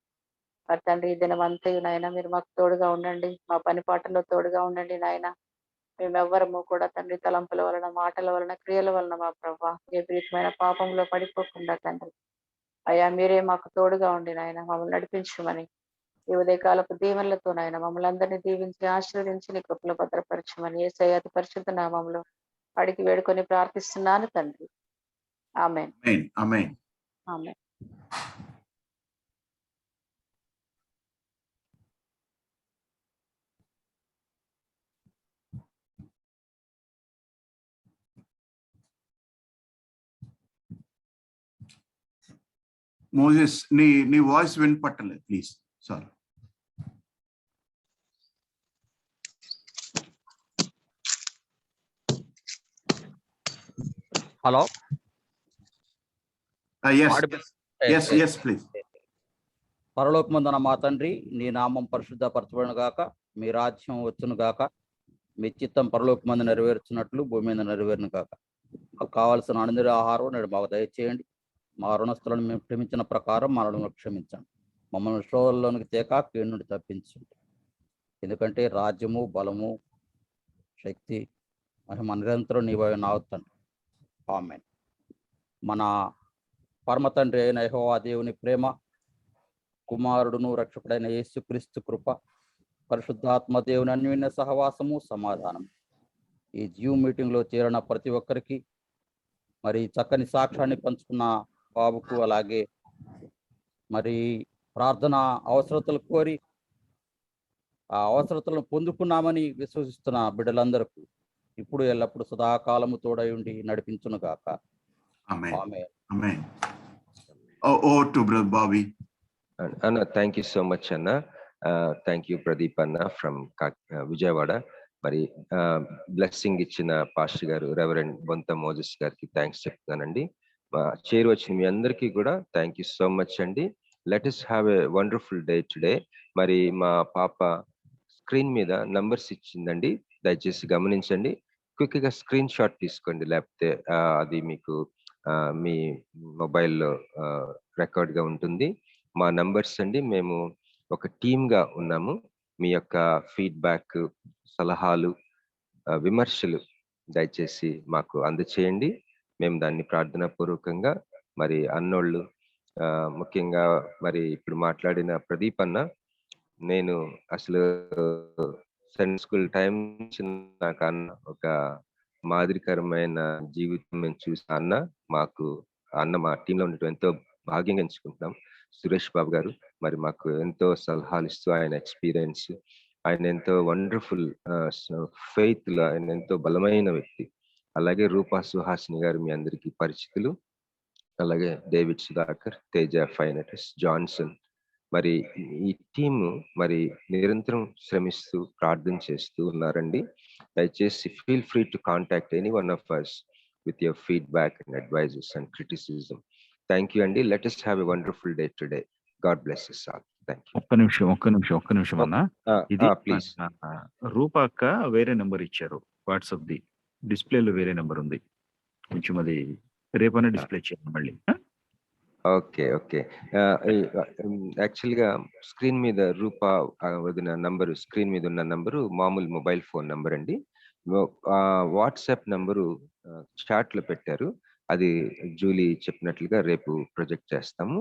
మరి తండ్రి ఈ దినమంతయు నాయన మీరు మాకు తోడుగా ఉండండి, మా పని పాటల్లో తోడుగా ఉండండి నాయన. మేమెవ్వరము కూడా తండ్రి తలంపుల వలన, మాటల వలన, క్రియల వలన మా ప్రభా ఏ విధమైన పాపంలో పడిపోకుండా తండ్రి అయ్యా మీరే మాకు తోడుగా ఉండి నాయన మమ్మల్ని నడిపించమని ఈ ఉదయకాలపు దీవెనలతో నాయన మమ్మల్ని అందరినీ దీవించి ఆశీర్వదించి నీ కృపలో భద్రపరచమని యేసయ్య అతి పరిశుద్ధ నామములో అడిగి వేడుకొని ప్రార్థిస్తున్నాను తండ్రి. ఆమేన్. ఆమేన్. ఆమేన్. మోజెస్ నీ వాయిస్ వినపట్టలేదు please. Sorry. Hello. yes please. పరలోకమందున మా తండ్రి, నీ నామం పరిశుద్ధపరచబడును గాక, మీ రాజ్యం వచ్చును గాక, మీ చిత్తం పరలోకమందు నెరవేర్చినట్లు భూమి మీద నెరవేరును గాక. మాకు కావాల్సిన అనుదిన ఆహారం నేడు మాకు దయచేయండి. మా రుణస్థులను మేము క్షమించిన ప్రకారం మనల్ని క్షమించండి. మమ్మల్ని శోధనలోనికి తేక కీడు నుండి తప్పించండి. ఎందుకంటే రాజ్యము, బలము, శక్తి, మహిమ నిరంతరం నీవై ఉన్నావు తండ్రి. ఆమేన్. మన పరమ తండ్రి అయిన యెహోవా దేవుని ప్రేమ, కుమారుడును రక్షకుడైన యేసుక్రీస్తు కృప, పరిశుద్ధాత్మ దేవుని అన్యోన్య సహవాసము, సమాధానం ఈ జూమ్ మీటింగ్లో చేరిన ప్రతి ఒక్కరికి, మరి చక్కని సాక్ష్యాన్ని పంచుకున్న బాబుకు, అలాగే మరి ప్రార్థన అవసరతలు కోరి ఆ అవసరతలను పొందుకున్నామని విశ్వసిస్తున్న బిడ్డలందరికీ ఇప్పుడు ఎల్లప్పుడు సదాకాలము తోడై ఉండి నడిపించును గాక. ఆమేన్. Over to Brother Bobby. Anna, thank you so much, Anna. Thank you, Pradeep Anna from Vijayawada. మరి బ్లెస్సింగ్ ఇచ్చిన పాస్టర్ గారు రెవరెండ్ బొంత మోజెస్ గారికి థ్యాంక్స్ చెప్తున్నానండి. చేరు వచ్చిన మీ అందరికీ కూడా థ్యాంక్ యూ సో మచ్ అండి. Let us have a wonderful day today. మరి మా పాప స్క్రీన్ మీద నంబర్స్ ఇచ్చిందండి, దయచేసి గమనించండి. క్విక్ గా స్క్రీన్ షాట్ తీసుకోండి, లేకపోతే అది మీకు మీ మొబైల్లో రికార్డ్ గా ఉంటుంది. మా నంబర్స్ అండి. మేము ఒక టీమ్ గా ఉన్నాము. మీ యొక్క ఫీడ్బ్యాక్, సలహాలు, విమర్శలు దయచేసి మాకు అందచేయండి. మేము దాన్ని ప్రార్థనాపూర్వకంగా, మరి అన్నోళ్ళు ముఖ్యంగా మరి ఇప్పుడు మాట్లాడిన ప్రదీప్ అన్న, నేను అసలు సెండ్ స్కూల్ టైం నుంచి నాకు అన్న ఒక మాదిరికరమైన జీవితం మేము చూసిన అన్న. మాకు అన్న మా టీంలో ఉండటం ఎంతో భాగ్యంగా ఎంచుకుంటున్నాం. సురేష్ బాబు గారు మరి మాకు ఎంతో సలహాలు ఇస్తూ, ఆయన ఎక్స్పీరియన్స్, ఆయన ఎంతో వండర్ఫుల్ ఫెయిత్ లో ఆయన ఎంతో బలమైన వ్యక్తి. అలాగే రూపా సుహాసిని గారు మీ అందరికీ పరిచితులు. అలాగే డేవిడ్ సుధాకర్, తేజ ఫైనటస్, జాన్సన్, మరి ఈ టీము మరి నిరంతరం శ్రమిస్తూ ప్రార్థన చేస్తూ ఉన్నారండి. దయచేసి feel free to contact any one of us with your feedback and advices and criticism. Thank you అండి. Let us have a wonderful day today. God bless us all. Thank you. ఒక్క నిమిషం అన్న. ఇది ప్లీజ్. రూపా అక్క వేరే నెంబర్ ఇచ్చారు, వాట్సాప్ ది డిస్ప్లేలో వేరే నెంబర్ ఉంది. కొంచెం అది రేపనే డిస్ప్లే చేయండి మళ్ళీ. ఓకే. యాక్చువల్గా స్క్రీన్ మీద రూపా వదిన నంబరు, స్క్రీన్ మీద ఉన్న నంబరు మామూలు మొబైల్ ఫోన్ నంబర్ అండి. వాట్సాప్ నంబరు చాట్ లో పెట్టారు. అది జూలీ చెప్పినట్లుగా రేపు ప్రొజెక్ట్ చేస్తాము.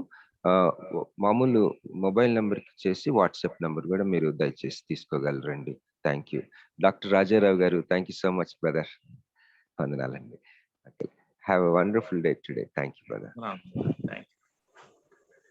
మామూలు మొబైల్ నంబర్కి చేసి వాట్సాప్ నంబర్ కూడా మీరు దయచేసి తీసుకోగలరండి. Thank you. డాక్టర్ రాజారావు గారు, thank you so much brother. వందనాలండి. Have a wonderful day today. Thank you brother.